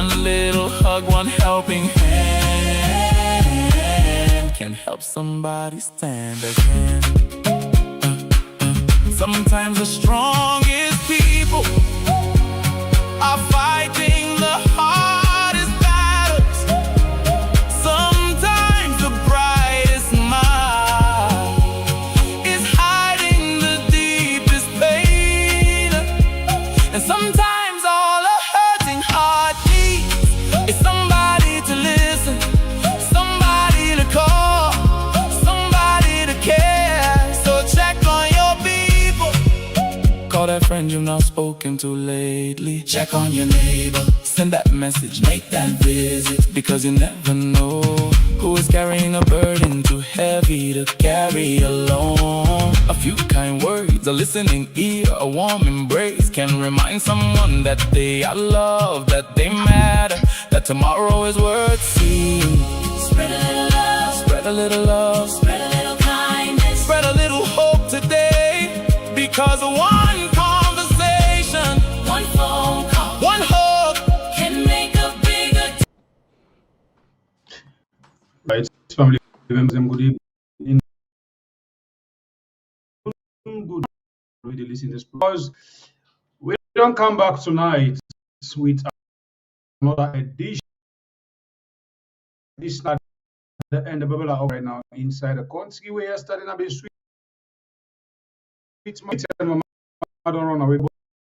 One little hug, one helping hand can help somebody stand again. Sometimes the strongest people are fighting the hardest battles. Sometimes the brightest smile is hiding the deepest pain. And sometimes all a hurting heart needs is somebody to listen, somebody to call, somebody to care. So check on your people. Call that friend you've not spoken to lately. Check on your neighbor. Send that message, make that visit. Because you never know who is carrying a burden too heavy to carry alone. A few kind words, a listening ear, a warm embrace can remind someone that they are loved, that they matter, that tomorrow is worth seeing. Spread a little love, spread a little love, spread a little kindness, spread a little hope today. Because one conversation, one phone call, one hug can make a bigger Right, family members, good evening. Good to listen this because we don't come back tonight with another edition. This is not the end of the Bible right now inside the country. We are starting a bit sweet. I don't run away,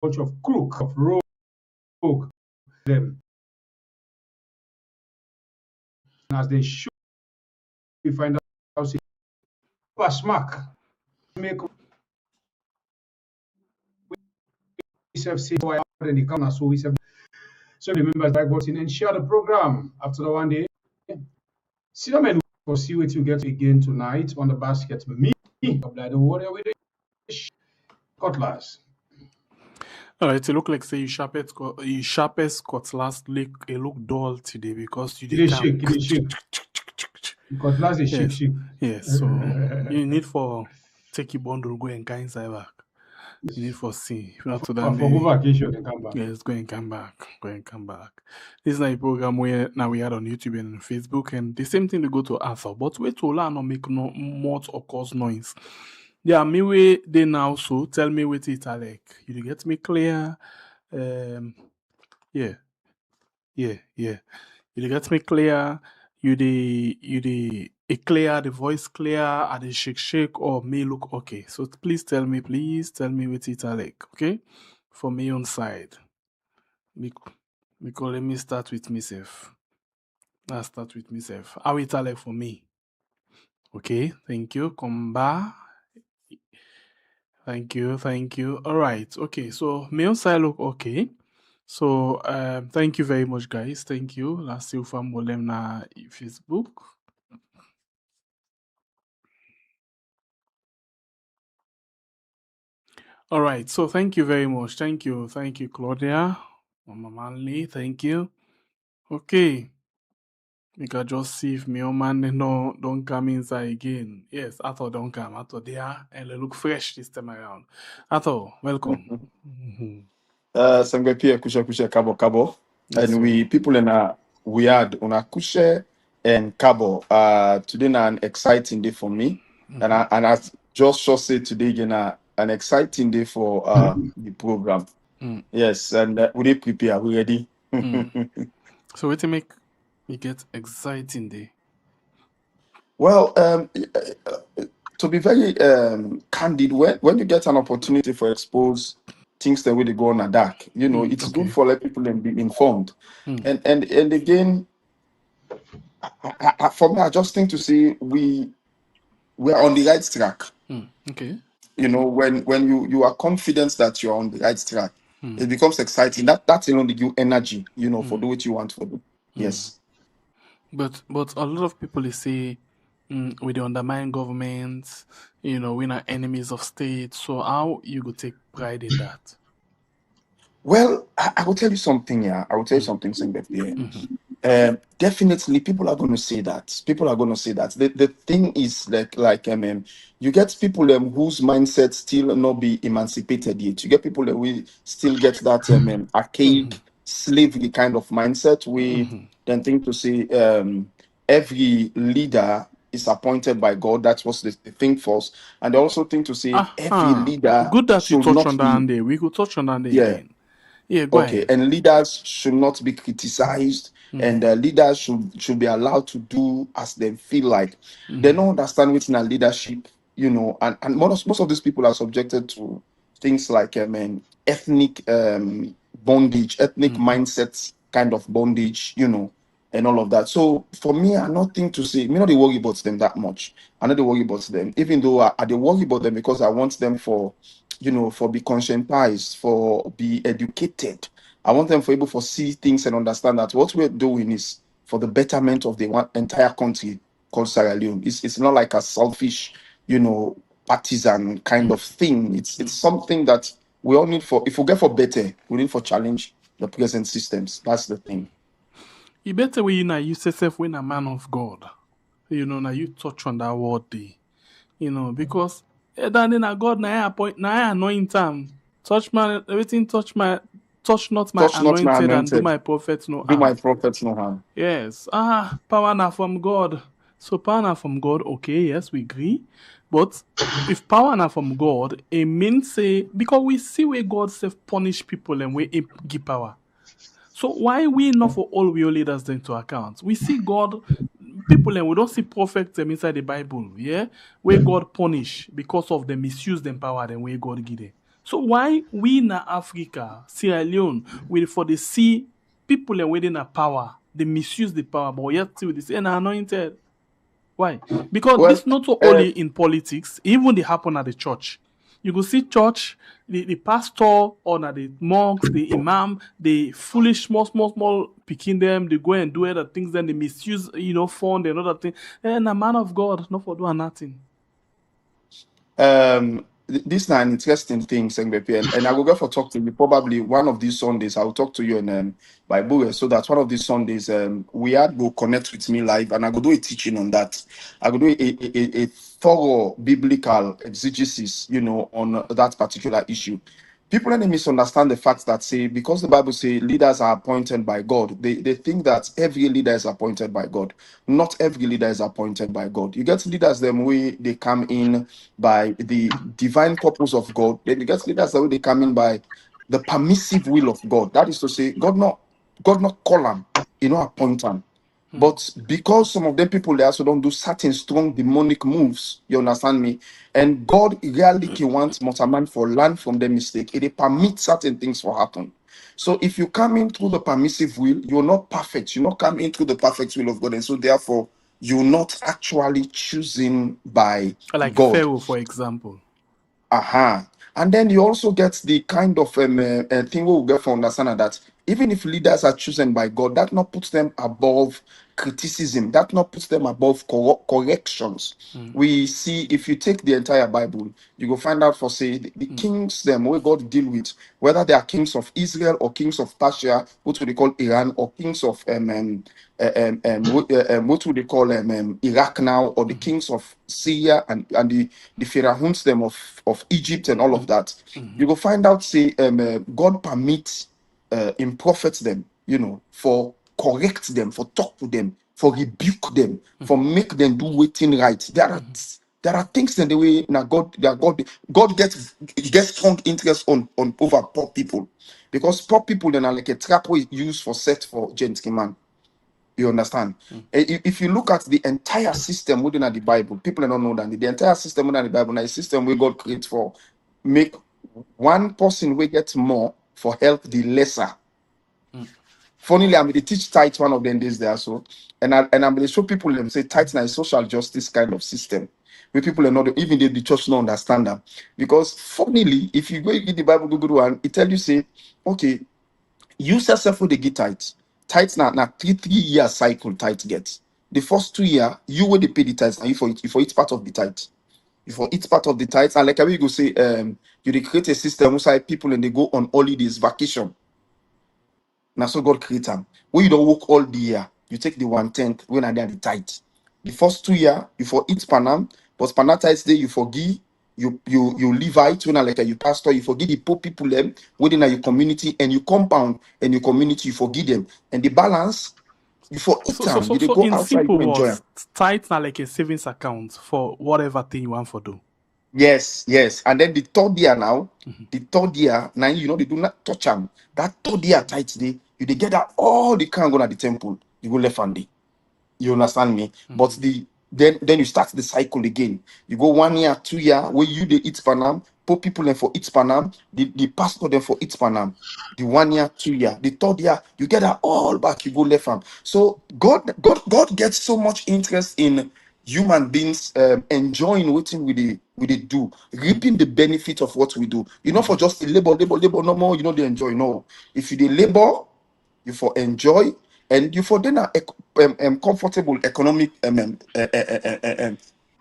bunch of crook, of rogue, them as they should. We find out a smack make we have seen why in the corner, so we have so remember like button and share the program after the one day. See them and we'll see what you get again tonight on the basket. Me, apply the water with the cutlass. Alright, it look like say you sharpest cutlass look dull today because you did shake. Cutlass is shake. Yes, so you need for take your bundle, go and go inside back. You need for see. If not to that, for go vacation and come back. Yes, go and come back. This is not a program where now we are on YouTube and on Facebook, and the same thing to go to Arthur. But wait to learn or make no much or cause noise. Yeah, me way they now so tell me what it like. You get me clear? Yeah. You get me clear? You clear, the voice clear, are the shake or me look okay. So please tell me what it like, okay? For me on side. Because let me start with myself. I'll start with myself. How it like for me? Okay, thank you. Come back. Thank you. All right. Okay. So me on side look okay. So thank you very much, guys. Thank you. Last year from Bolem na Facebook. All right. So thank you very much. Thank you, Claudia. Mama Manley. Thank you. Okay. We can just see if me man don't come inside again. Yes, I thought don't come. I thought they are and they look fresh this time around. I thought welcome. Sangwe pia kusha kabo. Yes, and we people in we had on a kusha and kabo. Today na an exciting day for me. And I just say today again an exciting day for the program. Yes, and we prepare. We ready? So what to make me get exciting day? Well, to be very candid, when you get an opportunity for expose things the way they go on a dark, it's good for let people then be informed. And again, for me, I just think to see we are on the right track. Okay. When you are confident that you're on the right track, it becomes exciting. That's alone give you energy, for do what you want for do. Yes. But a lot of people say we dey undermine government, we're not enemies of state. So how you go take pride in that? Well, I will tell you something. Yeah, I will tell you something. Definitely, people are going to say that. The thing is like you get people whose mindset still not be emancipated yet. You get people that will still get that archaic slavery kind of mindset. We then think to say every leader is appointed by God. That's what they think first. And they also think to say every leader Good that you should touch not on that be, Andy. We could touch on that yeah, again. Yeah, go okay, ahead. and leaders should not be criticized, and leaders should be allowed to do as they feel like. They don't understand what's in a leadership, and most of these people are subjected to things like ethnic bondage, ethnic mindsets kind of bondage, and all of that. So for me, I not think to say, me not they worry about them that much. I not they worry about them, even though I they worry about them because I want them for for be conscientized, for be educated. I want them for able to see things and understand that what we're doing is for the betterment of the entire country called Sierra Leone. It's not like a selfish, partisan kind of thing. It's something that we all need for. If we get for better, we need for challenge the present systems. That's the thing. You better way you say self when a man of God. Now you touch on that word day. Because then a God na I anoint him. Touch man, everything touch not my Touch not my anointed and do anointed, my prophets no do my harm. prophets no harm. Yes. Power now from God. So power now from God, okay, yes, we agree. But if power now from God, it means say because we see where God self punish people and we give power. So why we not for all we leaders then to account? We see God, people and we don't see prophets them inside the Bible, yeah, where God punish because of the misuse them power and where God give them. So why we in Africa, Sierra Leone, we for the see people and within a power, they misuse the power, but yet still they say anointed. Why? Because Well, this not so only in politics, even they happen at the church. You go see church, the pastor or na the monks, the imam, the foolish small picking them, they go and do other things, then they misuse, fund and other things. And a man of God, not for doing nothing. This is an interesting thing, Sengbepi, and I will go for talk to you. Probably one of these Sundays, I will talk to you in Bible, so that one of these Sundays, we had go connect with me live, and I will do a teaching on that. I will do a thorough biblical exegesis, on that particular issue. People only misunderstand the fact that say because the Bible say leaders are appointed by God, they think that every leader is appointed by God. Not every leader is appointed by God. You get leaders them way they come in by the divine purpose of God. Then you get leaders the way they come in by the permissive will of God. That is to say, God not call them, appoint them. But because some of them people they also don't do certain strong demonic moves, you understand me? And God rarely can want man for learn from their mistake. It permits certain things to happen. So if you come in through the permissive will, you're not perfect. You not come in through the perfect will of God, and so therefore you're not actually choosing by Like God. Pharaoh, for example. Aha. And then you also get the kind of thing we will get from understanding that even if leaders are chosen by God, that not puts them above criticism, that not puts them above corrections. We see if you take the entire Bible, you will find out for say the kings them where God deal with, whether they are kings of Israel or kings of Persia, what would they call Iran, or kings of what would they call Iraq now, or the kings of Syria and the pharaohs them of Egypt and all of that. You will find out say God permits in prophets them, for correct them, for talk to them, for rebuke them, for make them do waiting right. There are things in the way now God gets strong interest on over poor people, because poor people then are like a trap we use for set for gentlemen. You understand? If you look at the entire system within the Bible, people don't know that the entire system within the Bible now is a system where God creates for make one person will get more for help the lesser. Funnily, I'm going to teach tithe one of them days there, so I'm going to show people them say tithe now is social justice kind of system where people are not even the church don't understand that, because funnily, if you go read the Bible, Google one, it tell you say, okay, you yourself will they get tithe. Tithe now 3 year cycle tithe gets. The first 2 year you will they pay the tithe and you for each part of the tithe. You for each part of the tithe, and like I will go say you dey create a system where people and they go on holidays, vacation. Now so God create them. When you don't work all the year, you take the 1/10 when I did the tithe. The first 2 year, you for eat panam, but panam tithe day you forgive you Levite, when like you pastor, you forgive the poor people them within your community, and you compound and your community, you forgive them, and the balance you for eat them. You dey So go in outside, simple go enjoy words, them. tithe na like a savings account for whatever thing you want for do. Yes, yes. And then the third year now, the third year now, they do not touch them. That third year tight day, you they get that all the can go at the temple, you go left hand. You understand me? But then you start the cycle again. You go 1 year, 2 year, where you they eat Panam, put people them for eat Panam, the pastor them for eat Panam. The 1 year, 2 year, the third year, you get that all back, you go left hand. So God gets so much interest in human beings enjoying what we do, reaping the benefit of what we do. You know, for just the labor, no more, they enjoy. No. If you the labor, you for enjoy, and you for then a comfortable economic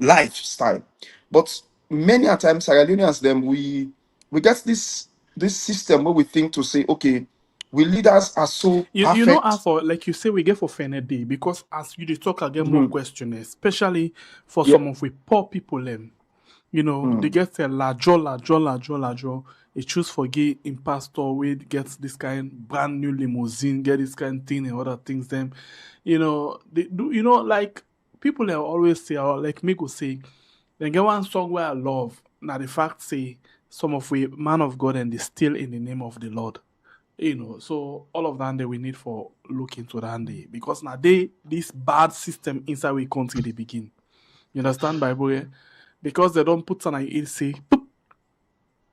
lifestyle. But many a times Sierra Leoneans them we get this system where we think to say, okay, we leaders are so You know, as perfect. for like you say, we get for Fenedy because as you dey talk, I get more Mhm. questions, especially for Yeah. some of we poor people. Them, you know, they get a lajo. They choose for gay in pastor way gets this kind brand new limousine, get this kind of thing and other things. Them, you know, they do. You know, like people that always say, or like me go say, then get one song where I love. Now the fact say some of we man of God and they still in the name of the Lord. You know, so all of that we need for look into that day because now this bad system inside we country they begin. You understand Bible? Yeah? Because they don't put on it say "Poop,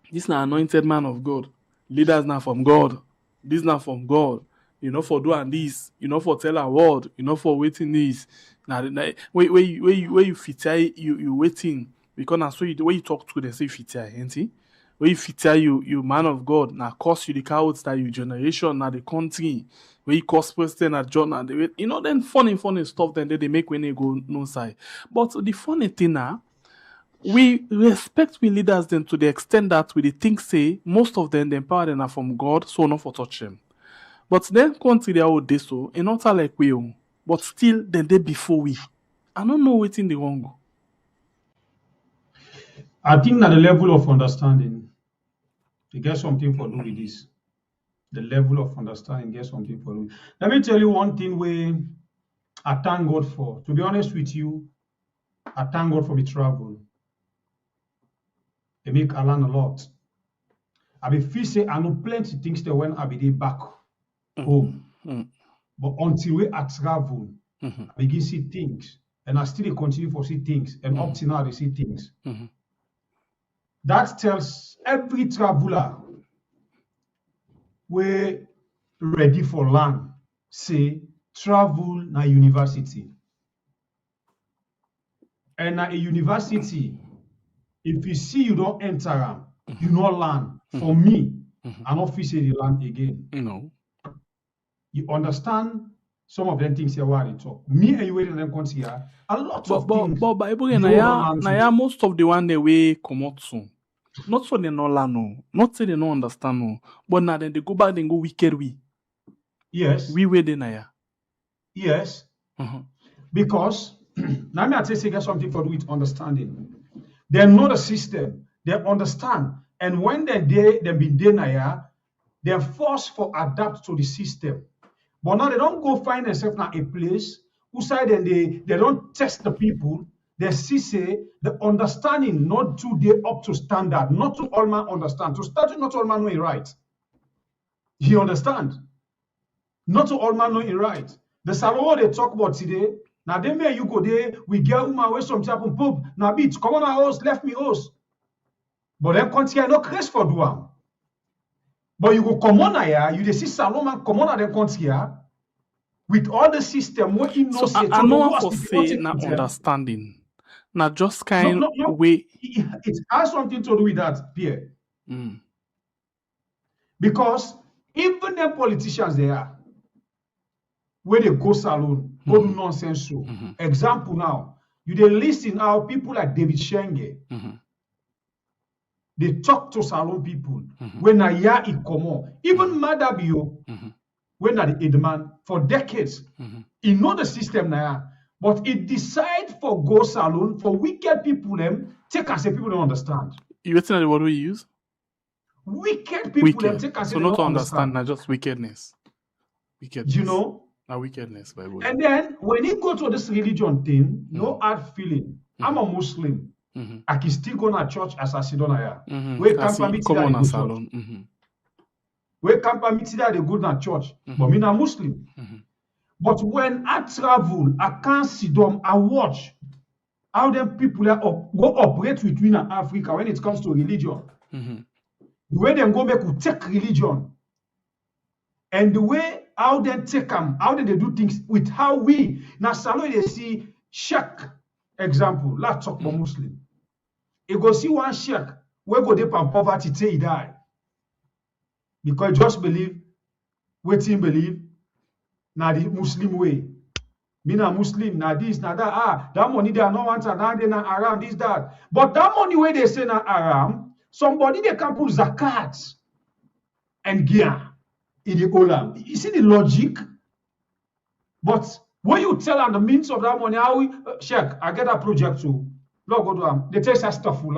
this na anointed man of God, leaders now from God, this now from God. You know for doing this, you know for tell a word, you know for waiting this. Now where you fit you waiting because now so the way you talk to them say fit ain't it? Where you fit you man of God now cause you the cowards that you generation now the country where you cause person at John and the you know then funny stuff then they make when they go no side. But the funny thing now we respect we leaders then to the extent that we dey think say most of them the empower them are from God, so not for touch them. But then country they are all day so, and not all like we own, but still then they before we. I don't know what's in the wrong. I think that the level of understanding, they get something for do with this. The level of understanding get something for do. Let me tell you one thing where I thank God for. To be honest with you, I thank God for the travel. They make I learn a lot. I be feel say I know plenty things there when I be there back home. But until we I travel, I begin see things. And I still dey continue for see things. And up till now, they see things. That tells every traveler we ready for land, say travel na university. And na a university, if you see you don't enter am, you not learn. For me, I not fit say the land again. No. You understand some of them things here why they talk. Me and you waiting them come here, a lot of things But Bible you na don't learn ya today. most of the one they way come out soon. Not so they no learn no, not say they no understand no, but now then they go back then go wicked we. Yes, We way they na ya. yes. Because now me I say get something for do with understanding. They know the system, they understand, and when they been there now, they're forced for adapt to the system. But now they don't go find themselves now a place who side and they don't test the people. They see say the understanding not to they up to standard, not to all man understand. To start with, not all man know it right. You understand? Not to all man know it right. The salon they talk about today, now they may you go there, we get woman where something happen, poop, now beat, come on our house, left me house. But then continue no craze for do am. But you go come on here, you dey see salon man come on them continue with all the system where you know So say I to the know what worst for if you don't say take na with them. understanding. Now just No, kind no, no. way. It has something to do with that, Pierre. Because even them politicians they are, where they go salon, go do nonsense show. Example now, you dey listen how people like David Shenge, they talk to salon people when I hear it come on. Even Madabio, when I the man for decades, he know the system now. But it decide for go salon for wicked people them take and say people don't understand. You waiting at the word we use? Wicked people them Wicked. take and say So they not don't to understand, understand. not just wickedness. Wickedness. You know? Now wickedness, Bible. And then when you go to this religion thing, no Mm. hard feeling. I'm a Muslim. Mm-hmm. I can still go to church as I sit on here. Mm-hmm. We can't permit come that on they a go salon. church. Mm-hmm. We can't permit that they go to church. But me not Muslim. Mm-hmm. But when I travel, I can't sit down and watch how them people are go operate between Africa when it comes to religion. Mm-hmm. The way them go make we take religion. And the way how they take them, how they do things with how we now salon they see sheikh example. Let's talk about Muslim. You go see one sheikh where go deep on poverty till he die. Because he just believe, waiting believe, now the Muslim way. Me na Muslim, na this, na that. That money they are not want, now they not haram, this, that. But that money where they say na haram, somebody they can put zakat and gear in the olam. You see the logic? But when you tell them the means of that money, how we, Sheikh, I get a project too. Lord go to them. They tell us stuff full.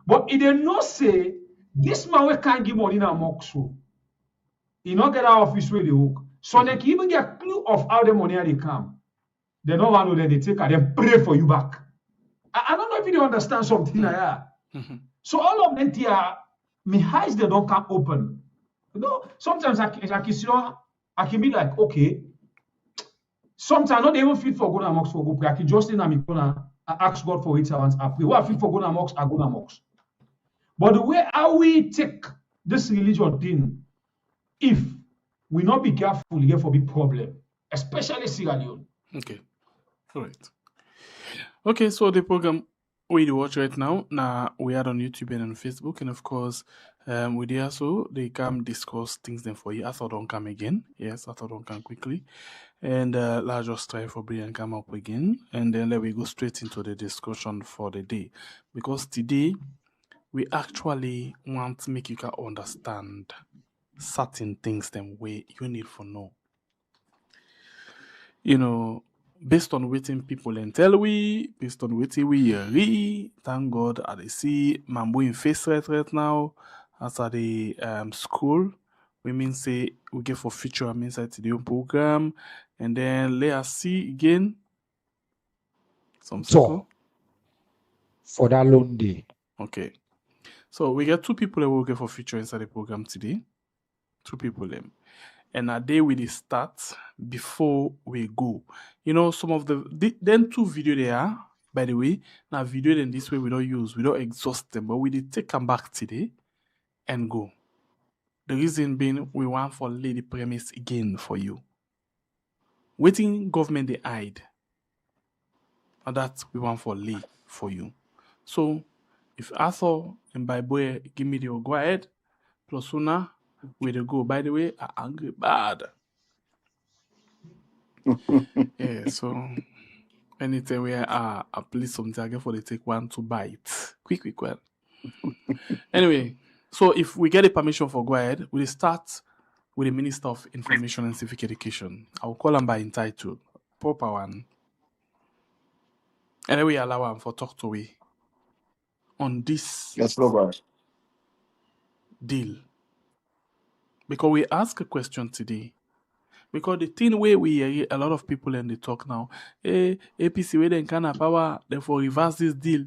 But if they not say, this man we can't give money na Moxo. He not get our office where they hook. So they can even get clue of how the money they come. They don't want to know that they take and then pray for you back. I don't know if you understand something like that. Mm-hmm. So all of them here, my eyes they don't come open. You know, sometimes I can be like, okay. Sometimes I not even fit for going amongst for go pray. I can just in and ask God for it once I pray. What I fit for going amongst, I go amongst. But the way how we take this religion thing, if we not be careful, here for big problem, especially Sierra Leone. Okay. All right. Okay, so the program we watch right now, we are on YouTube and on Facebook, and of course, we there so they come discuss things then for you. I thought don't come again. Yes, I thought don't come quickly. And let's just try for Brian come up again. And then let we go straight into the discussion for the day. Because today we actually want to make you can understand certain things them way you need to know. You know, based on waiting people and tell we, based on waiting we read, thank God I see Mambo in face right now as at the school. We mean say we get for future I mean inside the program and then let us see again some circle. For that loan day. Okay. So we get two people that will get for future inside the program today. Two people them. And a day we start before we go. You know, some of then two video there, by the way. Now video then this way we don't use, we don't exhaust them, but we did take them back today and go. The reason being we want for lay the premise again for you. Waiting government they hide. And that we want for lay for you. So if Arthur and Bible give me the go ahead, plus sooner we they go. By the way, I angry bad. Yeah, so anytime where I please something I get for the take 1 2 bites. Quick well. Anyway, so if we get a permission for go ahead, we'll start with the Minister of Information and Civic Education. I'll call him by entitled. Proper one. Anyway, allow him for talk to we on this Yes, Robert. deal. Because we ask a question today. Because the thing where we hear a lot of people and they talk now, APC where they can have power, therefore reverse this deal,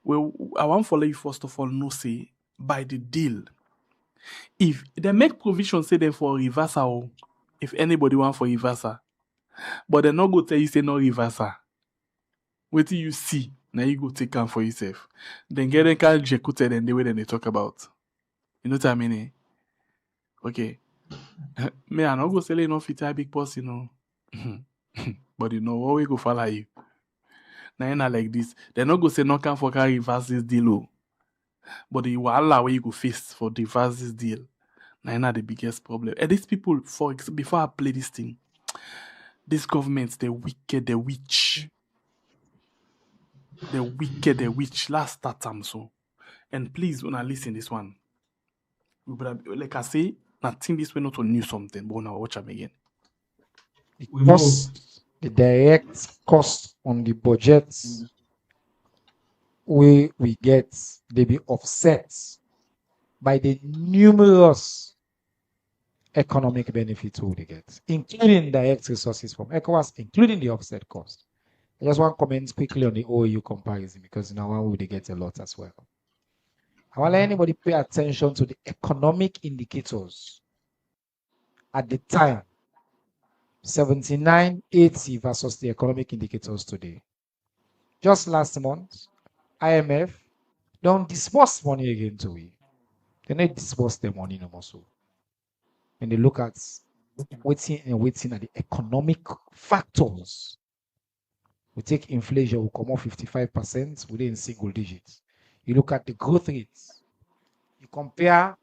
Well, I want for you first of all no say by the deal. If they make provision say them for reversal, if anybody want for reversal, but they not go tell you say no reversal. Wait till you see, now you go take them for yourself. Then get them can executed and the way they talk about. You know what I mean? Okay. Me, I not go sell enough fit a big boss, you know. But you know what we go follow you. Now like this. They not go say no can for carry reverse this deal. But the wala where you go face for the reverse this deal. Now the biggest problem. And these people, before I play this thing, these governments, they wicked, they witch. They wicked, they witch. Last start time so. And please, when I listen this one, like I say, nothing this way not to knew something, but now watch them again. We move. The direct cost on the budgets we get, they be offset by the numerous economic benefits we get, including direct resources from ECOWAS, including the offset cost. I just want to comment quickly on the OAU comparison because now one would get a lot as well. I want anybody pay attention to the economic indicators at the time, 79.80 versus the economic indicators today. Just last month, IMF don't disburse money again to we. They don't disburse their money no more. So when they look at waiting at the economic factors, we take inflation, will come off 55% within single digits. You look at the growth rates, you compare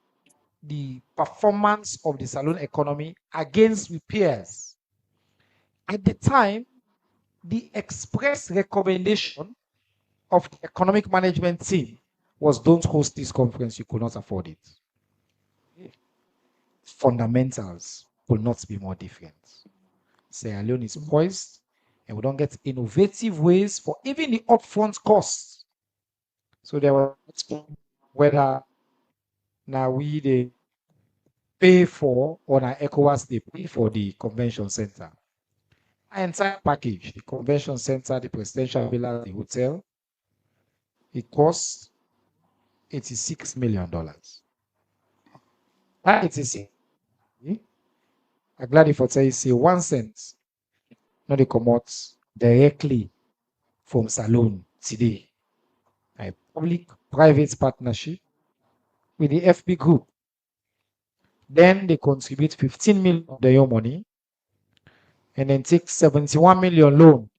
the performance of the saloon economy against with peers. At the time, the express recommendation of the economic management team was don't host this conference, you could not afford it. Fundamentals will not be more different. Sierra Leone is poised, and we don't get innovative ways for even the upfront costs. So there was whether now they pay for or now ECOWAS they pay for the convention center. Our entire package, the convention center, the presidential villa, the hotel, it costs $86 million. That 86, I'm glad if I tell you say 1 cent, not they come out directly from Saloon today. A public-private partnership with the FB group. Then they contribute 15 million of their own money and then take 71 million loan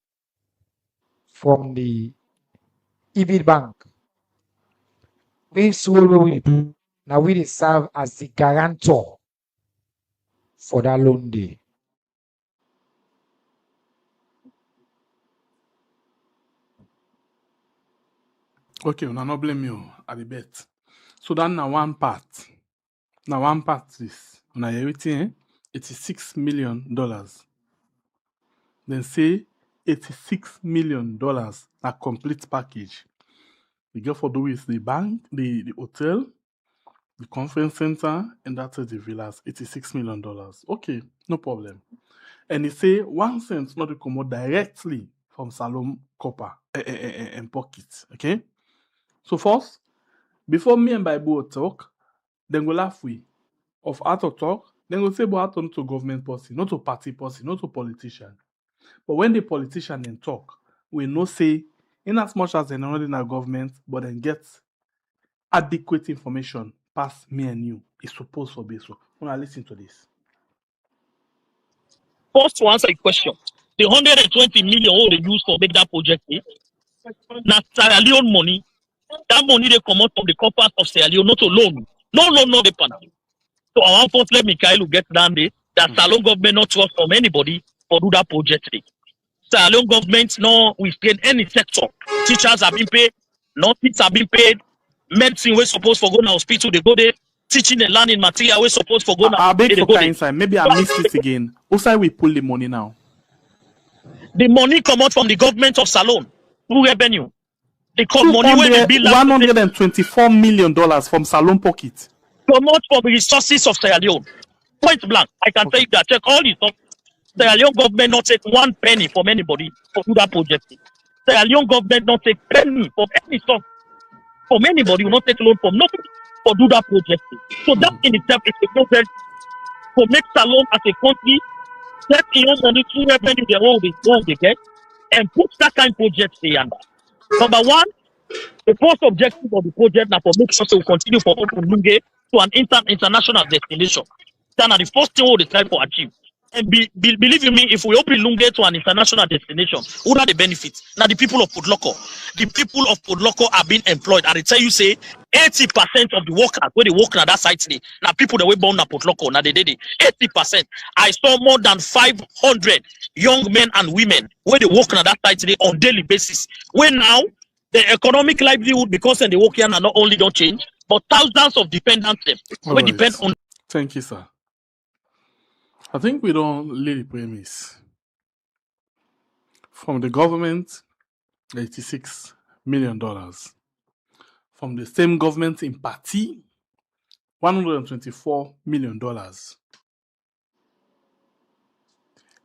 from the EB Bank. Now we serve as the guarantor for that loan day. Okay, we not blame you at the bet. So that now one part. Now one part is on everything, $86 million. Then say $86 million a complete package. You get for do with the bank, the hotel, the conference center, and that's the villas. $86 million. Okay, no problem. And he say 1 cent not to come out directly from Salom copper and pocket. Okay. So first, before me and Bible talk, then go laugh we of out of talk, then go say about not to government policy, not to party policy, not to politician. But when the politician then talk, we know say in as much as they're not in our government, but then get adequate information past me and you. It's supposed to be so. When I listen to this. First, to answer the question, the 120 million all they use for make that project, now Sierra Leone money, that money they come out from the coffers of Sierra Leone, not alone. No loan, no depend. So I want first let Mikhail get down there that Sierra Leone government not trust from anybody for do that project. Sierra Leone government no withstand any sector. Teachers have been paid, nurses have been paid, medicine we're supposed for go to hospital, they go there. Teaching and learning material we're supposed for go now. I'll beg for inside. Maybe I missed it again. Also, we pull the money now. The money come out from the government of Salone through revenue. They come money when they bill $124 million from Salone pocket. Come out from the resources of Sierra Leone. Point blank. I can tell you that. Check all this stuff. Sierra Leone government not take 1 penny from anybody for do that project. Sierra Leone government not take penny from any stuff from anybody. Will not take loan from nothing for do that project. So that in itself is a project for make Salone as a country set in money through revenue they get and put that kind of project there. Number one, the first objective of the project now for make sure we continue for open Lungi to an international destination. That's the first thing we try to achieve. And believe you me, if we open Lungi to an international destination, what are the benefits? Now the people of Podloko, are being employed. And they tell you say 80% of the workers where they work on that site today, now people that were born at Podloko, now they did it. 80%. I saw more than 500 young men and women where they work on that site today on daily basis. Where now the economic livelihood because they work here and not only don't change, but thousands of dependents depend on. Thank you, sir. I think we don't lay the premise. From the government, $86 million. From the same government in party, $124 million.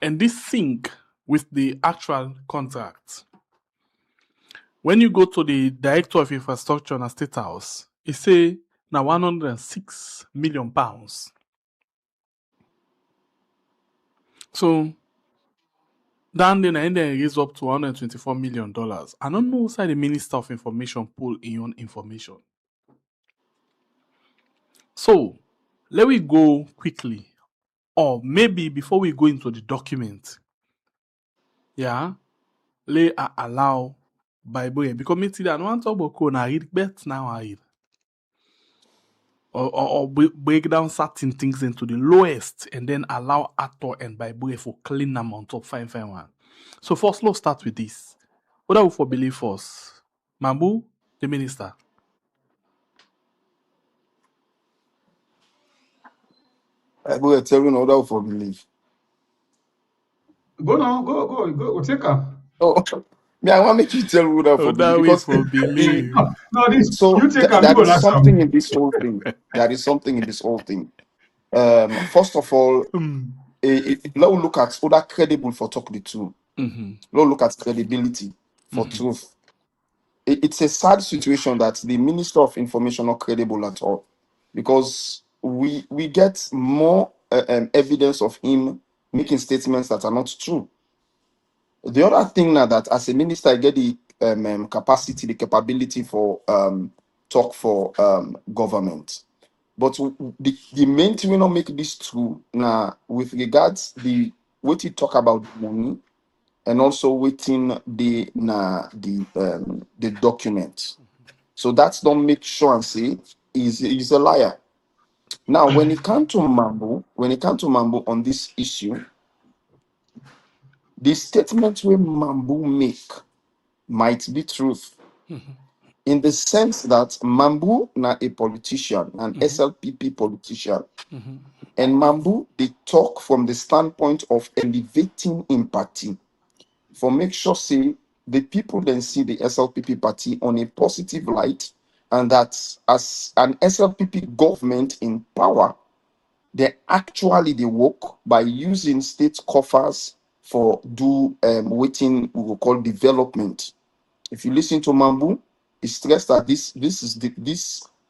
And this sync with the actual contract. When you go to the Director of Infrastructure and State House, it say now £106 million. So down then I raise up to $124 million. I don't know why the Minister of Information pull in your information. So let me go quickly. Or maybe before we go into the document, allow Bible because me today I don't want to talk about code. I read bet now I read. Or break down certain things into the lowest and then allow actor and Bible for clean them on top fine one. So first let's start with this. What are we for believe first? Mambu, the minister. I will tell you now that for believe. Go now, go, take her. Oh, me, I want to make you tell you that for believe That is because for believe. No, this so you take her. there You is go something in this whole thing. There is something in this whole thing. First of all, let's look at whether credible for talk the truth. Let's look at credibility for truth. It's a sad situation that the Minister of Information not credible at all, because we get more evidence of him making statements that are not true. The other thing now that as a minister, I get the capacity, the capability for talk for government. But the main thing we not make this true now with regards the what you talk about money and also waiting the document. So that's don't make sure and say he's a liar. Now when it comes to Mambo on this issue, the statement we Mambo make might be truth. In the sense that Mambu na a politician, an SLPP politician, and Mambu they talk from the standpoint of elevating empathy, for make sure say the people then see the SLPP party on a positive light, and that as an SLPP government in power, they actually they work by using state coffers for do waiting we will call development. If you listen to Mambu, he stressed that this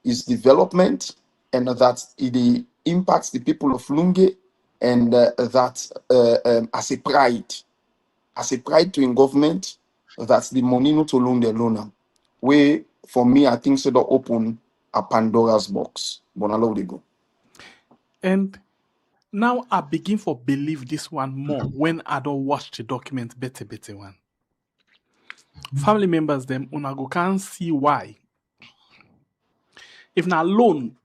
is development and that it impacts the people of Lungi, and that as a pride to in government, that's the money not to loan the loaner. Where for me, I think so that open a Pandora's box. But now they go. And now I begin for believe this one more when I don't watch the document better one. Family members them una go can't see why. If na loan,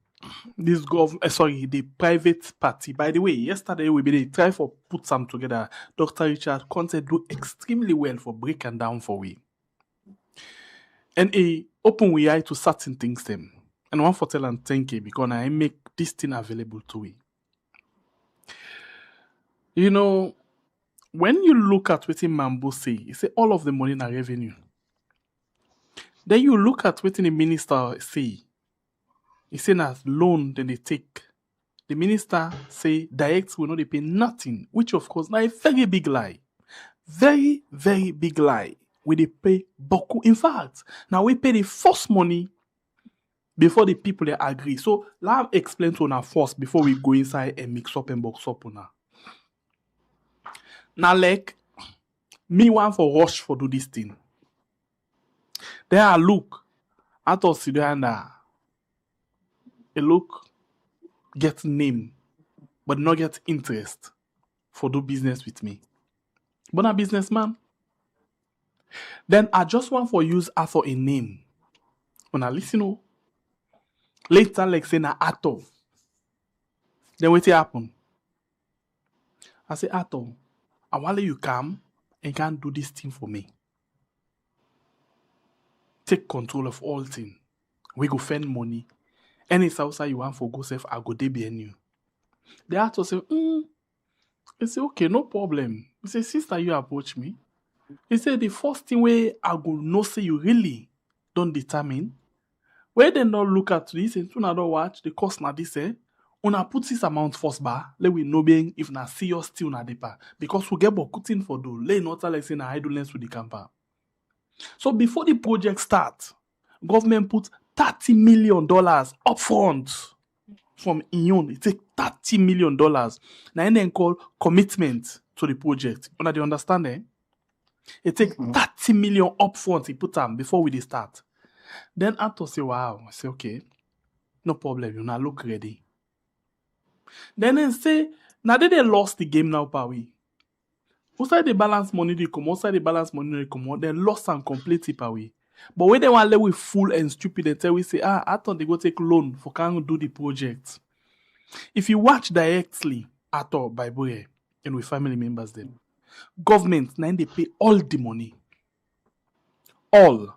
this the private party. By the way, yesterday we been try for put some together. Dr. Richard Conte do extremely well for break and down for we. And a open we eye to certain things them. And one for tell and thank you because I make this thing available to we. You know, when you look at what Mambo say, he say all of the money in revenue. Then you look at what the minister say. He say as loan then they take. The minister say direct will not pay nothing, which of course now a very big lie. Very, very big lie. We they pay boku. In fact, now we pay the first money before the people they agree. So let me explain to now first before we go inside and mix up and box up now. Now like me want for rush for do this thing. Then I look at us and a look get name but not get interest for do business with me. But a businessman. Then I just want for use for a name. When I listen, later like say na Ato. Then what happen? I say Ato, I want you come and can do this thing for me. Take control of all things. We go spend money. Any outside you want for go safe, I go DBN you. The Ato say, I say okay, no problem. He say sister, you approach me. He said the first thing where I go know say you really don't determine. Where they not look at this and soon I don't watch the cost na this una put this amount first bar, let we know being if na serious still na deeper. Because we get cutting for do lay not like saying idleness with the camper. So before the project starts, government put $30 million upfront from Ion. It take $30 million. Now then call commitment to the project. Una dey understand eh? It take 30 million upfront he put them before we dey start. Then Ato say, wow. I say, okay, no problem. You now look ready. Then they say, now they lost the game now, Pawi. Outside the balance money they come, outside the balance money they come, they lost and completely, Pawi. But when they want to let we fool and stupid and tell we say, I thought they go take loan for can't do the project. If you watch directly at all by boy and with family members then, government now they pay all the money. All.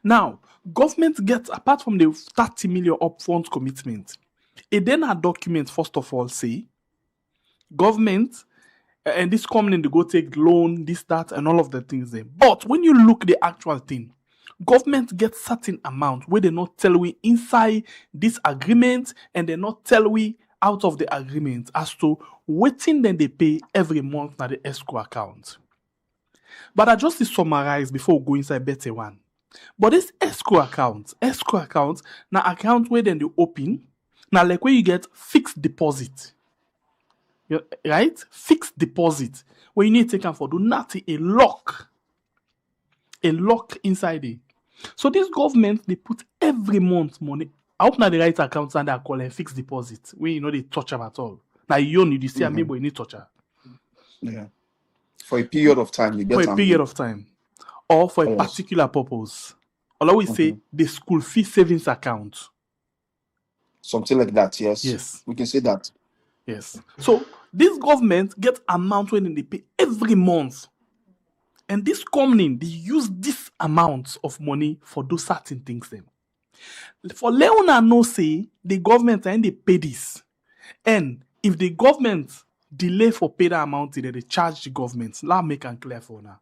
Now, government gets, apart from the 30 million upfront commitment, it then a document, first of all, say, government, and this company, they go take loan, this, that, and all of the things there. But when you look the actual thing, government gets certain amount where they not tell we inside this agreement, and they not tell we out of the agreement as to what thing then they pay every month na the escrow account. But I just summarize before we go inside better one. But this escrow account na account where then they open, now like where you get fixed deposit. Right? Fixed deposit. Where you need to take them for do nothing, a lock inside it. So this government, they put every month money. I hope now the right accounts and they are calling fixed deposit. When you know they touch them at all. Now you need to see a but you need touch her. Yeah. For a period of time, you get for a period of time. Or for a particular purpose. Or we say the school fee savings account. Something like that, yes. Yes. We can say that. Yes. So this government get amount when they pay every month. And this company, they use this amount of money for those certain things then. For Leona no say the government and they pay this. And if the government delay for pay that amount, they charge the government. Let me make it clear for now.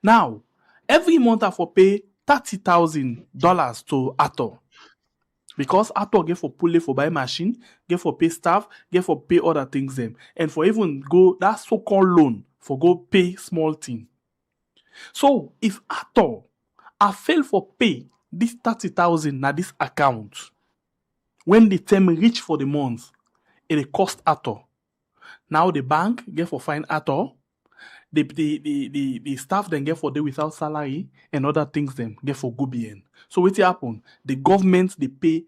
Now, every month I for pay $30,000 to Ato. Because Ato get for pull for buy machine, get for pay staff, get for pay other things them. And for even go that so-called loan for go pay small thing. So if Ato I fail for pay this 30,000 na this account, when the term reach for the month, it cost Ato. Now the bank get for fine Ato. The staff then get for day without salary and other things then get for go BN. So what happen? The government they pay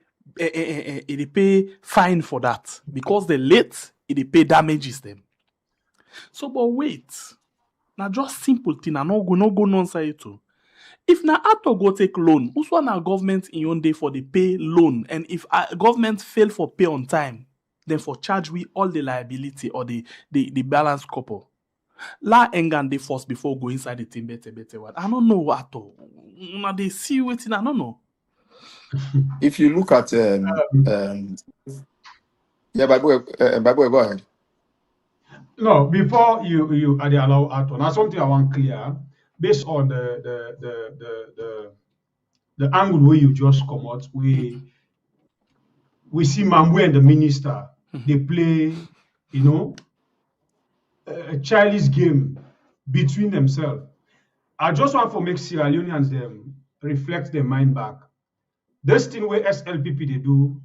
fine for that because they late they pay damages them. So but wait, now just simple thing. I no go nonsense too. If na Ato go take loan, who's one our government in your day for the pay loan, and if government fail for pay on time, then for charge we all the liability or the balance couple. La engan they first before go inside the team better what. I don't know what to. Now they see waiting. I don't know. If you look at yeah, Bible, go ahead. No, before you allow Ato, now something I want clear based on the angle where you just come out. We see Mamwe and the minister they play, you know, a childish game between themselves. I just want to make Sierra Leoneans them reflect their mind back. This thing where SLPP they do.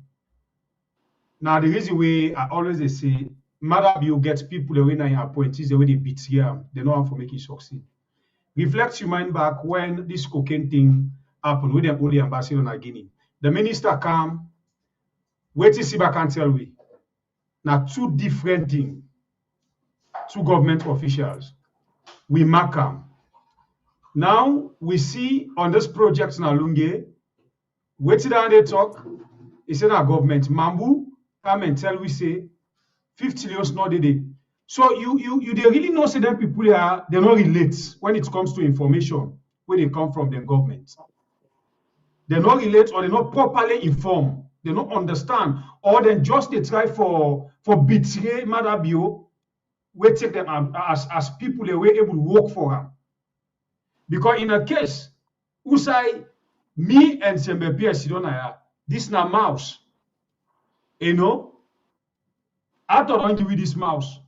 Now the reason why I always they say, matter you get people the way now appointees the way they beat here, they know how to make it succeed. Reflect your mind back when this cocaine thing happened with them only ambassador in Guinea. The minister come, wait to see back and tell we. Now two different things. Two government officials. We mark them. Now we see on this project now Lungi, wait till they talk. It's in our government. Mambu come and tell we say 50 million not the day. So you they really know say them people here they don't relate when it comes to information where they come from the government. They don't relate or they not properly informed. They don't understand or then just they try for betray Madabio. We take them as people they were able to work for them. Because in a case, Usai, me and Sembepi Sidonaya, this na mouse. You know, I don't give you this mouse.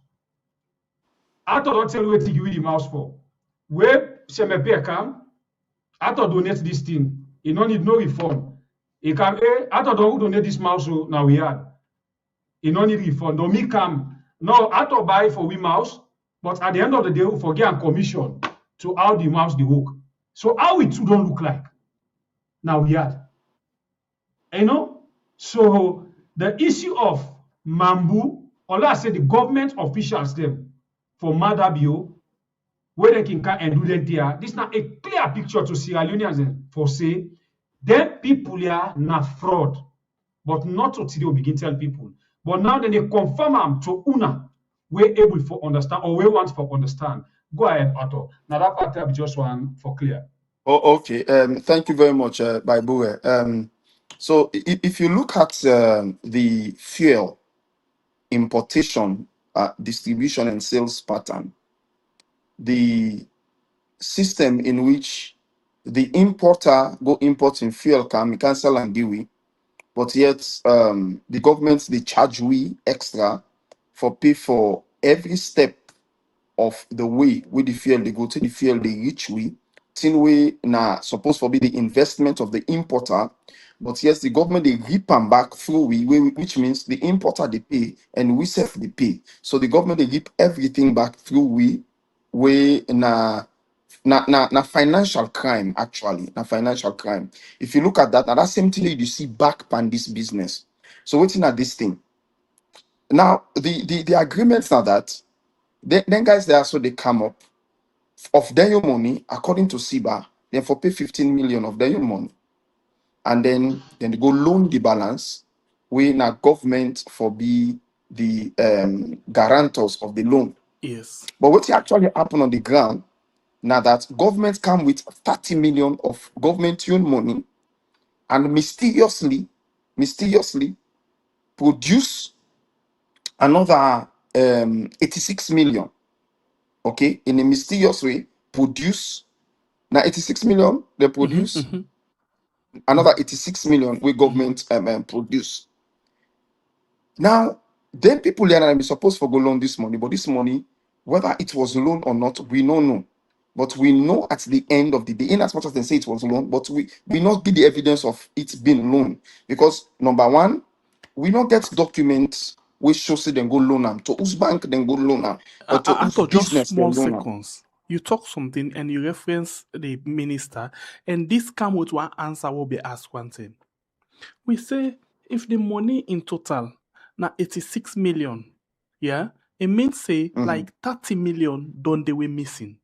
I don't tell you what to give you the mouse for. Where Sembepi come, I don't donate this thing. You don't need no refund. You can, I don't donate this mouse so now we had. You don't need refund. Don't me come. No, I don't buy for we mouse, but at the end of the day, we forget a commission to how the mouse the hook. So how it don't look like now we had. You know, so the issue of Mambu, or let's say the government officials them for Madabio, where they can and do that there, this is not a clear picture to Sierra Leoneans for say, them people here na fraud, but not to today begin tell people. But now then they confirm them to Una, we're able for understand or we want for understand. Go ahead, Otto. Now that part I just want for clear. Oh, okay. Thank you very much, Baibue. So if you look at the fuel importation, distribution, and sales pattern, the system in which the importer go importing fuel can cancel and deal with, but yet the government they charge we extra for pay for every step of the way with the fuel they go to the fuel they reach we. Tin way na supposed to be the investment of the importer, but yes, the government they rip them back through which means the importer they pay and we self they pay. So the government they rip everything back through we na financial crime actually, na financial crime. If you look at that, now that same thing you see back pan this business. So waiting at this thing. Now the agreements now that then guys they also they come up of their money according to SIBA, then for pay 15 million of their money. And then they go loan the balance when a government for be the guarantors of the loan. Yes. But what actually happened on the ground now that government come with 30 million of government owned money and mysteriously produce another 86 million. Okay, in a mysterious way, produce now 86 million, they produce another 86 million we government produce. Now, then people there are supposed to go loan this money, but this money, whether it was loan or not, we don't know. But we know at the end of the day, in as much as they say it was loan, but we not be the evidence of it being loan. Because number one, we not get documents which show say then go loan them. To whose bank then go loan them, or to I whose thought just business small then loan them. seconds. You talk something and you reference the minister, and this come with one answer will be asked one thing. We say if the money in total now 86 million, yeah, it means say like 30 million don't they were missing.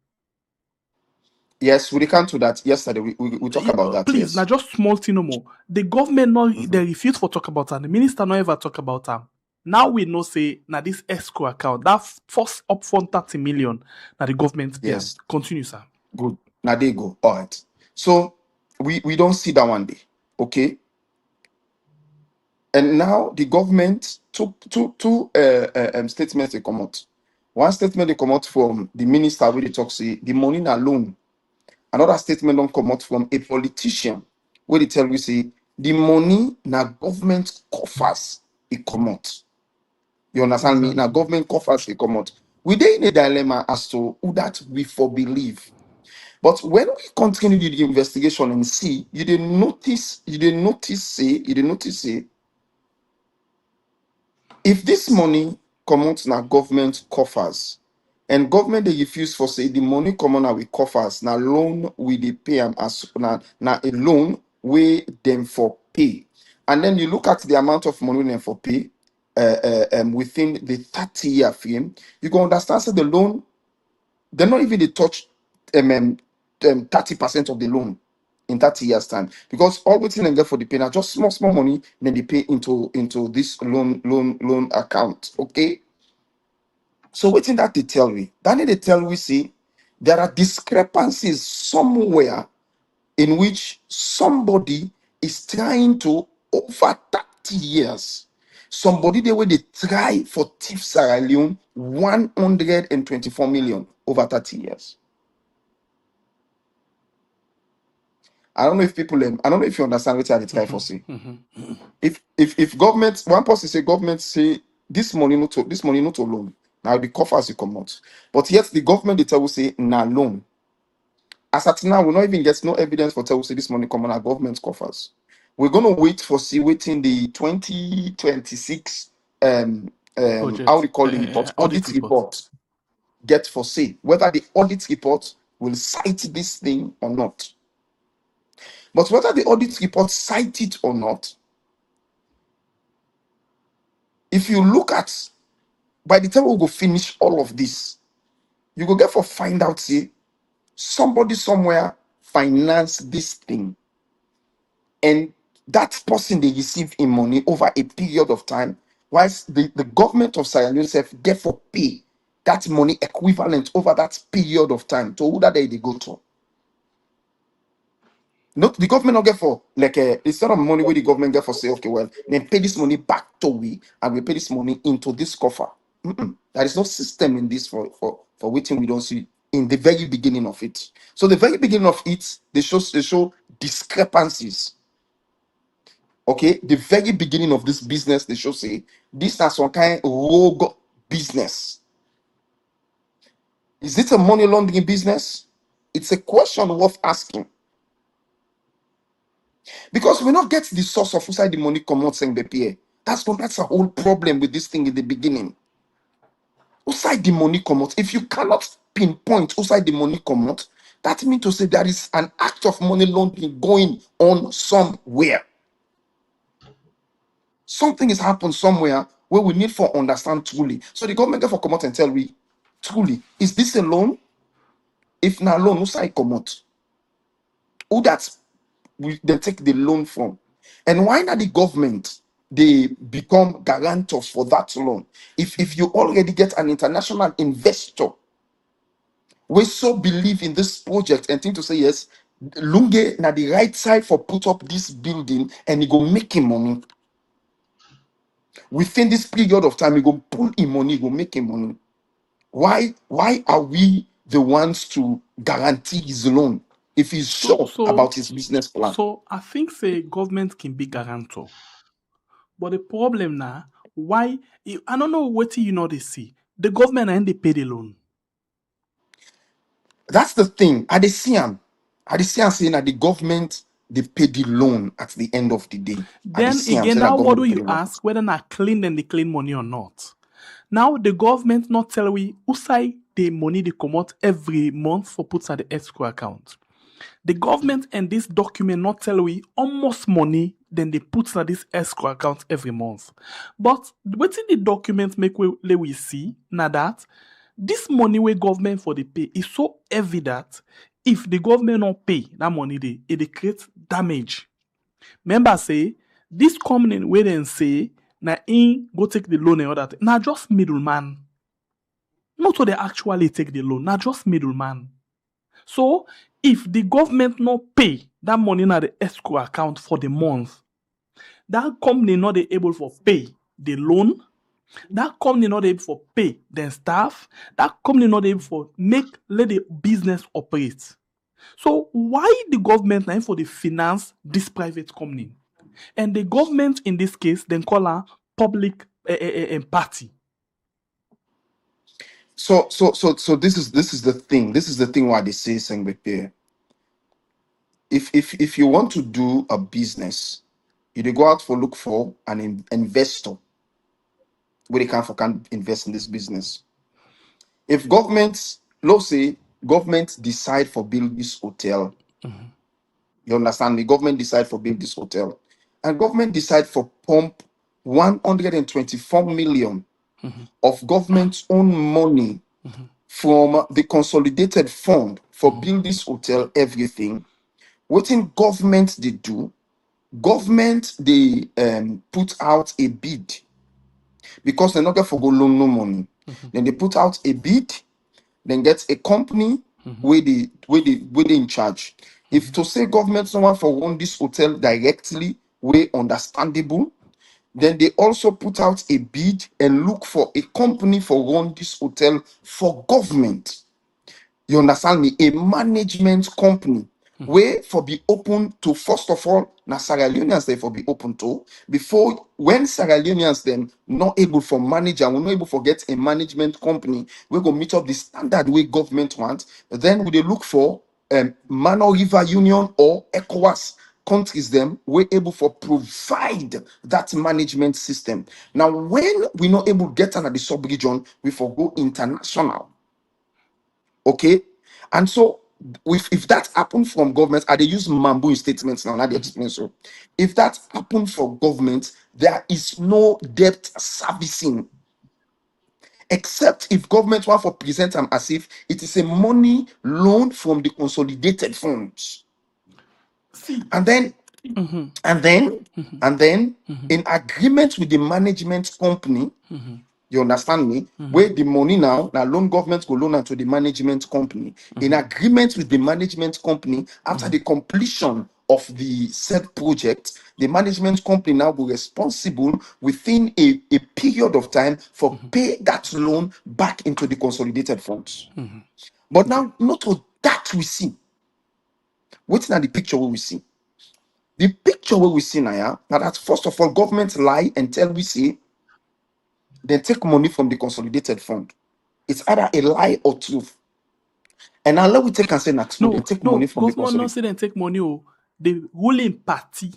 Yes, we come to that yesterday. We talk about that. Please, Yes. now just small thing no more. The government not they refuse for talk about that. The minister not ever talk about that. Now we know say now this escrow account that first upfront 30 million now the government pay. Yes. Continue, sir. Good. Now they go. All right. So we don't see that one day. Okay. And now the government took two statements they come out. One statement they come out from the minister where they talk say the money na loan. Another statement don't come out from a politician where they tell you say the money na government coffers it come out. You understand me? Now government coffers it come out. We dey in a dilemma as to who that we for believe. But when we continue the investigation and see, you didn't notice say, if this money comes na government coffers, and government they refuse for say the money come on with coffers, na loan we dey pay them as na a loan we them for pay. And then you look at the amount of money them for pay within the 30-year frame, you can understand say the loan, they're not even they touch 30% of the loan in 30 years time, because all waiting and get for the pay now just small money, then they pay into this loan account. Okay, so waiting that they tell me, then they tell we see there are discrepancies somewhere in which somebody is trying to over 30 years. Somebody the way they try for thief Sierra Leone 124 million over 30 years. I don't know if people I don't know if you understand what I try for say. Mm-hmm. If government, one person say government say this money not loan. Now the coffers you come out. But yet the government they tell you say na loan. As at now, we not even get no evidence for tell you say this money come on our government coffers. We're gonna wait for see waiting the 2026 how Budget, we call the report, audit audit report. report get for say whether the audit report will cite this thing or not. But whether the audit report cite it or not, if you look at by the time we go finish all of this, you go get for find out say somebody somewhere finance this thing, and that person they receive in money over a period of time, whilst the government of Sierra Leone self get for pay that money equivalent over that period of time to who that they go to. Not the government not get for like it's not a money where the government get for say okay well then pay this money back to we and we pay this money into this coffer. There is no system in this for waiting we don't see in the very beginning of it. So the very beginning of it they show discrepancies. Okay, the very beginning of this business they show say this is some kind of rogue business. Is it a money laundering business? It's a question worth asking. Because we not get the source of who the money come out saying the PA. That's a whole problem with this thing in the beginning. Who the money come out? If you cannot pinpoint who the money come out, that means to say there is an act of money laundering going on somewhere. Something is happened somewhere where we need for understand truly. So the government therefore come out and tell we truly, is this a loan? If not loan, who come out? Who that's we then take the loan from? And why not the government they become guarantors for that loan? If you already get an international investor we so believe in this project and think to say yes, Lungi na the right side for put up this building and he go make him money. Within this period of time, he go pull him money, he go make him money. Why are we the ones to guarantee his loan if he's sure about his business plan? So I think say government can be guarantor. But the problem now, why I don't know what you know they see. The government and they pay the loan. That's the thing. I see him saying that the government they pay the loan at the end of the day. Then again, now what do you ask whether not clean then they clean money or not? Now the government not tell we who say the money they come out every month for puts at the escrow account. The government and this document not tell we almost money then they put at this escrow account every month. But what's in the document make we see now that this money where government for the pay is so heavy that if the government not pay that money it creates damage. Remember say this company where then say na in go take the loan and all that. Now just middleman. Not so they actually take the loan. Now just middleman. So if the government not pay that money in the escrow account for the month, that company not able for pay the loan, that company not able for pay their staff, that company not able for let the business operate. So why the government now for the finance this private company? And the government in this case then call her public party. So this is the thing. This is the thing why they say Sengbepe. If you want to do a business, you dey go out for look for an investor where they can invest in this business. If government, let's say government decide for build this hotel, you understand me? Government decide for build this hotel, and government decide for pump 124 million of government's own money from the consolidated fund for build this hotel, everything. What in government they do? Government they put out a bid because they're not going for go loan no money. Then they put out a bid, then get a company where they in charge. If to say government someone for run this hotel directly, way understandable, then they also put out a bid and look for a company for run this hotel for government. You understand me? A management company way for be open to, first of all, na Sierra Leoneans they for be open to, before when Sierra Leoneans them not able for manage and we not able for get a management company, we go meet up the standard way government want, then we they look for Mano River Union or ECOWAS countries them we're able for provide that management system. Now when we not able get under the sub-region, we for go international. Okay, and so if that happen from government, I they use mambo in statements now, not the explain so. If that happen for government, there is no debt servicing, except if government want for present them as if it is a money loan from the consolidated funds. See. And then Mm-hmm. and then Mm-hmm. and then Mm-hmm. in agreement with the management company, Mm-hmm. you understand me? Where the money now loan government go loan to the management company. In agreement with the management company, after the completion of the said project, the management company now will responsible within a period of time for pay that loan back into the consolidated funds. But now, not all that we see. What's now the picture where we see? The picture where we see now, yeah, now that first of all, government lie and tell we see, then take money from the consolidated fund. It's either a lie or truth. And now let we take and say next they take money No, from the government not consolidated. say they take money. Oh, the ruling party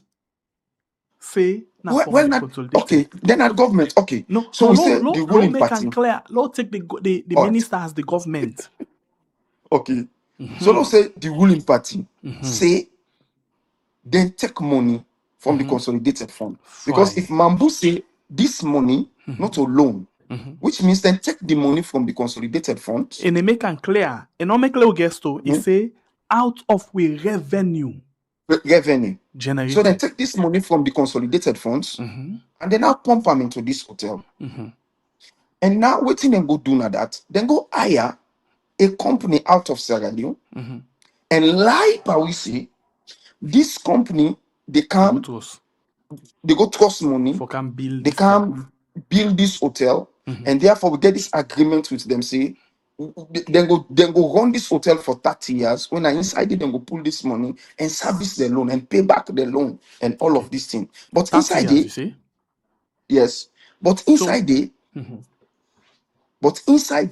say now from Well, the not consolidated. okay. Then at government, okay. No, So no, we say the law ruling make party. and clear. Law take the All right. minister as the government. Okay. So let's say the ruling party say then take money from the consolidated fund. Because if Fine. Mambu say this money, not a loan, which means then take the money from the consolidated funds. And they make and clear. And not make clear guess to it say out of we revenue Revenue. generated. So then take this money from the consolidated funds and then now pump them into this hotel. And now waiting and go do now that, then go hire a company out of Sierra Leone and lie by we say this company they Go come, to us they go trust money, for can build they this thing. can build this hotel, and therefore we get this agreement with them. Say then go run this hotel for 30 years. When I inside it, then go pull this money and service the loan and pay back the loan and all of these things. But 30 inside years, you it, see. yes, but inside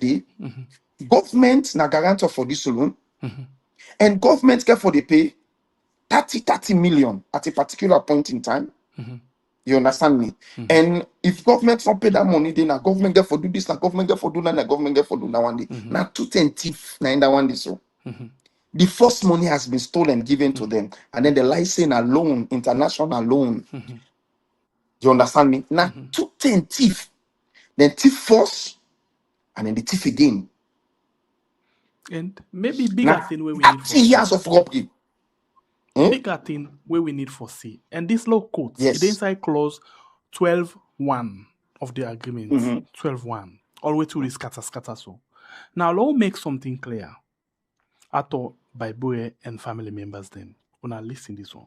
it, government na guarantor for this loan, and government get for the pay 30 million at a particular point in time. You understand me? And if government don't pay that money, then a government get for do this, a government get for do that, a government get for do that one day. Now 210 na in that one day so. The first money has been stolen, given to them, and then the license a loan, international loan. You understand me? Now 210 thief, then thief first, and then the thief again. And maybe bigger Now thing where we need for 30 years of robbery. bigger thing where we need for see. And this law quotes Yes. it inside clause 12.1 of the agreement. 12.1. All the way to the scatter so. Now law make something clear. Ato by Boye and family members then. Una listen this one.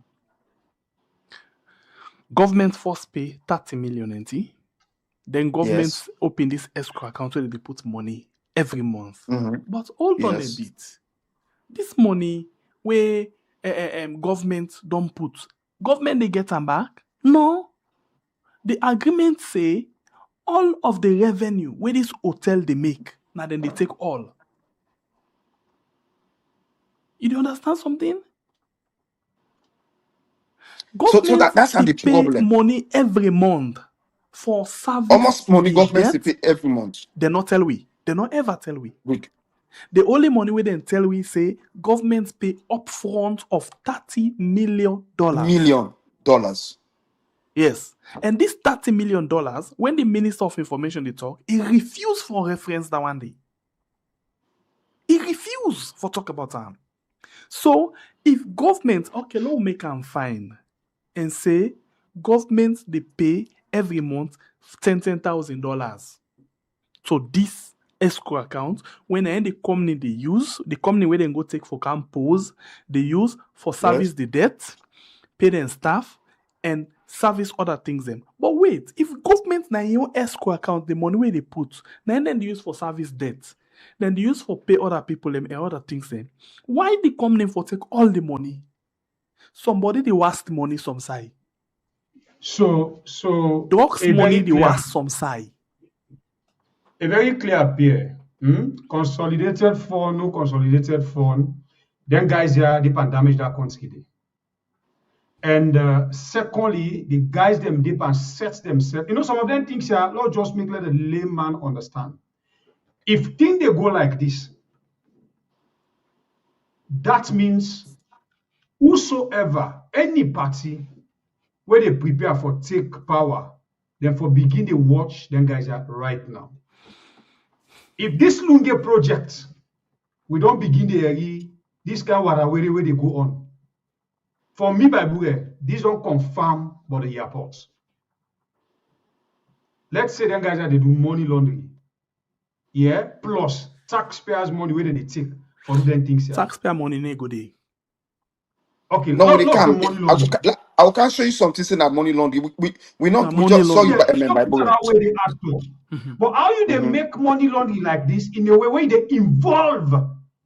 Government first pay 30 million NT. Then government Yes. open this escrow account where they put money every month. Mhm. But hold on a Yes. bit. This money where government don't put, government they get them back? No. The agreement say all of the revenue where this hotel they make, now then they take all. You do understand something? So Government that's how they the pay problem. money every month for service. Almost money the government debt. they pay every month. They not tell we. They not ever tell we. Good. The only money we then tell we say governments pay upfront of $30 million. $1 million. Yes. And this $30 million, when the Minister of Information they talk, he refused for reference that one day. He refused for talk about that. So if government, okay, let's make them fine and say government they pay every month $10,000 to this escrow account when the company they use, the company where they go take for compose, they use for service Yes. the debt, pay them staff, and service other things them. But wait, if government na your escrow account, the money where they put, then they use for service debt, Then they use for pay other people and other things. Then why the company for take all the money? Somebody they waste money some side. So Drugs a money very they clear waste some side. a very clear pair. Consolidated fund, no consolidated fund. Then guys here dip and damage that country. And secondly, the guys them dip and set themselves. You know, some of them things here, Lord just make let the layman understand. If thing they go like this, that means whosoever, any party, where they prepare for take power, then for begin the watch, then guys are right now. If this Lungi project, we don't begin the this kind of where they go on. For me, by Bure, this don't confirm by the airports. Let's say them guys are they do money laundering. Yeah, plus taxpayers' money where they take for them things here. Taxpayer money no go there. Okay, No, they not can. money laundering. I can show you something saying that money laundering. We Na not we money just saw you laundering. Yeah, by it's not way they ask for. But how you they make money laundering like this in a way where they involve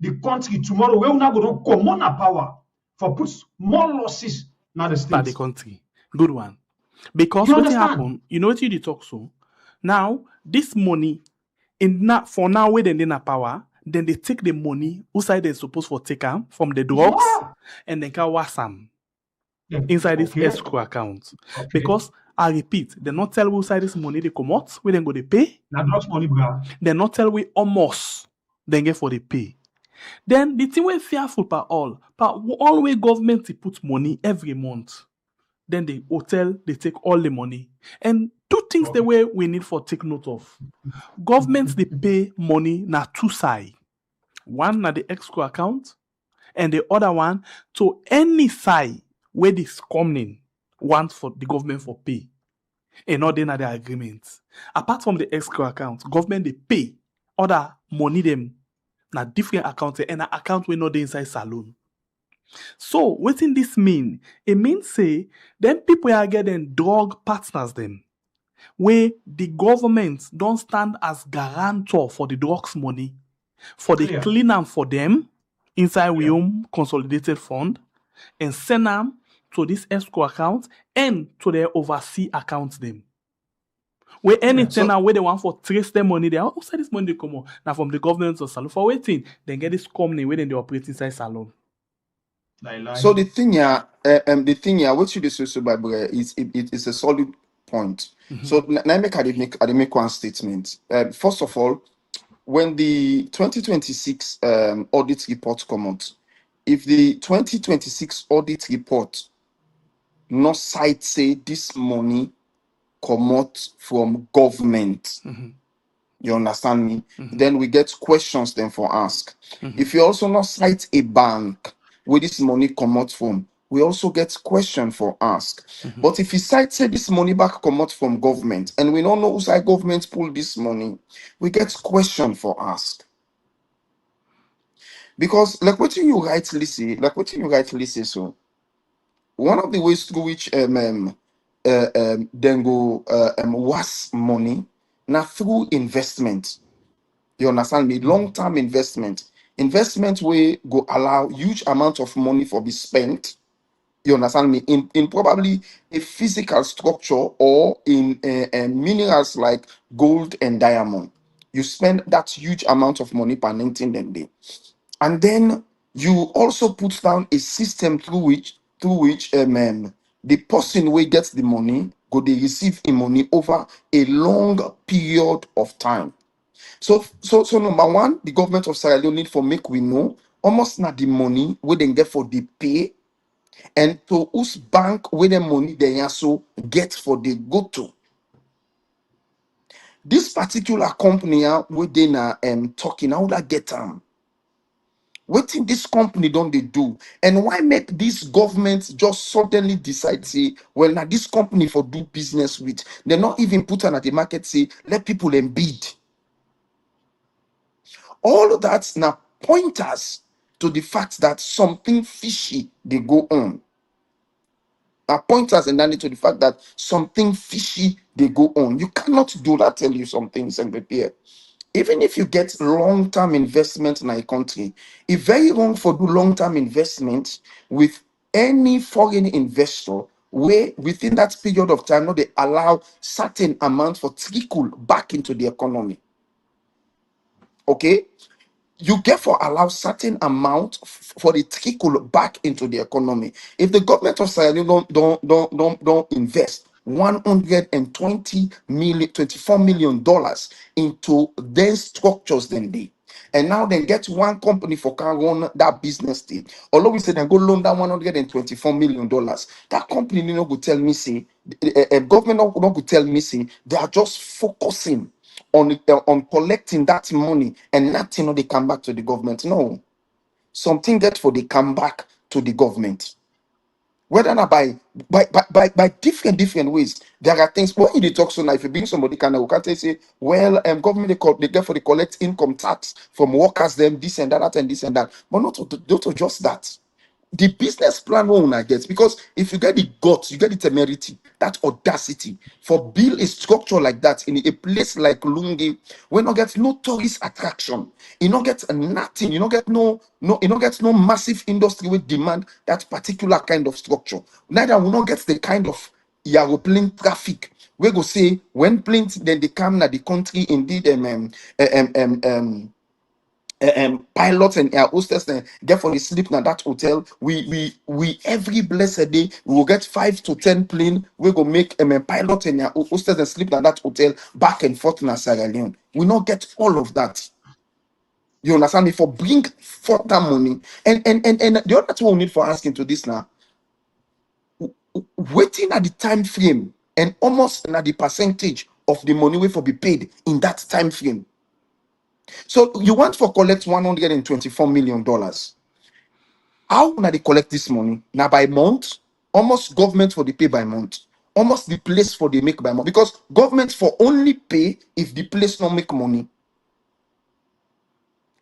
the country tomorrow where we not going to come on a power for put more losses now the For the states. country. Good one. Because You what understand? happen, you know what you talk so? Now, this money, for now, where they na power, then they take the money, outside they're supposed for take am from the drugs, Yeah. and then can wash am Yeah. inside this Okay. escrow account. Okay. Because, I repeat, they not tell we outside this money they come out, where then go they pay. Now drugs money, bro. They not tell we almost then get for the pay. Then the thing we fearful per all way government to put money every month. Then the hotel they take all the money. And two things the way we need for take note of. Governments they pay money na two side. One na the escrow account, and the other one to any side where this company want for the government for pay. And not then na the agreement. Apart from the escrow account, government they pay other money them na different account and an account we not dey inside saloon. So wetin this mean? It means say them people are getting drug partners them where the government don't stand as guarantor for the drugs money for the Clear. clean am for them inside we Clear. own consolidated fund and send them to this escrow account and to their oversee account them. Where anything now where they want for trace their money, they outside this money they come on now from the government or salon for waiting, then get this company where then they operate inside salon. So the thing here, what you discuss so Bible is it's a solid point. So now I make one statement. First of all, when the 2026 audit report come out, if the 2026 audit report not cite say this money come out from government, you understand me? Then we get questions then for ask. If you also not cite a bank where this money come out from, we also get question for ask. But if you cite say this money back come out from government and we don't know whose side government pull this money, we get question for ask. Because like what you rightly say, so one of the ways through which then go was money now through investment. You understand me? Long-term investment. Investment will go allow huge amount of money for be spent. You understand me? In probably a physical structure or in minerals like gold and diamond. You spend that huge amount of money per 19 them day. And then you also put down a system through which the person who gets the money go they receive the money over a long period of time. So number one, the government of Sierra Leone need for make we know almost not the money we then get for the pay and to whose bank where the money they also get for the go to. This particular company where they na talking, how would I get what think this company don't they do? And why make this government just suddenly decide say, well, now this company for do business with, they're not even put on at the market say, let people then bid. All of that's now pointers to the fact that something fishy they go on. Now pointers and then to the fact that something fishy they go on. You cannot do that. Tell you something, St. Pierre. even if you get long-term investment in a country, it's very wrong for do long-term investment with any foreign investor where within that period of time, no, they allow certain amount for trickle back into the economy. Okay, you therefore allow certain amount for the trickle back into the economy. If the government of Sierra Leone don't invest 120 million, $24 million into their structures, then they and now they get one company for can run that business thing. Although we say they go loan that $124 million, that company no go tell me say government not go tell me say they are just focusing on collecting that money and nothing they come back to the government. No, something that for they come back to the government. Whether not by different ways. There are things when you talk so now, if you bring somebody can you can't say, well, government they get for the collect income tax from workers, them this and that and this and that, but not just that. The business plan won't I get because if you get the guts, you get the temerity, that audacity for build a structure like that in a place like Lungi, where not get no tourist attraction, you not get nothing, you not get you not get no massive industry with demand that particular kind of structure. Neither will not get the kind of aeroplane traffic. We go say when planes then they come na the country indeed pilots and air hostess and get for the sleep na that hotel. We every blessed day we will get 5 to 10 plane. We go make pilot and air hostess and sleep na that hotel back and forth na Sierra Leone. We not get all of that. You understand me? For bring forth that money and the other thing we need for asking to this now, waiting at the time frame and almost at the percentage of the money we for be paid in that time frame. So you want for collect $124 million. How na they collect this money? Now by month, almost government for the pay by month, almost the place for the make by month. Because government for only pay if the place not make money.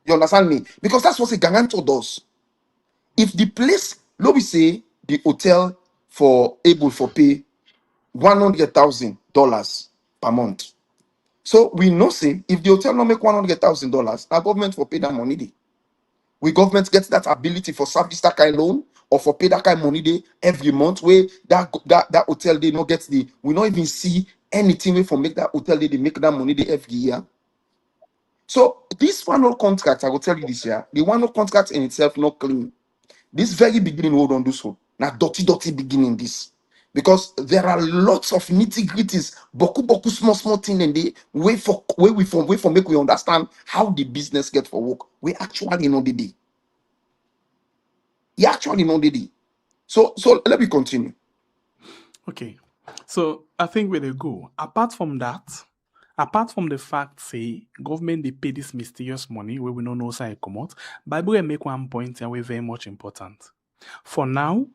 You understand me? Because that's what the guarantor does. If the place, let me say the hotel for able for pay $100,000 per month. So we know say if the hotel not make $100,000, our government for pay that money dey. We government gets that ability for service that kind loan or for pay that kind money day every month where that hotel they not get the we not even see anything way for make that hotel they make that money day every year. So this one contract, I will tell you this year, the one contract in itself not clean. This very beginning we don't do so. Now dirty beginning this. Because there are lots of nitty-gritties, boku small thing and they way for make we understand how the business get for work. We actually know the day. You actually know the day. So let me continue. Okay. So I think where they go, apart from the fact say government they pay this mysterious money where we don't know say come out, Bible will make one point and we very much important. For now,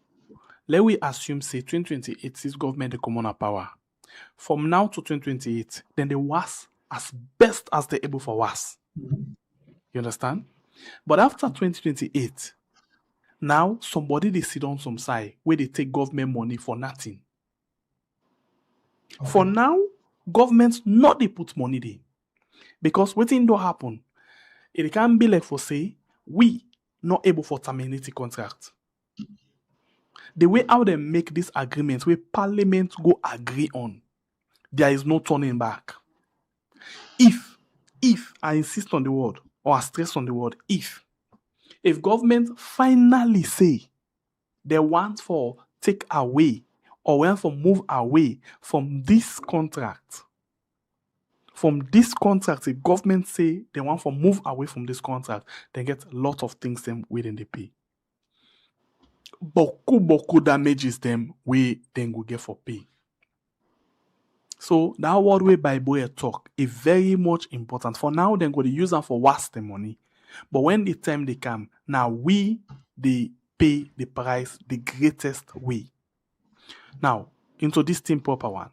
let we assume say 2028 is government the common power. From now to 2028, then they was as best as they able for was. You understand? But after 2028, now somebody they sit on some side where they take government money for nothing. For now, government not they put money there. Because waiting don't happen. It can be like for say, we not able for terminate the contract. The way how they make this agreement where parliament go agree on, there is no turning back. If I insist on the word or I stress on the word, if government finally say they want for take away or want for move away from this contract, the government say they want for move away from this contract, they get a lot of things them within the pay. Boku damages them we then go get for pay. So that word way by boy talk is very much important. For now, then go to use them for waste the money. But when the time they come, now we they pay the price the greatest way. Now, into this team proper one.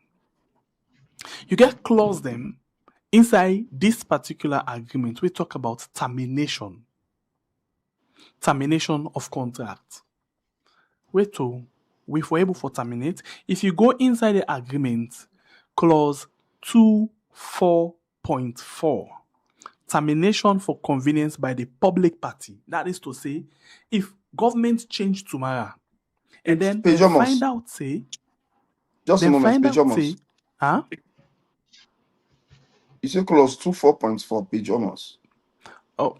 You get clause them inside this particular agreement. We talk about termination. Termination of contract. We were able to terminate. If you go inside the agreement, clause 24.4 termination for convenience by the public party. That is to say, if government change tomorrow, and then they find out, say, just a moment, Pejomos. huh? You say clause 24.4, Pejomos. Oh,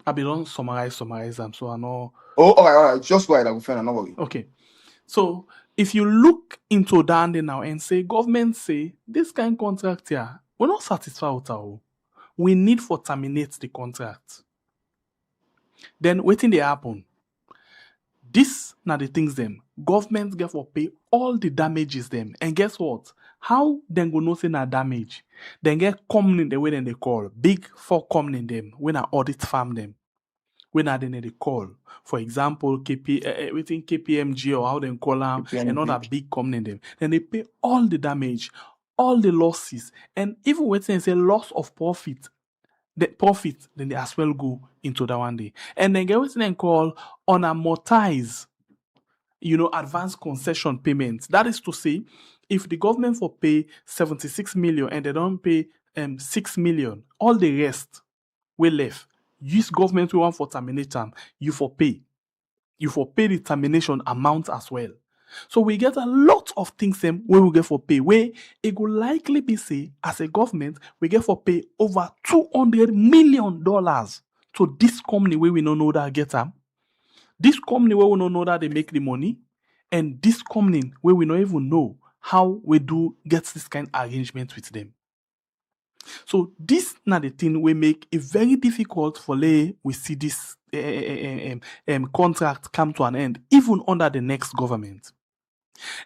I be don't summarize them, so I know. Oh, all right. Just go ahead, I will find another way. Okay. So if you look into that now and say, government say, this kind of contract here, we're not satisfied with our. We need for terminate the contract. Then waiting they happen. This now the things them. Government get for pay all the damages them. And guess what? How then go not say na damage? Then get company the way then they call. Big four company them when I audit farm them. When I then they call. For example, within KPMG or how they call them, another big company them. Then they pay all the damage, all the losses, and even when they say loss of profit, the profit then they as well go into that one day. And then get what they call unamortized, advance concession payments. That is to say, if the government for pay 76 million and they don't pay 6 million, all the rest we left. Use government we want for termination, you for pay. You for pay the termination amount as well. So we get a lot of things where we get for pay. Where it will likely be say, as a government, we get for pay over $200 million to this company where we don't know that get them. This company where we don't know that they make the money, and this company where we don't even know how we do get this kind of arrangement with them. So this now the thing we make it very difficult for we see this contract come to an end, even under the next government.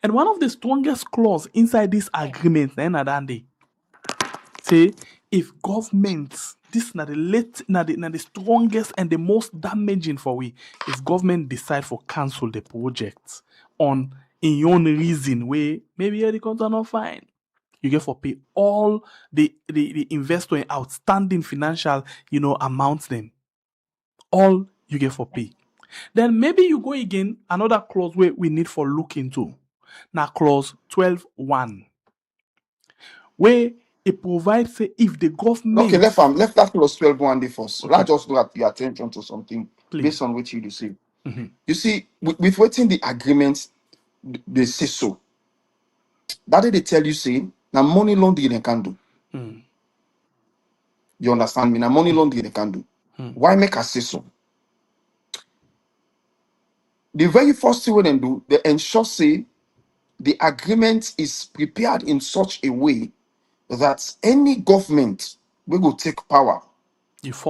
And one of the strongest clause inside this agreement, say if government, this na the strongest and the most damaging for we, if government decide for cancel the project on in your own reason where maybe the contract not fine. You get for pay all the investor in outstanding financial, amounts them. All you get for pay. Then maybe you go again, another clause where we need for look into. Now clause 12.1. Where it provides say if the government. Okay, left that clause 12.1 there first. Okay. Let's just draw your attention to something. Please. Based on what you say. Mm-hmm. You see, with waiting the agreements, they say so. That they tell you say now money laundering they can do. You understand me? Now money laundering they can do. Why make us say so? The very first thing they do, they ensure say the agreement is prepared in such a way that any government will take power,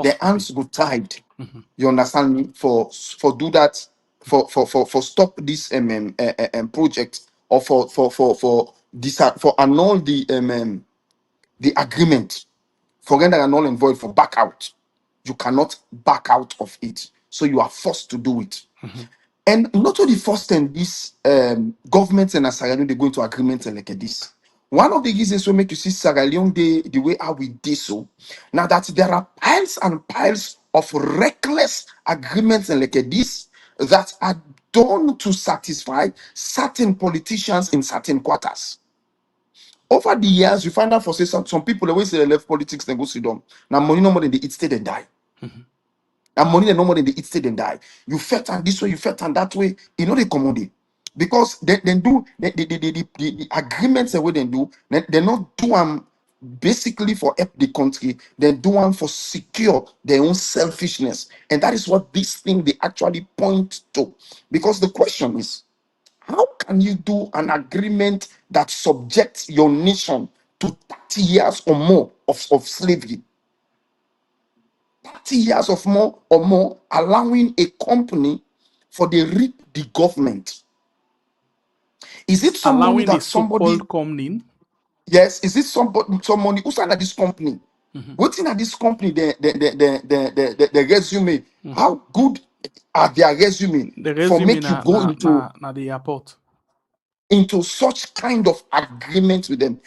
their hands go tied. You understand me? For do that for stop this project or for this for annul the agreement, for render annul and void, for back out. You cannot back out of it, so you are forced to do it. And not only first time this governments and Sierra Leone they go into agreements like this. One of the reasons we make you see Sierra Leone the way how we did so. Now that there are piles and piles of reckless agreements and like this that are done to satisfy certain politicians in certain quarters. Over the years, you find out for say some people always say they left politics and go sit down. Now money no more than they eat, stay then die. And money no more than they eat, stay then die. You felt and this way, you felt and that way. You know they commodity. Because they do the agreements that way they do, they not do basically for help the country, they do one for secure their own selfishness. And that is what this thing they actually point to. Because the question is, how can you do an agreement that subjects your nation to 30 years or more of slavery? 30 years of more or more, allowing a company for the reap the government. Is it some money that somebody company? Yes, is it some money who's under this company? What's in this company? The resume. How good are their resume, for make you go into the airport into such kind of agreement with them?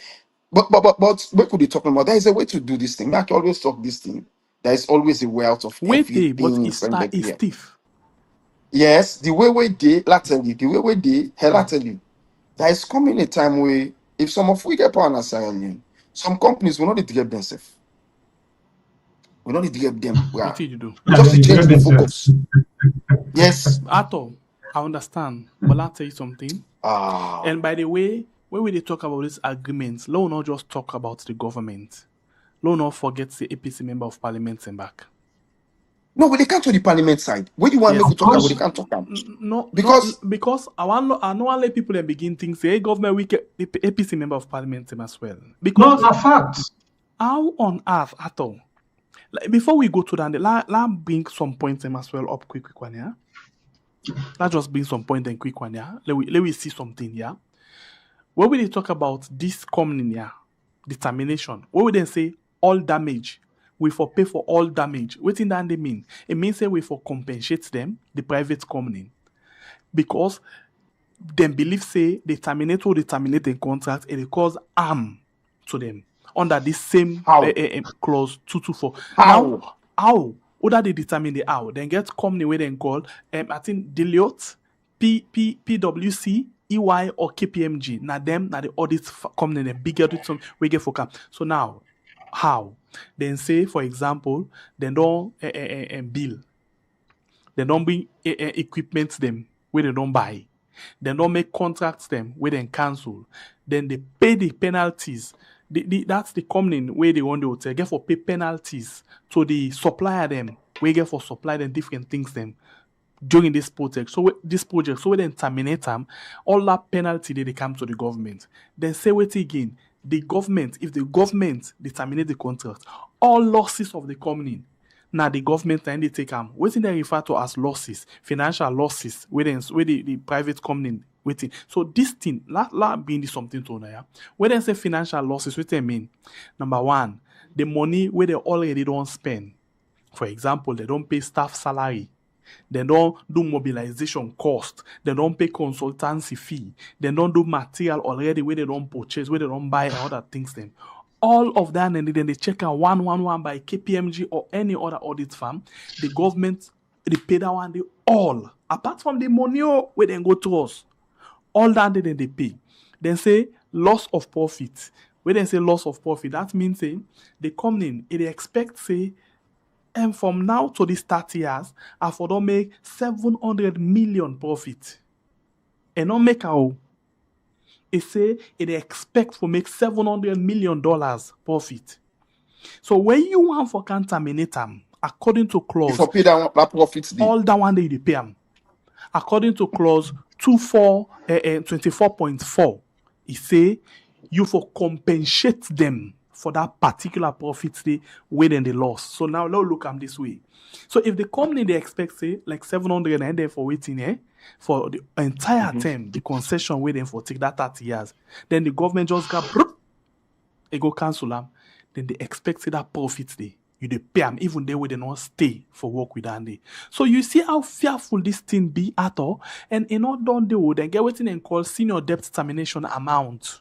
But what could you talk about? There is a way to do this thing. I can always talk this thing. There is always a way out of everything. But it's stiff. Yes, the way they, I tell you, the way they, hell, I tell you, there is coming a time where if some of we get power in Sierra Leone, some companies will not get themselves. We don't need to help them. What did you do? Just to you change heard the themselves. focus. Yes. Ato, I understand, but I'll tell you something. Ah. And by the way, when we talk about this agreement, let us not just talk about the government. Let us not forget the APC member of parliament and back. No, but they can't to the parliament side. Where do you want Yes. me to talk about? They can't talk about. No, Because I don't want let people then begin things say, hey, government, we get the APC member of parliament as well. No, Because a fact. how on earth at all? Like, before we go to that, let's bring some points as well up quick one, yeah? Let's just bring some point and quick one, yeah? Let we see something, yeah? When we talk about this coming, yeah, determination, what we then say all damage, we for pay for all damage. What in that they mean? It means that we for compensate them, the private company, because them believe say they terminate or they terminate the contract and it cause harm to them under this same clause 224. Now, how? Other they determine the how, then get company where then call I think Deloitte, PwC, EY or KPMG. Now them, now the audit company, the big audit we get for cap. So now, how? Then say, for example, they don't bill. They don't bring equipment them where they don't buy. They don't make contracts them where they cancel. Then they pay the penalties. That's the company where they want the hotel get for pay penalties to the supplier them. We get for supply them different things them during this project. So we then terminate them, all that penalty they come to the government. Then say wait again, the government, if the government they terminate the contract, all losses of the company, now the government and they take them. What they refer to as losses, financial losses, where the private company waiting. So this thing, that being something to know, yeah. When they say financial losses, what they mean? Number one, the money where they already don't spend. For example, they don't pay staff salary. They don't do mobilization cost. They don't pay consultancy fee. They don't do material already where they don't purchase, where they don't buy and other things then. All of that, and then they check out 111 by KPMG or any other audit firm. The government, they pay that one, they all. Apart from the money where they go to us. All that then they pay. Then say loss of profit. When they say loss of profit, that means say they come in, they expect say, and from now to these 30 years, I for don't make 700 million profit. And not make how. It say it expect to make $700 million profit. So when you want for can terminate them, according to clause, if pay that profit, all that one day you pay them. According to clause 24.4, it say you for compensate them for that particular profit they where then they lost. So now let's look at this way. So if the company they expect say like 700 and then for waiting for the entire term, the concession waiting for take that 30 years, then the government just got they go cancel them. Then they expect that profit they you pay them even they would not stay for work with Andy. So you see how fearful this thing be at all, and in all done they would then get waiting and call senior debt termination amount.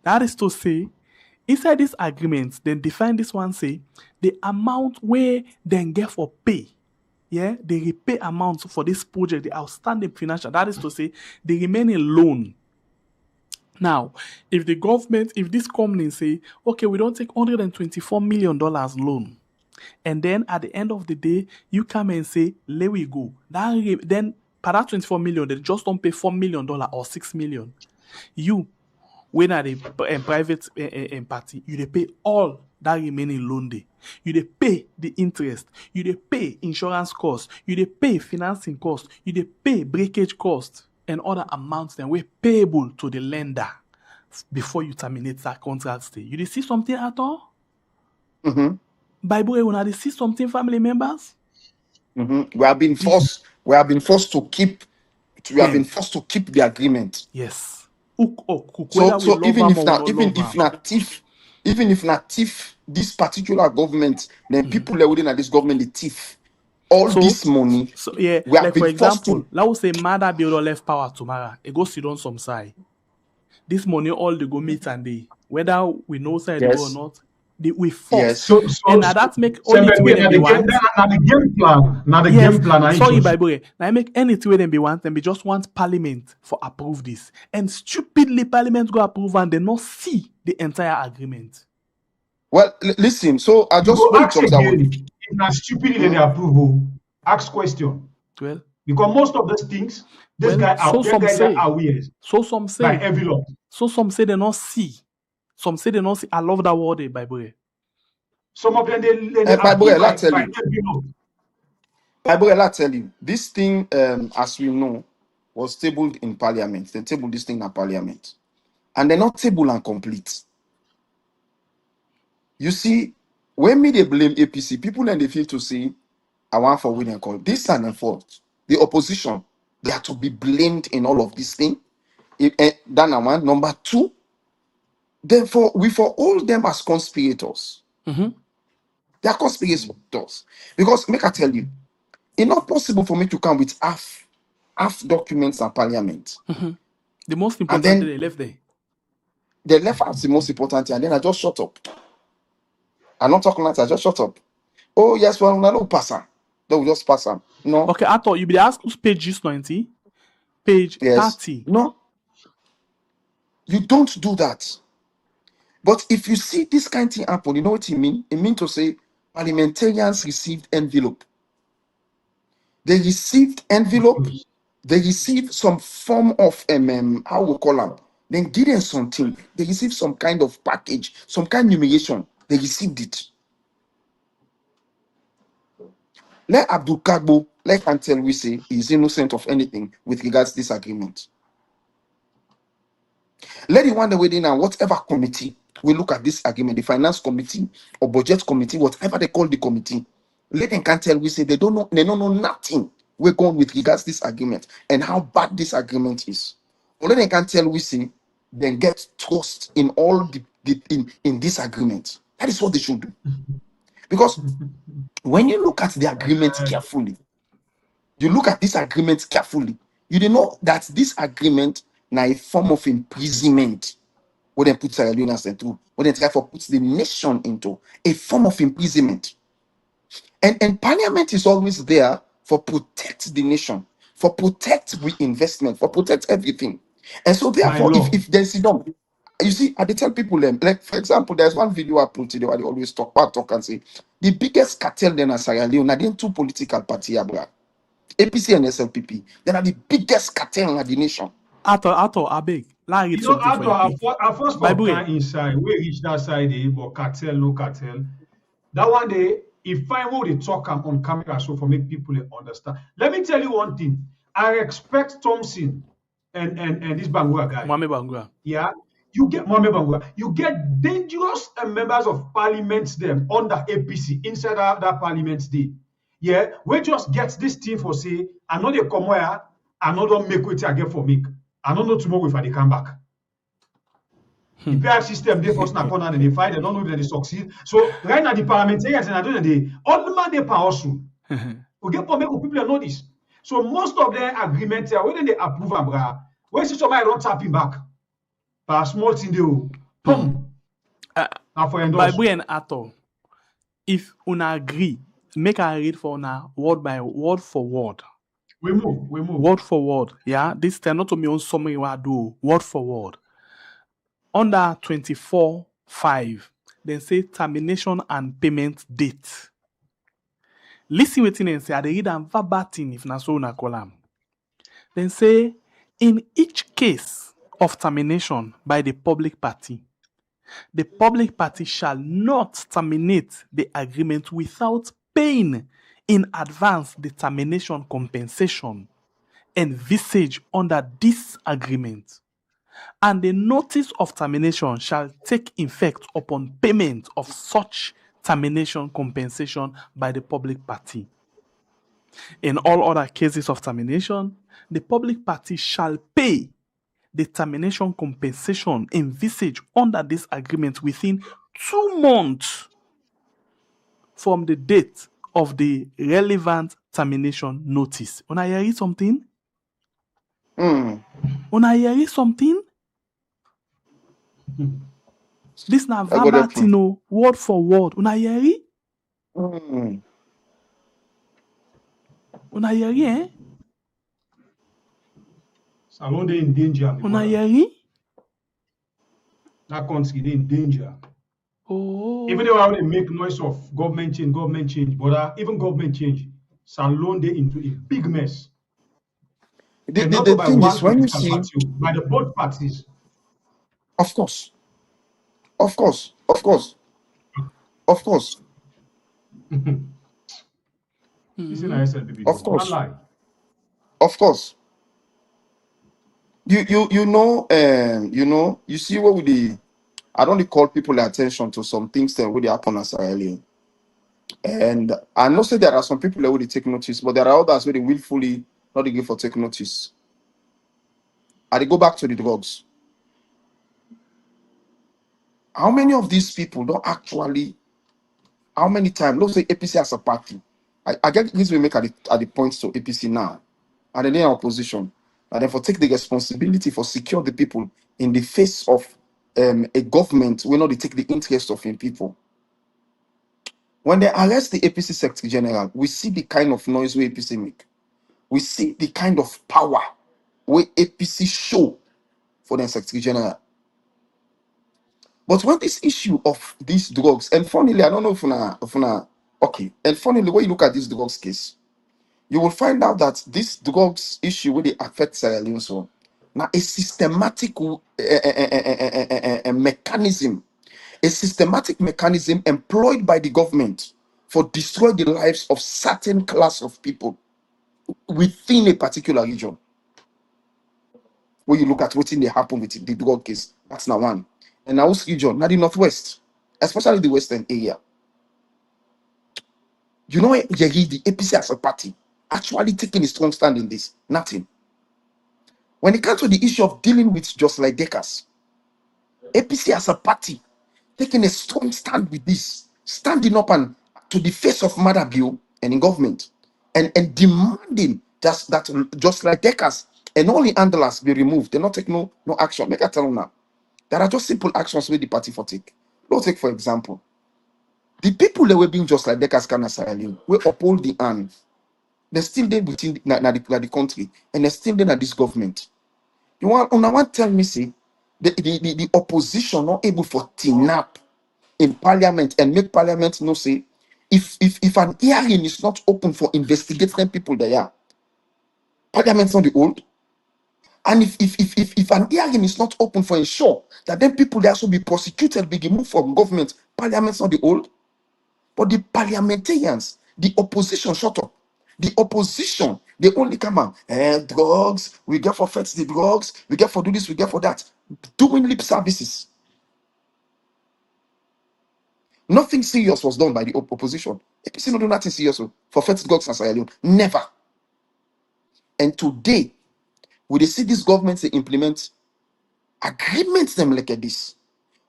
That is to say, inside this agreement, then define this one say the amount where then get for pay. Yeah, the repay amount for this project, the outstanding financial, that is to say, the remaining loan. Now, if the government, if this company say, okay, we don't take $124 million loan, and then at the end of the day, you come and say, let we go. Then, per that 24 million, they just don't pay $4 million or $6 million. You, when at a private party, you they pay all that remaining loan day. You they pay the interest. You they pay insurance costs. You they pay financing costs. You they pay breakage costs and other amounts that were payable to the lender before you terminate that contract stay. You they see something at all? Bible, when they see something, family members? We have been forced. We have been forced to keep. We have been forced to keep the agreement. Yes. So even if not thief, this particular government, then people that within this government the thief all this money. So yeah, we have like been for example, forced to. let's say mother builder left power tomorrow. It goes sit on some side. This money all they go meet and they whether we know side or not, we force. Yes. And that make only two way them be want. Now the game plan. Now the game plan. Sorry, Bible. Now I make any two way them be want, and we just want Parliament for approve this. And stupidly Parliament go approve and they not see the entire agreement. Well, listen. So I You just go when you ask talk that one. again. If na stupidity they approve, ask question. Well, Because most of those things, these guys are aware So some by say. envelope. So some say they not see. Some say they not see. I love that word, Bible. Some of them they Bible, approve I tell by you. envelope. Bible, I tell you. This thing, as we know, was tabled in Parliament. They tabled this thing in Parliament, and they're not table and complete. You see, when me they blame APC, people then they feel to say, I want for winning call. This and and fault. The opposition, they are to be blamed in all of this thing. That number one. Number two, therefore, we for all them as conspirators. Mm-hmm. They are conspirators. Because make I tell you, it's not possible for me to come with half documents and parliament. Mm-hmm. The most And important thing then they left there. they left out the most important thing, and then I just shut up. I'm not talking like that, I just shut up. Oh, yes, well, no, pass them. They will just pass them. No, Okay, I thought you be asked page 90, page yes, 30. no, you don't do that. But if you see this kind of thing happen, you know what it mean? It means to say parliamentarians received envelope. They received envelope. They received some form of how we call them. Then give them something. They received some kind of package, some kind of numeration. They received it. Let Abdul Kagbo, let Antel we say, is innocent of anything with regards to this agreement. Let the one that within and whatever committee will look at this agreement, the finance committee or budget committee, whatever they call the committee, let them can tell we say they don't know nothing. We're going with regards to this agreement and how bad this agreement is. Or let them can tell we say then get trust in all in this agreement. That is what they should do. Because when you look at the agreement carefully, you look at this agreement carefully, you do know that this agreement now a form of imprisonment. What they put Sierra Leoneans into, what they try for put the nation into a form of imprisonment. And Parliament is always there for protect the nation, for protect reinvestment, for protect everything. And so By therefore, law. if there's no, you see, I dey tell people them, like for example, there's one video I put today where they always talk and say the biggest cartel then is Sierra Leone, then two political parties, APC and SLPP. They are the biggest cartel in the nation. Ato, I beg. Let me read You know, something for you quick. our first Bible. of inside, we reach that side, but cartel, no cartel. That one day, if I were to talk on camera, so for make people understand. Let me tell you one thing. I respect Thompson and this Bangura guy. Mohamed Bangura. Yeah, you get Mohamed Bangura. You get dangerous members of parliament them under APC inside that parliament day. Yeah, we just get this thing for say, I know they come where I know don't make what I get for make. I don't know tomorrow if I they come back. The PR system, they force na corner and they fight, they don't know that they succeed. So right now the parliamentarians and I don't know they all the man they powerful. We get for make people know this. So most of their agreements when they approve and when see somebody don't tap him back. But a small thing they will boom. Now for endorse. Bible and Ato. If una agree, make I read for una word by word for word. We move. Word for word. Yeah, this is not to me on summary what I do. Word for word. Under 24.5, then say termination and payment date. Listen waiting and say, I read and verbatim if na so una column. Then say, in each case of termination by the public party shall not terminate the agreement without paying in advance the termination compensation envisaged under this agreement. And the notice of termination shall take effect upon payment of such termination compensation by the public party. In all other cases of termination, the public party shall pay the termination compensation envisaged under this agreement within 2 months from the date of the relevant termination notice. Una hear something? Una hear something? This na verbatim, word for word. Una hear? Una hear, eh? Salon they in danger. Una hear? That country they in danger. Even though how they make noise of government change, but even government change, Salon they into a big mess. And not The by thing is, one when you political see, party, by the both parties. of course, of course, of course, of course, This is an SLBB, of not course, lie. of course. You see what with the, I don't dey call people attention to some things that really happen as Sierra Leone. And I know say there are some people that will take notice, but there are others where they willfully not dey give for take notice. I dey go back to the drugs. How many of these people don't actually, how many times, let's say APC as a party, I get this we make at the points to APC now, and then they are opposition, and therefore take the responsibility for secure the people in the face of a government will not take the interest of in people. When they arrest the APC Secretary General, we see the kind of noise where APC make. We see the kind of power where APC show for the Secretary General. But when this issue of these drugs, and funnily, I don't know if okay, and funnily, when you look at this drugs case, you will find out that this drugs issue will affect Sierra Leone. So now a systematic mechanism, a systematic mechanism employed by the government for destroy the lives of certain class of people within a particular region. When you look at what they happen with the drug case, that's now one. And now this region, not the northwest, especially the western area. You know, the APC as a party actually taking a strong stand in this. Nothing. When it comes to the issue of dealing with just like Decas, APC as a party taking a strong stand with this, standing up and to the face of Mother Bill and in government, and demanding that just like Decas and all the handlers be removed. They not take no action. Make I tell you now. There are just simple actions where the party for take. Let's take for example, the people that were being just like Decas can Sierra Leone, we uphold the hand. They're still there within the country, and they're still there at this government. You want tell me, say, the opposition not able for tinap in parliament and make parliament know say if an hearing is not open for investigating people there, parliament's not the old. And if an hearing is not open for ensure that then people there also be prosecuted, be removed from government, parliament's not the old. But the parliamentarians, the opposition, shut up. The opposition, they only come out, drugs, we get for fetch the drugs, we get for do this, we get for that. Doing lip services. Nothing serious was done by the opposition. APC not do nothing serious for fetch drugs and Sierra Leone. Never. And today, we dey see this government they implement agreements them like this.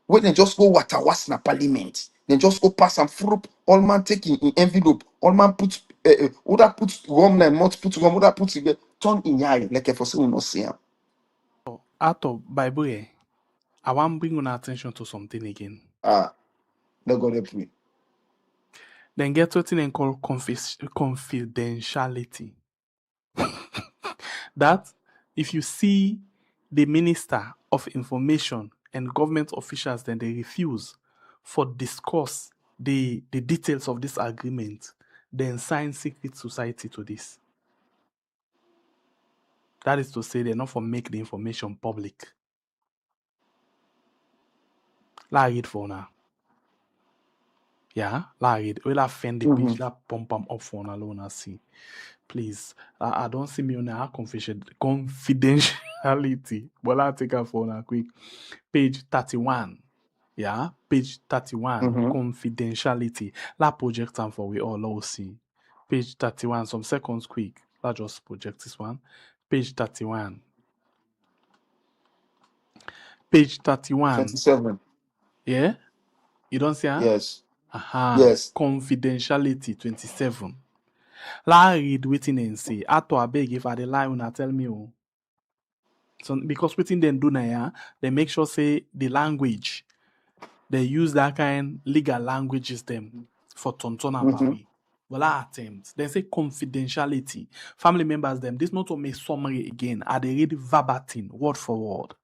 When they just go watawas na parliament, then just go pass and fruit, all man take in envelope, all man put other put rum na mouth, put rum, other put together, turn in eye like a for say we no see am. Out of Bible, I want to bring your attention to something again. Let God help me. Then get what they call confidentiality. That if you see the Minister of Information and government officials, then they refuse for discuss the details of this agreement, then sign secret society to this. That is to say, they're not for make the information public. La read for now. Yeah, la read. We'll offend the page, la pump up for now alone and see. Please, I don't see me on our confidentiality, but I'll take her for now quick. Page 31. Yeah, page 31, confidentiality. La project time for we all see. Page 31, some seconds quick. Let's just project this one. Page 31. Page 31. 27. Yeah? You don't see her? Yes. Yes. Confidentiality 27. La read waiting and say. Ato I beg if I the lie una tell me. Oh. So because waiting then do now, they make sure say the language. They use that kind legal languages them for tontona papi. Well, I attempt. They say confidentiality. Family members them. This not to make summary again. Are they read verbatim, word for word?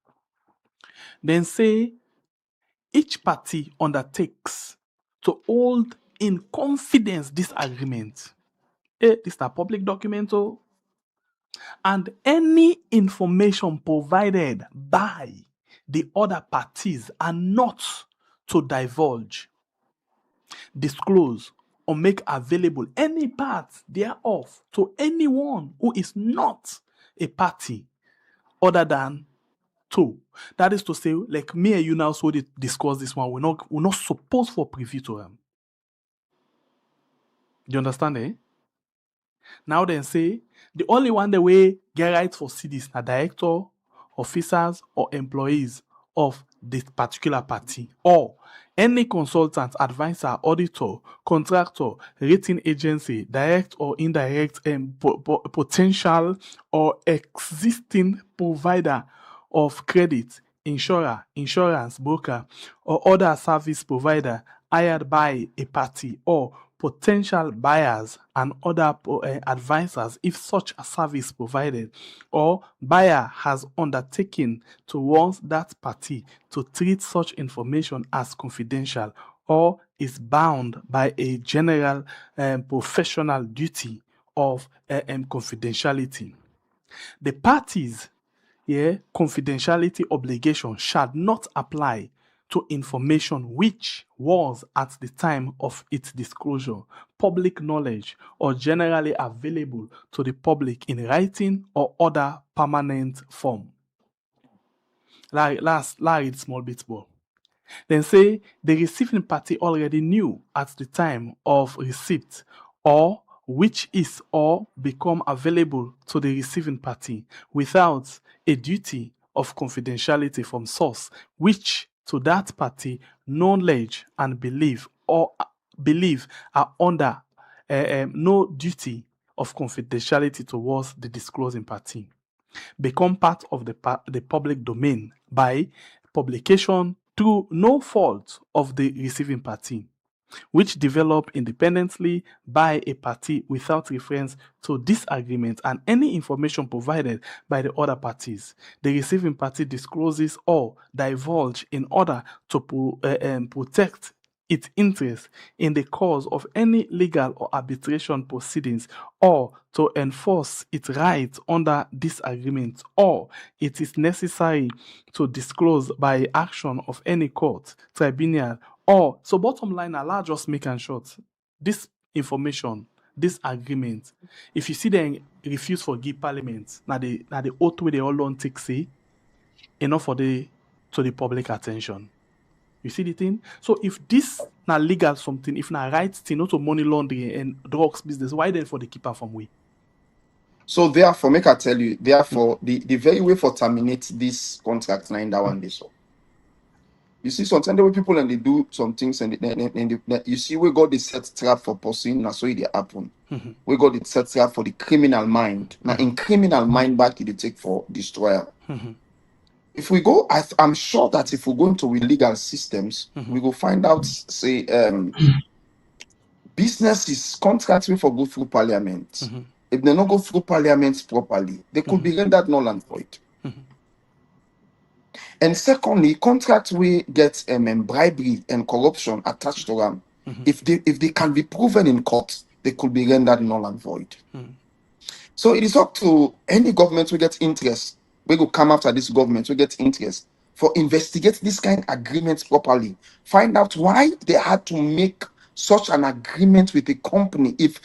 Then say each party undertakes to hold in confidence this agreement. This is a public document, and any information provided by the other parties are not to divulge, disclose, or make available any part thereof to anyone who is not a party other than two. That is to say, like me and you now, so they discuss this one, we're not supposed for preview to them. Do you understand, eh? Now then say, the only one the way get right for CDs are director, officers, or employees of this particular party, or any consultant, advisor, auditor, contractor, rating agency, direct or indirect, potential or existing provider of credit, insurer, insurance broker, or other service provider hired by a party, or potential buyers and other advisors if such a service provided, or buyer has undertaken towards that party to treat such information as confidential, or is bound by a general professional duty of confidentiality. The parties confidentiality obligation shall not apply to information which was at the time of its disclosure public knowledge or generally available to the public in writing or other permanent form. Last read small bit more. Then say the receiving party already knew at the time of receipt, or which is or become available to the receiving party without a duty of confidentiality from source, which to that party knowledge and belief are under no duty of confidentiality towards the disclosing party, become part of the public domain by publication through no fault of the receiving party, which develop independently by a party without reference to this agreement and any information provided by the other parties. The receiving party discloses or divulge in order to protect its interest in the cause of any legal or arbitration proceedings, or to enforce its rights under this agreement, or it is necessary to disclose by action of any court, tribunal, or so bottom line, allow just make and short. This information, this agreement, if you see them refuse for give parliament, now the oath way they all don't take say enough for the to the public attention. You see the thing? So if this now legal something, if now right thing, not to money laundering and drugs business, why then for the keeper from we? So therefore, make I tell you, therefore, the very way for terminate this contract now in that one day. So you see, sometimes the way people and they do some things and you see we got the set trap for pursuing, now so it happen. We got the set trap for the criminal mind. Now in criminal mind back it take for destroyer. If we go, I'm sure that if we go into legal systems, we will find out, say, businesses contracts for go through parliament. If they don't go through parliament properly, they could be rendered null and void. And secondly, contracts we get bribery and corruption attached to them. If they can be proven in court, they could be rendered null and void. So it is up to any government who get interest. We will come after this government who get interest for investigate this kind of agreements properly. Find out why they had to make such an agreement with a company. If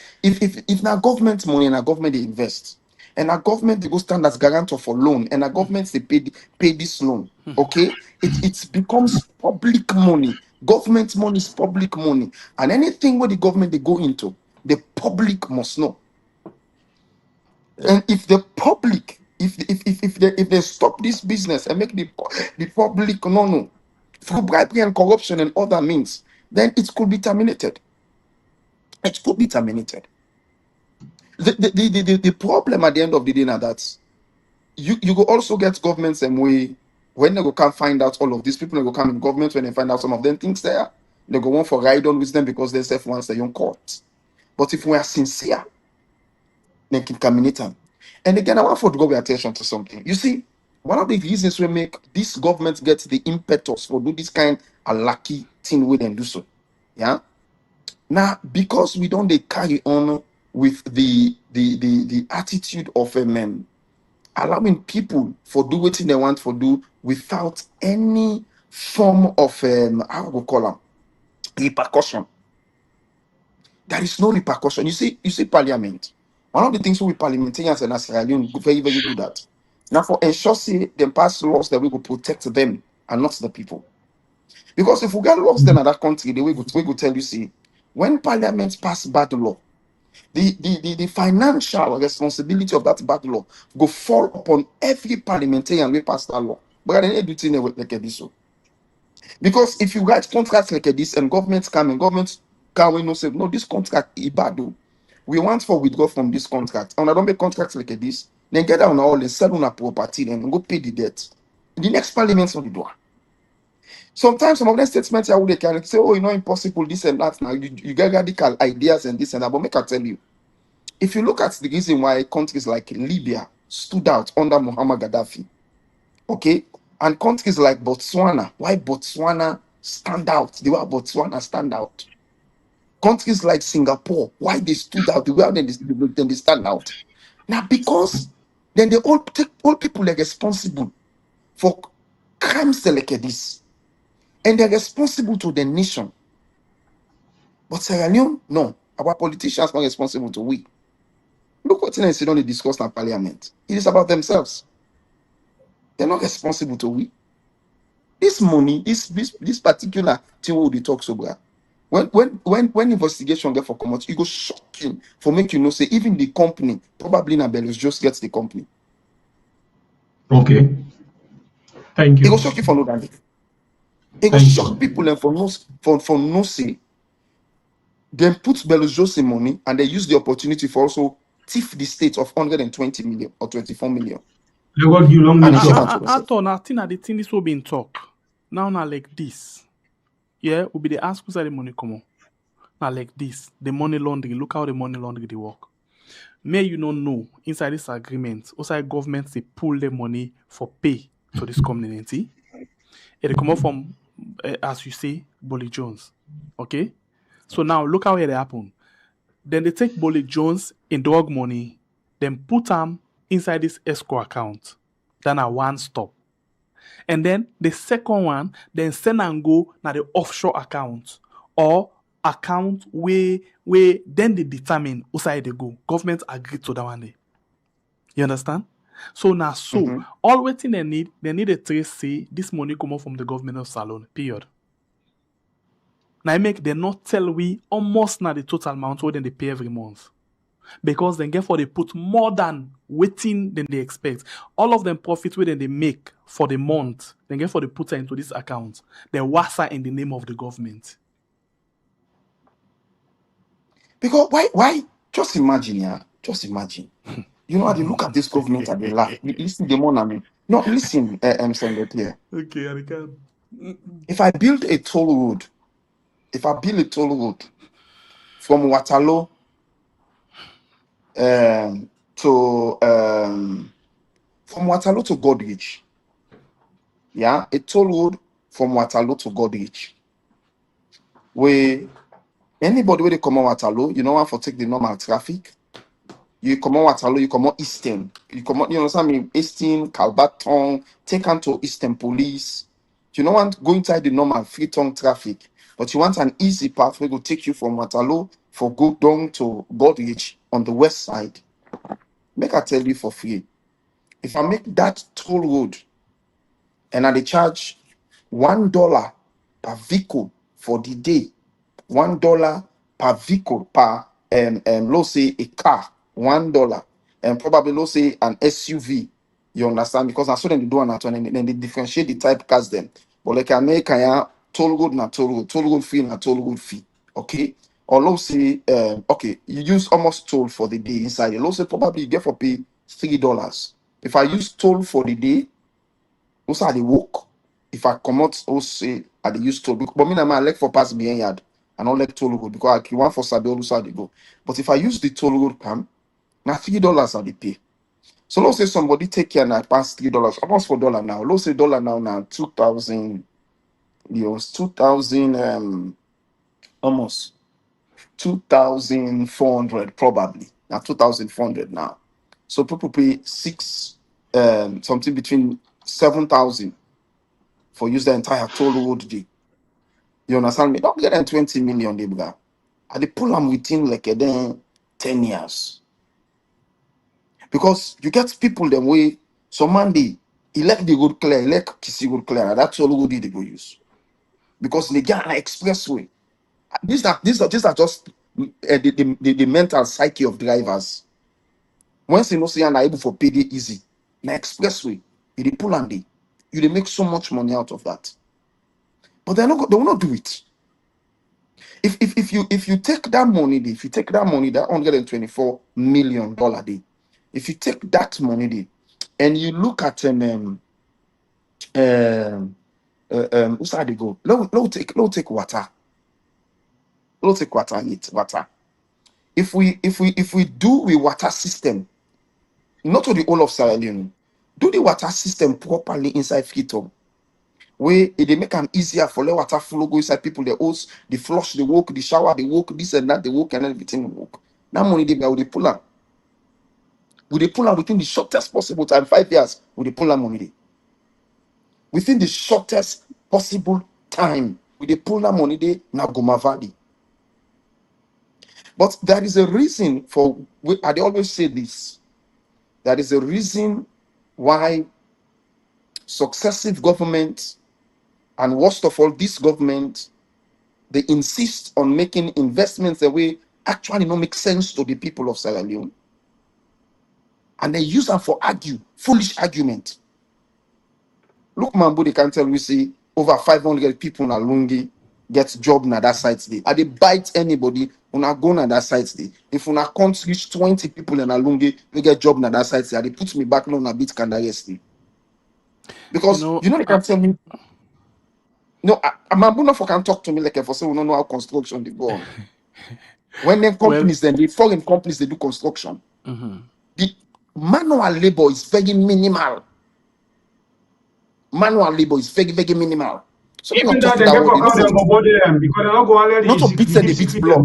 now government money and a government they invest, and a government they go stand as guarantor for loan, and a government they pay this loan, okay, it becomes public money. Government money is public money, and anything where the government they go into, the public must know. And if the public, if they stop this business and make the public no through bribery and corruption and other means, then it could be terminated. It could be terminated. The problem at the end of the day now that you will also get governments and way when they go come find out all of these people, they go come in government when they find out some of them things there, they go on for ride on with them because they self once they own court. But if we are sincere, they can terminate them. And again, I want to draw your attention to something. You see, One of the reasons we make this government get the impetus for do this kind of lucky thing we then do so. Yeah. Now, because we don't they carry on with the attitude of a man, allowing people for do what they want for do without any form of how we call them repercussion. There is no repercussion. You see, Parliament. One of the things we parliamentarians and Sierra Leone very, very good at. Now, for ensure say them pass laws that we will protect them and not the people. Because if we get laws then in that country, the way we go tell you, see, when Parliament pass bad law, the financial responsibility of that bad law go fall upon every parliamentarian we pass that law. But then everything like this. So. Because if you write contracts like this and governments come and governments can we no say no, this contract ibado. We want for withdraw from this contract. And I don't make contracts like this, then get down all and sell on a property and go pay the debt. The next parliament's not the door. Sometimes some of the statements I would can say, oh, you know, impossible, this and that. Now you get radical ideas and this and that. But make I tell you, if you look at the reason why countries like Libya stood out under Muammar Gaddafi, okay, and countries like Botswana, why Botswana stand out? The way Botswana stand out. Countries like Singapore, why they stood out? The way they stand out. Now because then they all take all people are responsible for crimes like this, and they're responsible to the nation. But Sierra Leone, no, our politicians are responsible to we. Look what they don't discuss in Parliament. It is about themselves. They're not responsible to we. This money, this particular thing will be talk so. When investigation get for comment, it goes shocking for make you know say even the company probably Nabelos just gets the company. Okay. Thank It you. goes shock you for no damage. It goes Thank shock you. people and for no say. Then put Belos Jose money and they use the opportunity for also thief the state of 120 million or 24 million. They got you long And the it's show. to I themselves. thought I think the thing this will be in talk. Now like this. Yeah, will be the ask who's the money come on. Now like this. The money laundering. Look how the money laundering they work. May you not know inside this agreement, outside government they pull the money for pay to this community. It come up from as you say, Bolly Jones. Okay? So now look how it happen. Then they take Bolly Jones in dog money, then put them inside this escrow account. Then a one stop. And then the second one, then send and go na the offshore account or account where then they determine outside they go. Government agree to that one day. You understand? So now all waiting they need a trace say this money come out from the government of Salone. Period. Now I make they not tell we almost now the total amount where then they pay every month. Because then therefore they put more than waiting than they expect. All of them profit where then they make for the month, then therefore they put into this account. They wasa in the name of the government. Because why? Just imagine, yeah. Just imagine. You know how they look at this government and they laugh. Listen, the money I mean. No, listen, Senator Pierre. Okay, I can. If I build a toll road, from Waterloo from Waterloo to Godrich, yeah, a toll road from Waterloo to Godrich, where anybody where they come on Waterloo, you know what for take the normal traffic. You come on Waterloo, you come on Eastern, you come on, you know what I mean, Eastern, Calbaton, take on to Eastern Police. You don't want go inside the normal free-tongue traffic, but you want an easy path where will take you from Waterloo for go down to Godrich on the west side. Make I tell you for free. If I make that toll road and I charge $1 per vehicle for the day, $1 per vehicle per let's say a car, $1, and probably let's say an SUV. You understand? Because I saw them do that one and then they differentiate the type cars them. But like America, toll road na toll road fee na toll road fee. Okay. Or let's say okay, you use almost toll for the day inside. Let's say probably you get for pay $3. If I use toll for the day, also I dey walk. If I come out, also say I dey use toll. But me na I like for pass behind yard. I don't like toll road because I want for Sabi also I dey go. But if I use the toll road cam, now $3 I dey pay. So let's say somebody take care and I pass $3, almost $4 now. Let's say dollar now 2,000 euros, 2,000 almost 2,400 probably. Now 2,400 now. So people pay something between 7,000 for use the entire toll road day. You understand me? Don't get them 20 million, they bra. And they pull them within like a then 10 years. Because you get people them way, so Monday, elect the road clear, elect Kisi road clear, and that's all road they go use. Because they get an expressway. These are just the mental psyche of drivers. Once you know say you're able for pay they easy, na expressway, they pull and they make so much money out of that. But they will not do it. If you take that money, if you take that money, that $124 million day, if you take that money day, and you look at who's how they go? Low take water. Low take water, eat water. If we do with water system, not to the whole of Sierra Leone, do the water system properly inside Freetown, where they make them easier for let water flow go inside people, the hose, the flush, the work, the shower, the work, this and that, the work and everything will work. That money they will pull out. Will they pull out within the shortest possible time, 5 years? Will they pull out money? Within the shortest possible time, will they pull out money? They now go Mavadi. But there is a reason for. I always say this. There is a reason why successive governments, and worst of all, this government, they insist on making investments that way actually not make sense to the people of Sierra Leone. And they use them for foolish argument. Look, Mambo, they can tell we see over 500 people in Lungi get job na that site day. And they bite anybody una go na that site day. If una can't reach 20 people in Lungi, we get job na that site day. They put me back now on a bit yesterday. Because you know they can tell me. No, Mambo no for can talk to me like for say we don't know how construction they go on. When them companies, then the foreign companies they do construction. The manual labor is very minimal. Manual labor is very, very minimal. So Even that they get for how they go body them because they're not going to let not to beat the big block.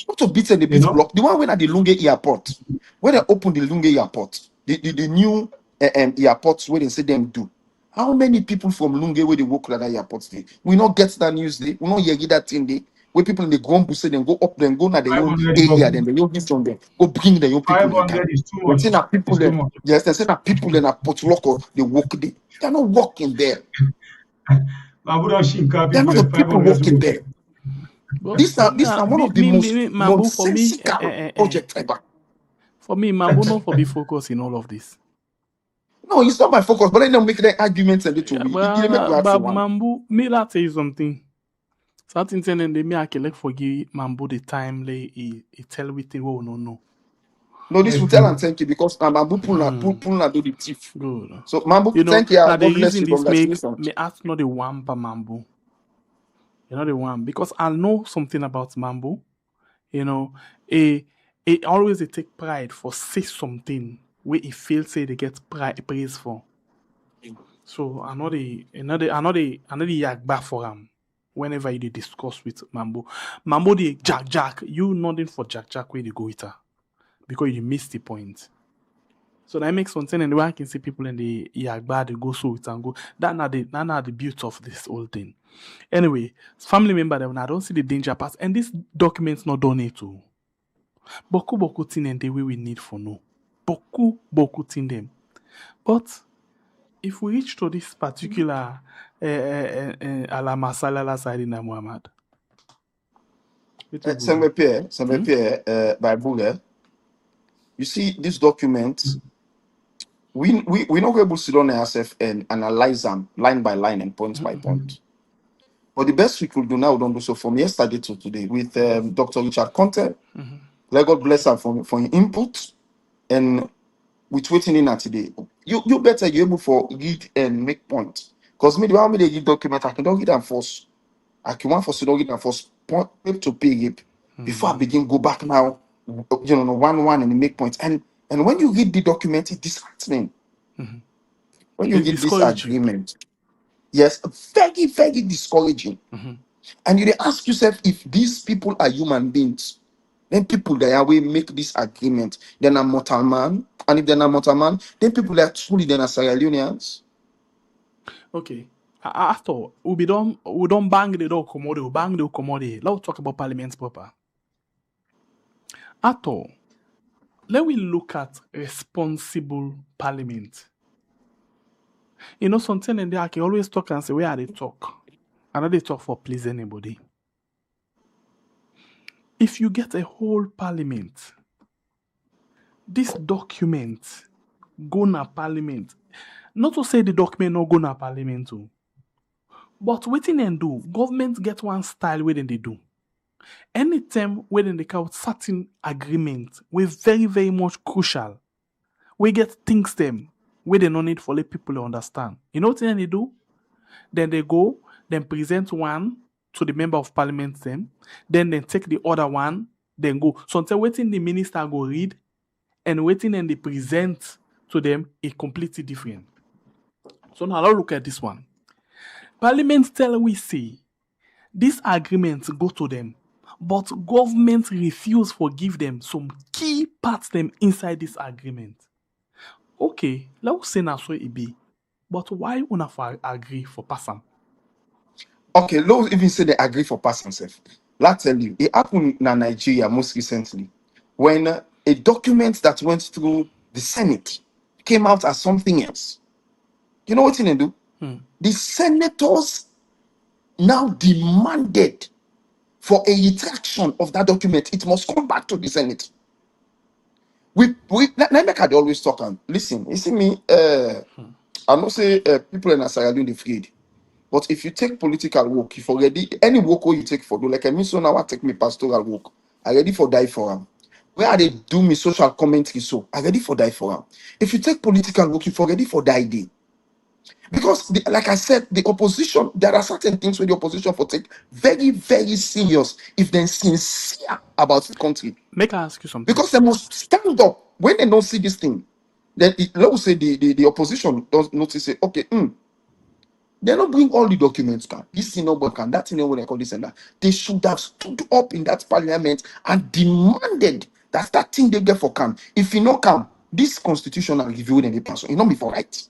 Not to beat the big block. The one when at the Lungi airport, when they open the Lungi airport, the new airports where they say them do. How many people from Lungi where they work at that airport day? We not get that news day. We not hear that thing day. Where people in the ground say them go up then go na the own area then they don't give from them. Go bring the young people. 500 is too much. They say that people then yes, they say that people in a Potloco they work there. They're not working there. They're not the people working there. This are one of the most nonsensical projects ever. For me, Mambo not for be focused in all of this. No, it's not my focus, but I don't make the arguments and it to me. But Mambo, me that tell you something. Something saying they me I can like forgive Mambo the time he tell everything we no. No, this will tell and thank you because Mambo pull na do the thief. Good. So Mambo, thank you. Now the reason this make me ask not the one by Mambo. You know the one because I know something about Mambo. You know, it always they take pride for say something where he feels say they get praise for. So I know the yagba for him. Whenever you discuss with Mambo, the Jack, you nothing for Jack where they go with her because you missed the point. So that makes sense, and the way I can see people in the yagba they go so it and go. That not the beauty of this whole thing. Anyway, family member them I don't see the danger part, and this document's not done it too. Boku thing and the way we need for no. Boku thing them. But if we reach to this particular ala masala side in Muhammad. by Buga. You see this document, we're not able to sit on ourselves and analyze them line by line and point by point. But the best we could do now, we don't do so from yesterday to today with Dr. Richard Conte. Let God bless her for your input and with waiting in today. You better you're able for read and make point. Because me, the way they read document, I can don't read and force. I can want force to don't read and force point to pay it before I begin go back now, one and make points. And And when you read the document, it's disheartening. Mhm. When you It's read this discouraging. agreement, yes, very, very discouraging. Mhm. And you dey ask yourself if these people are human beings. Then people that are we make this agreement, then a mortal man. And if they're not mortal man, then people that are truly then are Sierra Leoneans. Okay. After we don't bang the door commode, we bang the commode. Let's talk about parliament proper. After, let we look at responsible parliament. You know, something in there I can always talk and say where are they talk? And not they talk for please anybody. If you get a whole parliament, this document go na parliament. Not to say the document no go na parliament too. But wetin dem do, government get one style wey dem dey do. Anytime wey dem dey carry certain agreement wey very very much crucial, we get things them wey dem no need for let people understand. You know wetin dem dey do? Then they go, then present one to the member of parliament them, then they take the other one, then go. Sometimes wetin the minister go read and wetin dem dey present to them is completely different. So now let's look at this one. Parliament tell we say this agreement go to them, but government refuse for give them some key parts them inside this agreement. Okay, let's say na so it be. But why una for agree for pass am? Okay, let's even say they agree for pass themselves. Let's tell you, it happened in Nigeria most recently when a document that went through the Senate came out as something else. You know what they do? The senators now demanded for a retraction of that document. It must come back to the Senate. Let me always talk and listen. You see me, I know say people in Sierra Leone they afraid. But if you take political work, if already any work you take for do, like I mean, so now I take me pastoral work, I ready for die for them. Where are they do me social commentary? So I ready for die for them. If you take political work, if already for die day. Because like I said, the opposition, there are certain things where the opposition for take very, very serious if they're sincere about the country. Make I ask you something. Because they must stand up when they don't see this thing. Then let us say the opposition does notice say, okay, they don't bring all the documents, can this thing not work, and that thing what they call this and that. They should have stood up in that parliament and demanded that that thing they get for come. If you not come, this constitutional review in the person, it not be for right.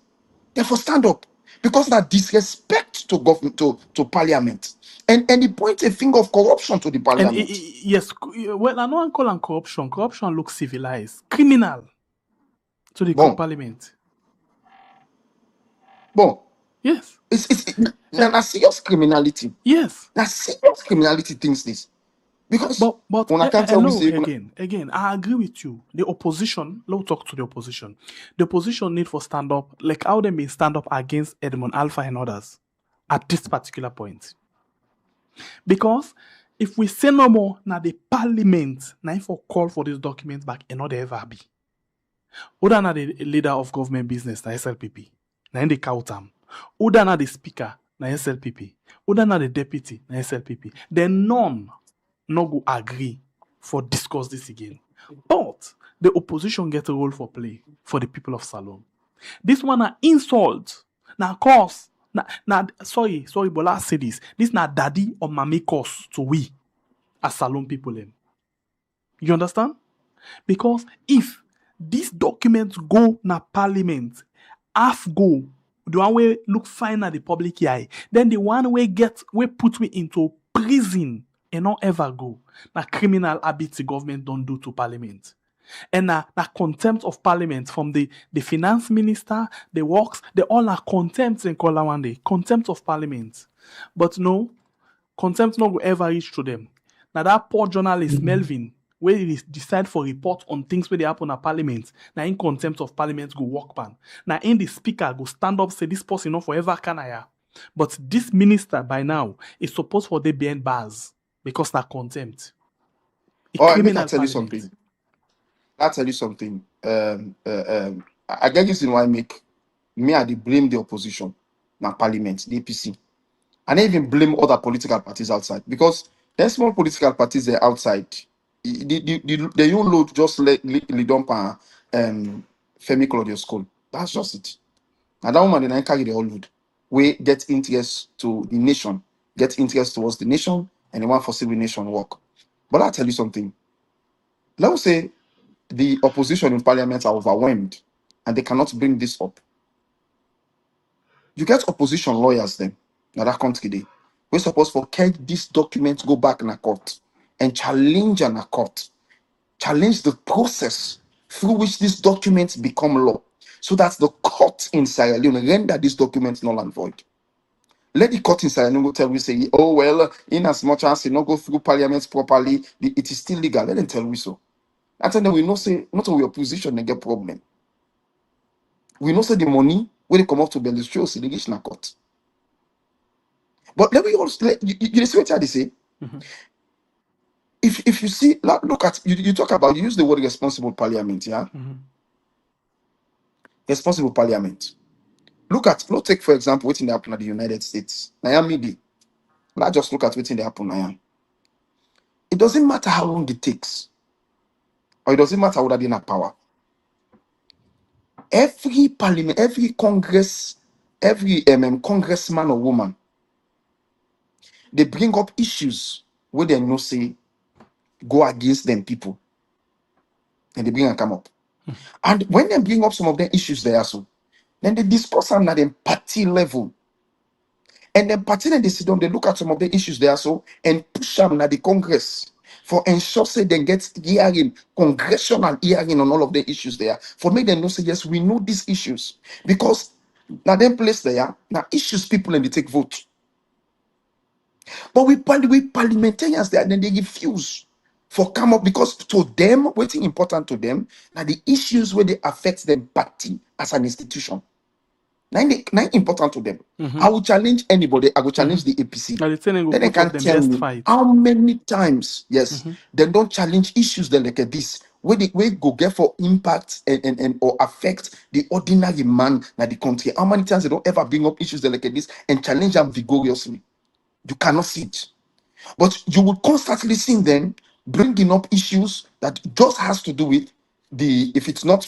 Therefore, stand up. Because that disrespect to government to parliament. And he points a finger of corruption to the And parliament. yes, well, I know I call it corruption. Corruption looks civilized, criminal to the parliament. Bon. Yes. It's a serious criminality. Yes. That's serious criminality things this. Because but when I can't tell no, again, I agree with you. The opposition, let's talk to the opposition. The opposition need for stand up, like how they may stand up against Edmund Alpha and others at this particular point. Because if we say no more, now the parliament, now for call for this document back and not ever be. Other than the leader of government business, na SLPP, now they count them. Other than the speaker, na SLPP. Other than the deputy, na SLPP. Then none no go agree for discuss this again. But the opposition get a role for play for the people of Salone. This one are insult. Now cause. Sorry, but let's say this. This na daddy or mommy cause to we as Salone people. You understand? Because if these documents go na parliament, half go, the one way look fine at the public eye, then the one way put me into prison and not ever go. Na criminal habits the government don't do to parliament. And na contempt of parliament from the finance minister, the works, they all are contempt in call one day. Contempt of parliament. But no, contempt not go ever reach to them. Now that poor journalist Melvin, where he decide for report on things where they happen at parliament, now in contempt of parliament go work pan. Now in the speaker go stand up say this person not forever can I. But this minister by now is supposed for the behind bars because that contempt. I'll tell you something. I get this in why I blame the opposition, now parliament, the APC. And I even blame other political parties outside because there's small political parties there outside. They don't load just lead on Femi Claudio school. That's just it. And that woman then carry the whole load. We get interest to the nation, get interest towards the nation, and the one for civil nation work. But I'll tell you something. Let us say the opposition in parliament are overwhelmed and they cannot bring this up. You get opposition lawyers then, now that country day. We're supposed for can this document go back in a court and challenge in a court, challenge the process through which these documents become law, so that the court in Sierra Leone render these documents null and void. Let the court in Sierra Leone tell we say, oh well, in as much as it not go through parliament properly, it is still legal. Let them tell we so. And then we know say not only opposition they get problem. We know say the money when they come up to Bellustrio's litigation in court. But let me also you see what they say. Mhm. If you see, look at you talk about you use the word responsible parliament, yeah. Mhm. Responsible parliament. Let's take for example what's in the happen at the United States. Miami, let's just look at what's in the happen now. It doesn't matter how long it takes, or it doesn't matter whether they're in power. Every parliament, every congress, every congressman or woman, they bring up issues where they know say go against them people, and they bring and come up. And when they bring up some of the issues there, so then they discuss them at the party level. And then party and they sit down, they look at some of the issues there, so and push them at the Congress for ensure say they get hearing, congressional hearing on all of the issues there. For me, they know say yes, we know these issues. Because now them place there, now issues people and they take vote. But we parliamentarians there, then they refuse for come up because to them, what's important to them, now the issues where they affect them party as an institution. Nine important to them. Mhm. I will challenge anybody. I will challenge the APC. Now the thing will Then they put up can the tell best me fight. how many times, yes, Mhm. they don't challenge issues that like this, where they go get for impact and or affect the ordinary man in the country. How many times they don't ever bring up issues that like this and challenge them vigorously? You cannot see it. But you will constantly see them bringing up issues that just has to do with if it's not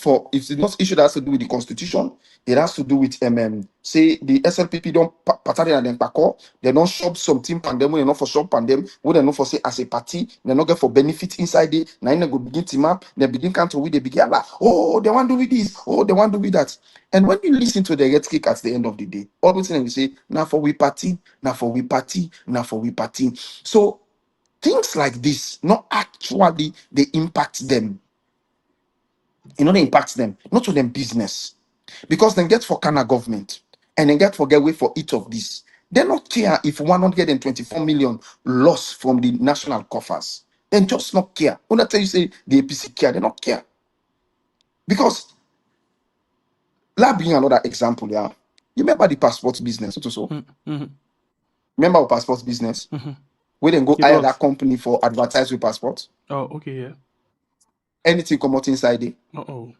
issue that has to do with the constitution, it has to do with say the SLPP don't party and then they don't shop something pandem when they not for shop pandem when they not for say as a party they not get for benefit inside it. Now they go begin to map, they begin count with they begin like, oh they want to do with this, oh they want to do with that. And when you listen to the red kick at the end of the day, always they say now for we party, now for we party, now for we party. So things like this, not actually they impact them. They impact them, not to them business. Because they get for Kana government and they get for get away for each of this. They not care if 124 million loss from the national coffers. They just not care. When I tell you say the APC care, they not care. Because let's bring another example, yeah. You remember the passport business, so? Mhm. Remember our passport business? Mhm. We then go It hire was. that company for advertise with passport. Oh, okay, yeah. Anything come out inside it. Oh.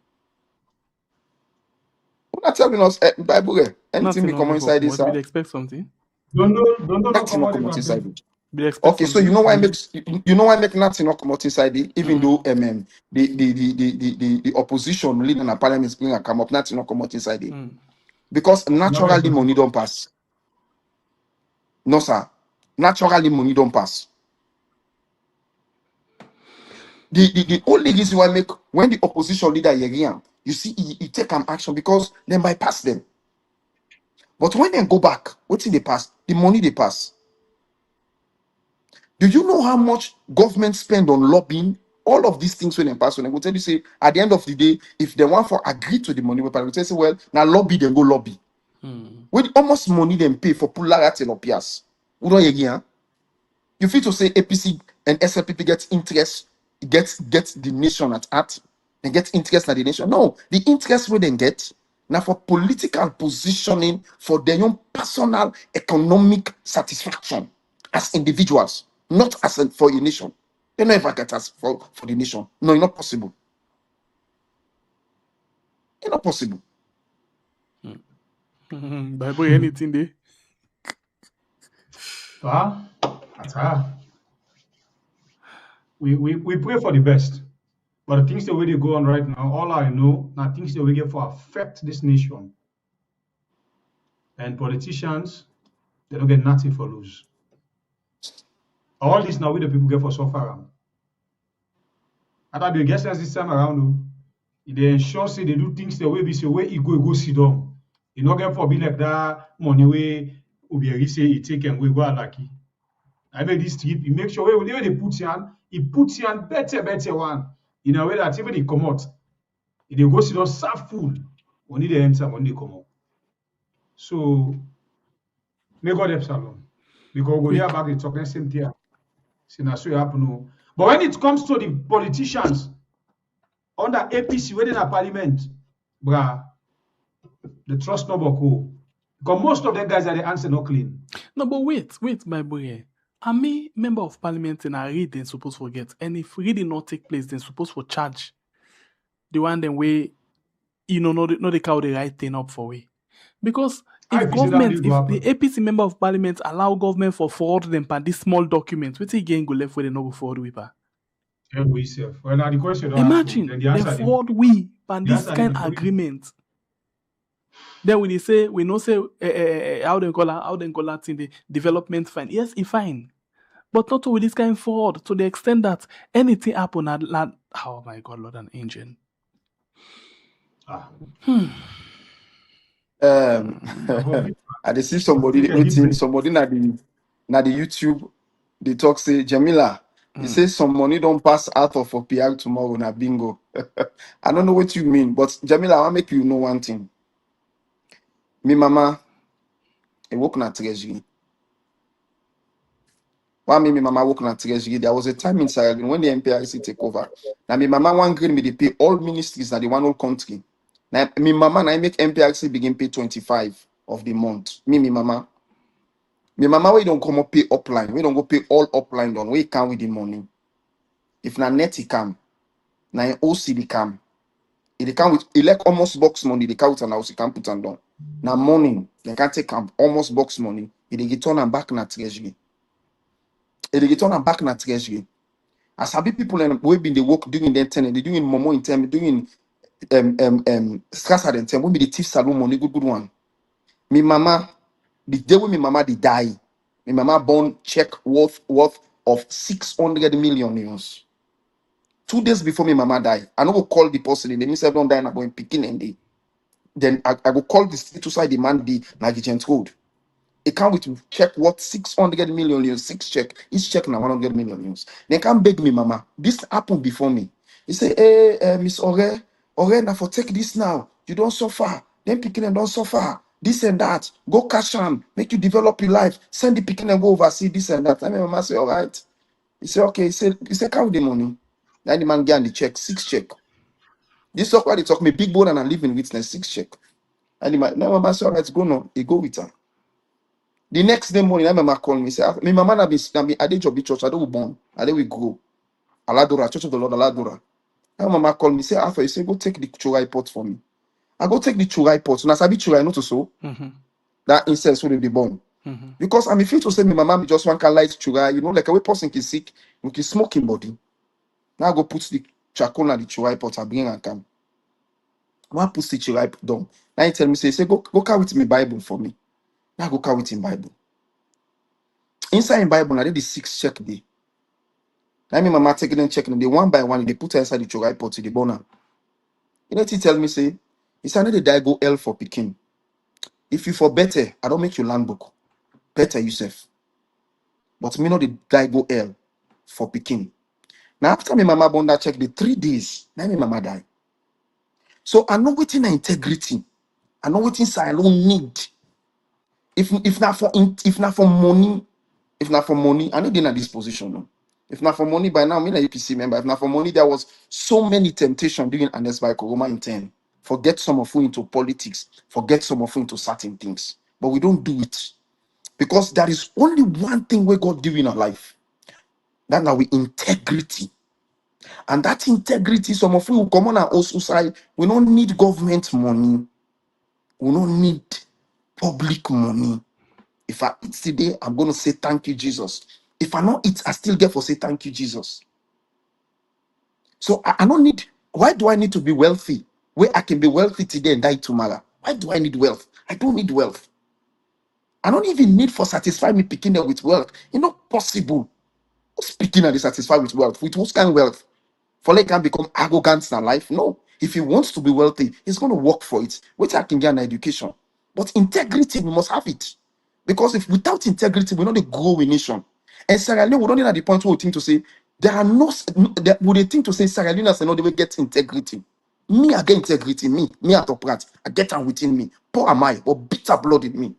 Not telling us Bible anything Nothing we come on for inside come this, out. Be sir. they expect something. Don't not Nothing come not out come in out my inside bed. it. Be they expect Okay, so you something. know why nothing not come out inside it, even Mhm. though the opposition leader in the parliament is going to come up, nothing not come out inside it. Mm. Because Not naturally money responsible. don't pass. No, sir. Naturally money don't pass. The only reason why make when the opposition leader here, you see he take an action because they bypass them. But when they go back, what's in the past? The money they pass. Do you know how much government spend on lobbying? All of these things when they pass, when they go tell you, say, at the end of the day, if they want for agree to the money, we will say, well, now lobby, then go lobby. Mm. When almost money then pay for Pulara Telopias. We don't again. You feel to say APC and SLPP get interest, get the nation at heart, and get interest in the nation. No, the interest we then get now for political positioning for their own personal economic satisfaction as individuals, not as for a nation. They never get us for the nation. No, it's not possible. It's not possible. Bible anything there. That's we pray for the best. But the things the way they go on right now, all I know, now things that we get for affect this nation. And politicians, they don't get nothing for lose. All this now we the people get for suffer around. And I be get sense this time around, they ensure say they do things the way be say where you go sit down. You not get for be like that money way Ubieri say he take and we go lucky. I make this trip, he make sure where they put you he puts you on better one. In a way that even he come out, if they go sit down serve food, only they enter when they come out. So may God help Salon. Because we hear about the talking same thing. See, that's what happen. But when it comes to the politicians under APC within a parliament, bruh, the trust no go. Because most of them guys are the answer not clean. No, but wait, my boy. I mean, member of parliament and I read they're supposed to forget. And if reading not take place, they're supposed to charge the one then way, not the cow the right thing up for way. Because if the APC member of parliament allow government for forward them by this small document, which again go left where they no go forward with her. Well, now the question imagine they forward we by this kind of agreement. Then when they say we know say how they call that in the development fine. Yes, it's fine. But not with this kind forward to the extent that anything happen at oh my God, Lord and Angel. I see somebody waiting, somebody na the YouTube, they talk say Jamila, they say some money don't pass out of for PR tomorrow na bingo. I don't know what you mean, but Jamila, I want make you know one thing. Me mama, I work na treasury. Why me mama work na treasury? There was a time in Sierra Leone when the MPRC take over. Now me mama one grade me they pay all ministries na the one whole country. Now me mama na I make MPRC begin pay 25 of the month. Me mama. Me mama we don't come up pay upline. We don't go pay all upline down. We can with the money. If na net he come, na OCD come. If they come with elect almost box money, they count and house, you can put on down. Now morning, they can take almost box money. If they get on and back na treasury. If they get on and back na treasury. As happy people and we been the work doing their tenant, they doing momo in time, doing stress at the time. We be the thief salon money, good one. Me mama, the day when me mama they die, me mama born check worth of 600 million euros. 2 days before me mama die, I no go call the person. They mean say don't die na going picking and day. Then I go call the state side demand the negligent code. It come with check what 600 million euros, 6 check. Each check na 100 million euros. They can't beg me, mama. This happened before me. He say, hey, Miss Ore, now for take this now. You don't suffer. Then picking and don't suffer. This and that. Go cash them. Make you develop your life. Send the picking and go oversee this and that. I mean, mama say, all right. He say, okay. He said, count the money. Then the man get the check, 6 check. This talk why they talk me big board and I live in witness 6 check. And the man, now mama say, all right, go no. He go with her. The next day morning, my mama called me. Say, "My mama na be I did job church. I don't born. I don't we go. Aladora, Church of the Lord, Aladora." My mama called me. Say, "Arthur, you say go take the churai pot for me." I go take the churai pot. So now sabi churai not to so. That incense will be born. Because I'm afraid to say my mama just one can light churai. You know, like a way person is sick, we can smoke in body. Now I go put the charcoal and the churai pot and bring and come. One put the churai pot down. Now he tell me say go carry with me Bible for me. Now go carry with him Bible. Inside in Bible, I did the 6 check day. I mean, mama taking them checking them. They one by one, they put her inside the churai pot to the boner. You know what he tell me, say, it's another die go L for picking. If you for better, I don't make you land book. Better yourself. But me know the die go L for picking. Now after me mama born that check the 3 days, now me mama die. So I know waiting integrity. I know waiting I don't need. If not for money, I know they're in this position. No? If not for money, by now, I'm an APC member. If not for money, there was so many temptations during Andes by Corona in 10. Forget some of you into politics. Forget some of you into certain things. But we don't do it. Because there is only one thing we God do in our life. That's our integrity. And that integrity, some of you who come on our also side, we don't need government money. We don't need public money. If I eat today, I'm going to say thank you, Jesus. If I not eat, I still get for say thank you, Jesus. So I don't need, why do I need to be wealthy? Where I can be wealthy today and die tomorrow. Why do I need wealth? I don't need wealth. I don't even need for satisfy me picking them with wealth. It's not possible. Who's picking and satisfied with wealth? With what kind of wealth? For like can become arrogant in life? No. If he wants to be wealthy, he's going to work for it. Which I can get an education. But integrity, we must have it. Because if without integrity, we're not a growing nation. And Sierra Leone, we don't even at the point where we think to say, there are no, would they think to say Sierra Leoneans and not they get integrity? Me, I get integrity. Me at Oprat, I get am within me. Poor am I, but bitter blood in me.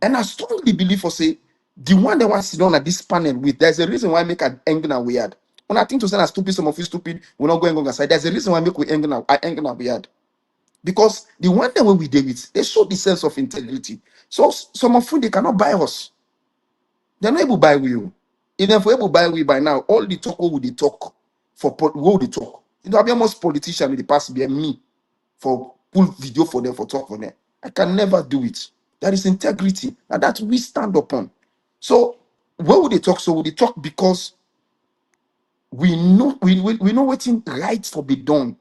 And I strongly believe for say, the one that was sit down at this panel with, there's a reason why I make an angry and weird. When I think to say that stupid, some of you stupid, we're not going on aside. There's a reason why I make we angry and weird. Because the one that we did with, they show the sense of integrity. So some of you, they cannot buy us. They're not able to buy you. If they're able to buy we by now, all the talk will they talk for what they talk. You know, I'll be almost politician in the past be me for pull video for them, for talk for them. I can never do it. That is integrity, and that we stand upon. So where would they talk? So would they talk because we know we know what's right for be done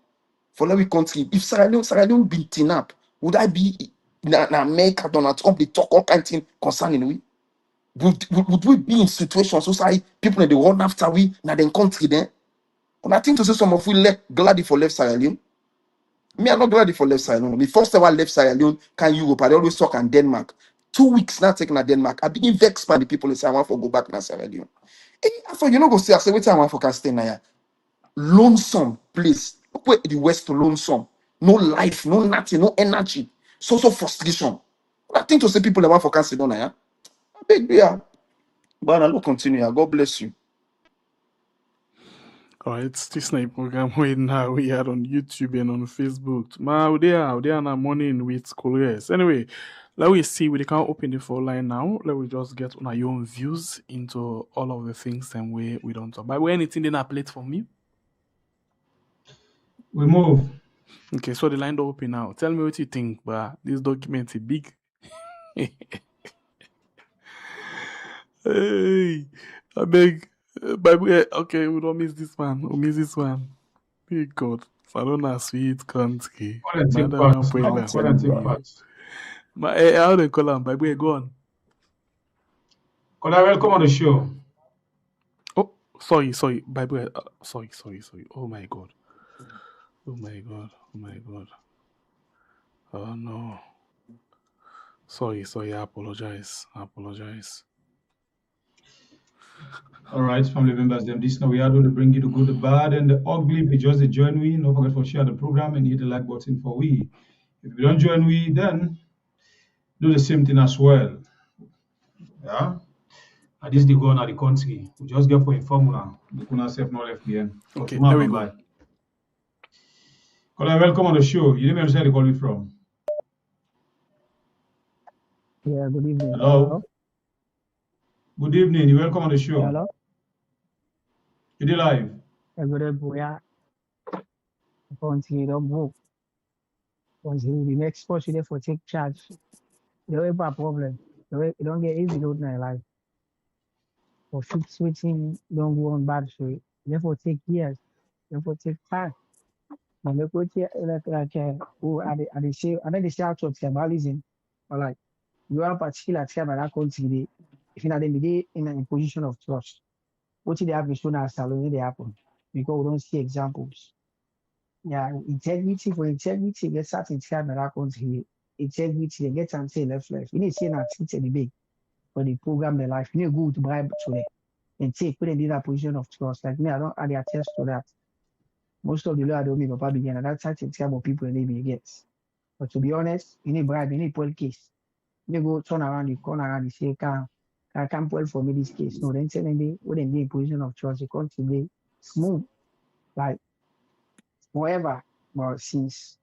for every country. If Sierra Leone been tin up, would I be in America, Donald Trump, they talk all kind of thing concerning we? Would we be in situations so say people in the run after we now then country then? And I think to say some of we glad for left Sierra Leone. Me, I'm not glad for left Sierra Leone. The first time I left Sierra Leone, can Europe, I always talk in Denmark. 2 weeks now taking a Denmark. I begin vexed by the people and say I want to go back to Sierra Leone. After you know go say, I say, wait, I want for can stay now. Lonesome place. Look where the West lonesome. No life, no nothing, no energy. So frustration. I think to say people that want for can stay down now. I beg you. But I will continue. God bless you. Alright, this night program waiting now we had on YouTube and on Facebook. Ma, they are now morning with Koreas. Anyway, let we see we can't open the phone line now. Let we just get on our own views into all of the things and we don't talk. By the way, anything they not plate for me? We move. Okay, so the line don't open now. Tell me what you think, but this document is big. Hey, I beg. Okay, we don't miss this one. We miss this one. Hey God, Salona sweet country. Go and take Madam parts now. Program. Go and take parts. How they call him? By the way, go on. Kola, welcome on the show. Oh, sorry. By the way, sorry. Oh my God. Oh my God. Oh no. Sorry. I apologize. All right, family members, them this now we are going to bring you the good, the bad, and the ugly. If you just join we, don't forget to share the program and hit the like button for we. If you don't join we, then do the same thing as well. Yeah. At this they go on at the country. We just get for inform now. The kuna self not left behind. Okay, there we go. Kola, welcome on the show. You didn't understand where you call me from. Yeah, good evening. Hello. Good evening. You welcome on the show. Hello. You did live. Good evening. Yeah. Until don't move. Until the next person there for take charge. There will be a problem. You don't get easy load in life. For fix switching don't go on bad so therefore take years. Therefore take time. Now look what you who are they say I know they say out of tribalism. But like you are particular tribe and that country if you know them be in a position of trust. What they have shown as salary they happen because we don't see examples. Yeah, integrity for integrity, get certain time that happens here. Integrity, they get and say left. You need to see an activity the big for the program their life. You need to go to bribe to them and take put them in that position of trust. Like me, I don't add attest to that. Most of the law I don't mean Papa begin and that's certain time of people they be get. But to be honest, you need bribe, you need pull case. You need go turn around the corner and say, can't pull for me this case. No, then tell them they wouldn't be in position of trust, they can't be smooth. Like forever. But since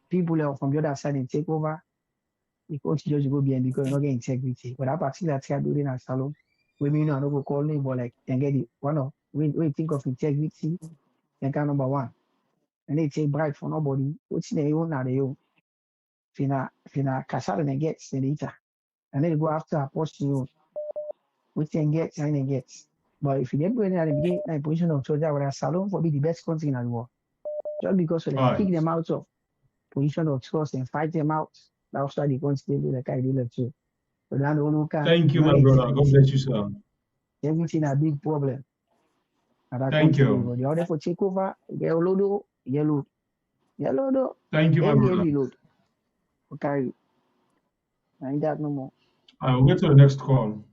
people are from the other side and take over, the coach just go behind because you're not getting integrity. But that particular time building a salon, when you know, I don't go call name, but like, and get it. One of when you think of integrity, then kind number one. And they take bribe for nobody, what's in the own, now they own. Fina Casal and gets the later. And then they go after a post you, which then gets and then gets. But if you get going at the beginning, in position of choice, where Salon will be the best country in the world. Just because they All kick right. them out of position of trust and fight them out, that's why they continue like I did too. So that one can Thank you, not my get brother. God bless you, sir. everything a big problem. And that Thank continue. you. But the other for take over, yellow, Thank you, my brother. heavy load. Okay, and that no more. I will get to the next call.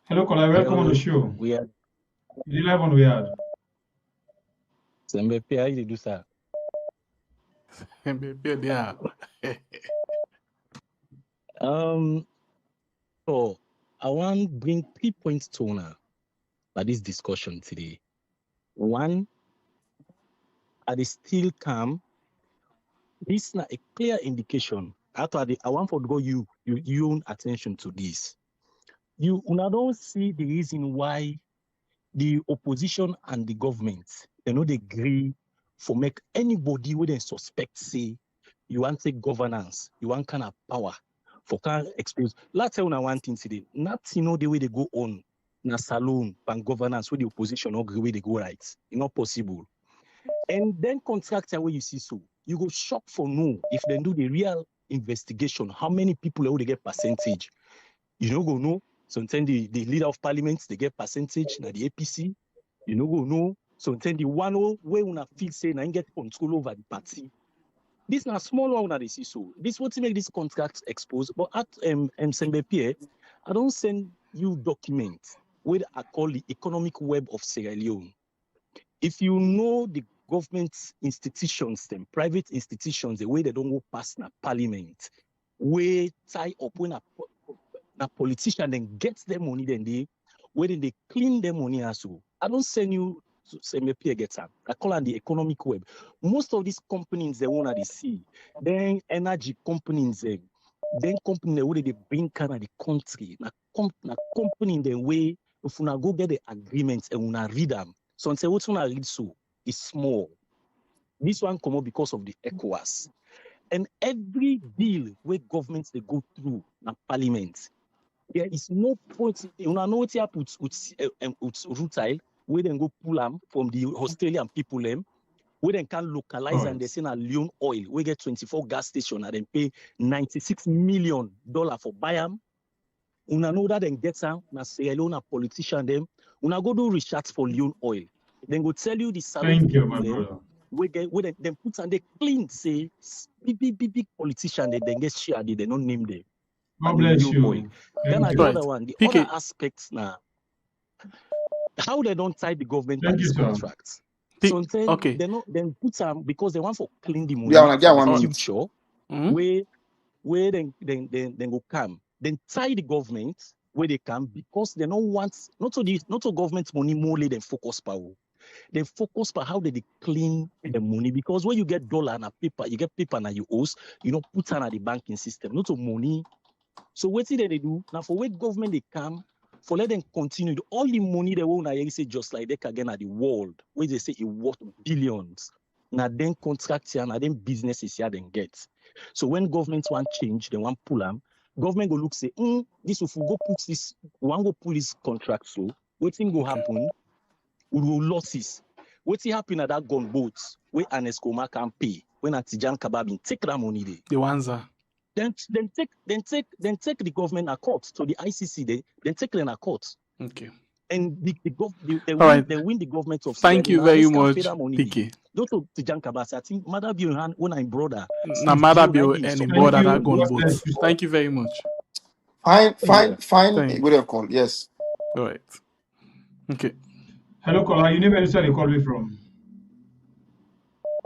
Hello, caller. Welcome on the show. We are You live on Weird. Sembepi, how you do, sir? Yeah. So I want to bring 3 points to honor by this discussion today. One, at the still calm, this is a clear indication. After I want to go you own attention to this. You don't see the reason why the opposition and the government, they agree for make anybody who they suspect say you want take governance, you want kind of power for kind of expose. Let's tell you one thing today. Not the way they go on na saloon and governance where the opposition agree where they go right. It's not possible. And then contractor where you see so, you go shock for no if they do the real investigation, how many people they get percentage. You go know. Sometimes the leader of parliament, they get percentage na the APC. You go know. Sometimes the one where una feel say na get control over the party. This na small one that they see so. This what to make this contract exposed. But at Sembepi, I don't send you documents where I call the economic web of Sierra Leone. If you know the government institutions, them private institutions, the way they don't go past na parliament, where tie up when a politician then gets their money, then they clean their money as well. I don't send you to Sembepi get time. I call it the economic web. Most of these companies they want to see, then energy companies, then company where they bring kind of the country, na company in the way if you go get the agreements and una read them. So say what una read so is small. This one come up because of the ECOWAS. And every deal where governments they go through na parliament, there is no point. You know what happens with Rutile, where they go pull them from the Australian people, where they can localize and they send a Leon oil. We get 24 gas stations and then pay $96 million for buy them. Una know that then get some, na Sierra Leone politician them. Una go do research for Leon oil. Then go tell you the salary. Thank you, my brother. Where they put and they clean, say, big politician, they get share, they don't name them. God bless you. Oil. Then Thank the you. other one, the PK. other aspects now, how they don't tie the government by Thank you, these sir. contracts. So then Okay. they not then put them because they want for clean the money Yeah, I get for 1 the minute. future, Mhm. where then go come. Then tie the government where they can because they don't want not to government money more than focus power. They focus on how they clean the money because when you get dollar and a paper, you get paper and you owe, you know, put on the banking system, not to money. So what did they do? Now for where government they come, for let them continue, all the money they want to say just like they can again at the world, where they say it worth billions. Now then contracts here, now then businesses here then get. So when governments want change, they want pull them, government go look say, this if we go put this, one go pull this contract so, what thing go happen? We will losses. What's happening at that gunboat where an Escoma can pay when a Tijan Kababin take that money there? The ones are. Then take the government a court to the ICC. Then take them a court. Okay. And they win the government of. Thank you very much, money PK. Go to Tijan Kabasa. I think Mother Bill when I'm brother. Na mother bill and border that gun boat. Thank you. Thank you very much. Fine. Thank- What do you call? Yes. All right. Okay. Hello, caller. You name and where you call me from?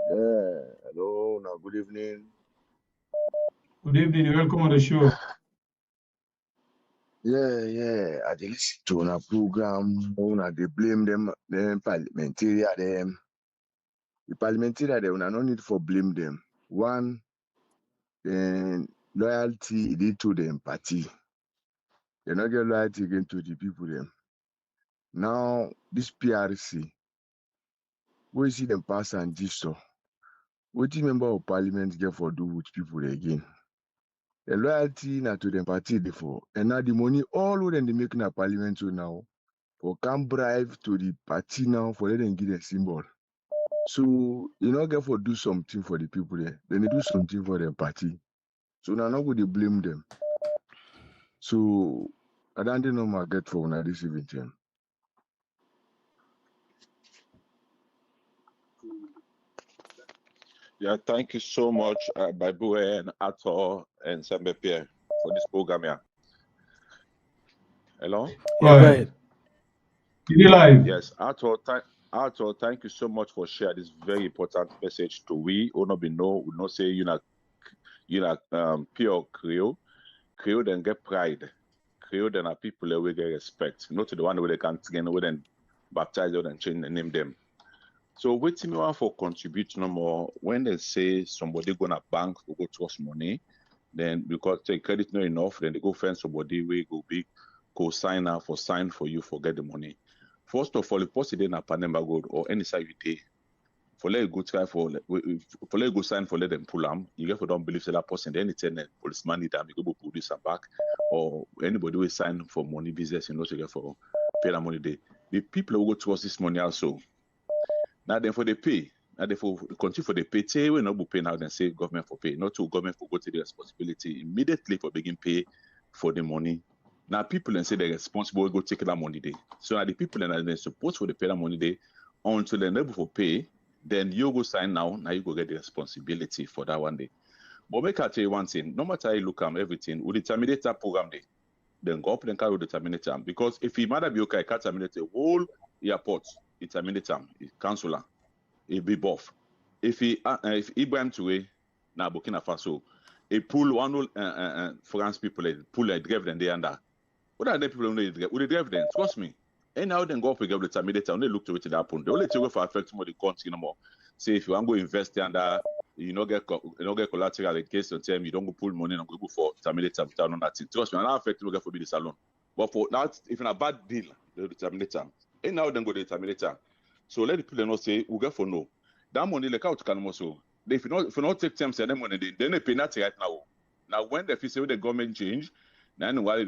Hello, now good evening. Good evening. Welcome on the show. Yeah. I dey listen to a program. Una they blame them parliamentarian. The parliamentarian they una no need for blame them. One, then loyalty did to them party. They not get loyalty again to the people them. Now this PRC, we see them pass and this so. What the member of parliament get for do with people again? The loyalty na to the party before. And now the money all what they make in a parliament so now for can bribe to the party now for let them give a symbol. So you know get for do something for the people there. Then they do something for the party. So now not going to blame them. So I don't know my get for now this event. Yeah, thank you so much, Babu and Ato and Sambepie for this program here. Hello? Go Yeah, go ahead. ahead. You live? Yes, Ato, thank you so much for sharing this very important message to we not be know, we not say you not pure Creole. Creole then get pride. Creole then are people that we get respect. Not to the one where they can train with them, baptize them and change the name them. So waiting me for contribute no more. When they say somebody gonna bank to go trust money, then because take credit not enough, then they go find somebody where go big co-signer for sign for you for get the money. First of all, if possible na Panema Gold or any side you take, for let you go try for let you go sign for let them pull them. You get for don't believe that person, then it's a policeman need them, you go pull this back, or anybody will sign for money business, you know, to get for pay the money day. The people who go trust this money also. Now then for the pay, now they for continue for the pay, say we not pay now then say government for pay, not to government for go to the responsibility immediately for begin pay for the money. Now people and say they're responsible go take that money day. So now the people and they're supposed for the pay that money day until they're able for pay, then you go sign now you go get the responsibility for that one day. But make I tell you one thing, no matter how you look at everything, with the terminator program day, then go up and carry the terminator. Because if he matter be okay, I can't terminate the whole airport. It terminate him, councillor, it be buff. If Ibrahim Toure, now Burkina Faso, he pull one France people, pull a drive them there and that. What are the people who they drive them? Trust me. And now then go up again with the terminator, and they look to it to happen. The only thing for affect more the country no more. Say if you want to go invest under, you know get collateral in case of time you don't go pull money and go for terminator without on that thing. Trust me, and that affect you get for the salon. But for that, if in a bad deal, they terminate them. And now then go to terminate them. So let the people know say we get for no. That money like out can also. If you not take time say that money, then they pay that right now. Now when the say the government change, then while the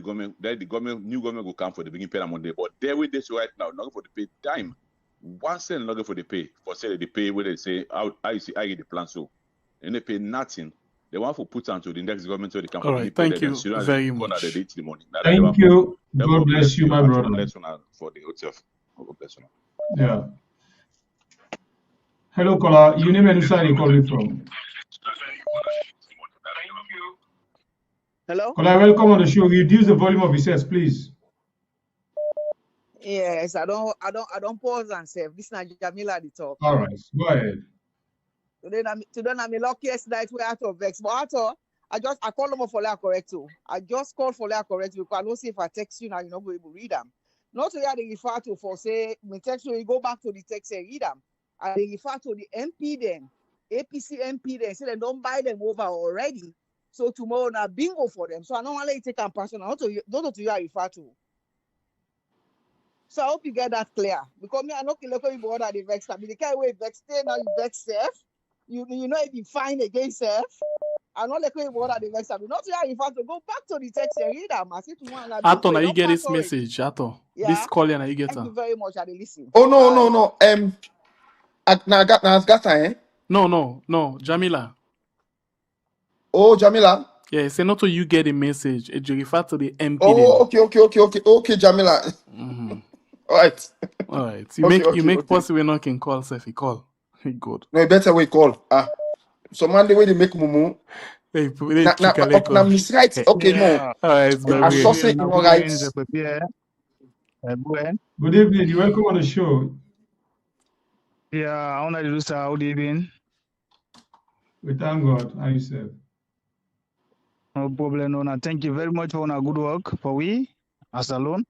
government new government will come for the beginning pay that money. But there with this right now, not for the pay time. 1 cent not for the pay. For say the pay where they say how I get the plan so. And they pay nothing. They want to put onto the next government so they can All right, thank you very much. Thank you. God bless you, my brother. For the hotel. God bless you. Yeah. Hello, caller. Your name and where you calling from? Hello? Caller, welcome on the show. Reduce the volume of your sets, please. Yes, I don't pause and save. This is Jamila the talk. All right, go ahead. Today I'm the luckiest night we're out of vex. But after I call them for their correct too. I just called for their correct because I don't see if I text you now, you're not going to read them. Not to hear they refer to for say me text you go back to the text and read them. And they refer to the MP then, APC MP then, say they don't buy them over already. So tomorrow now bingo for them. So I don't want to take them personal. Not to you I refer to. So I hope you get that clear. Because me, I know you bother the vex. I mean, the kind way vex stay now you vex self. You know if you find against self. I know you bother the vex. I mean, not you have to go back to the text and read them. I see to one. Ato, now you get this message, Ato. Yeah. This call now you get. Thank you very much. I listen. Oh no. Now I got eh? No, Jamila. Oh, Jamila. Yeah, say not to you get a message. It refer to the MP. Oh, okay, Jamila. Mm-hmm. All right. You make possible not can call self. He call. He good. No, better we call. So man, the way they make mumu. Now miss right. Okay, no. All right, I saw say you know right. Good evening. You're welcome on the show. Yeah, I want to do so. How evening? We thank God. How you say? No problem. No, thank you very much for good work for we as alone.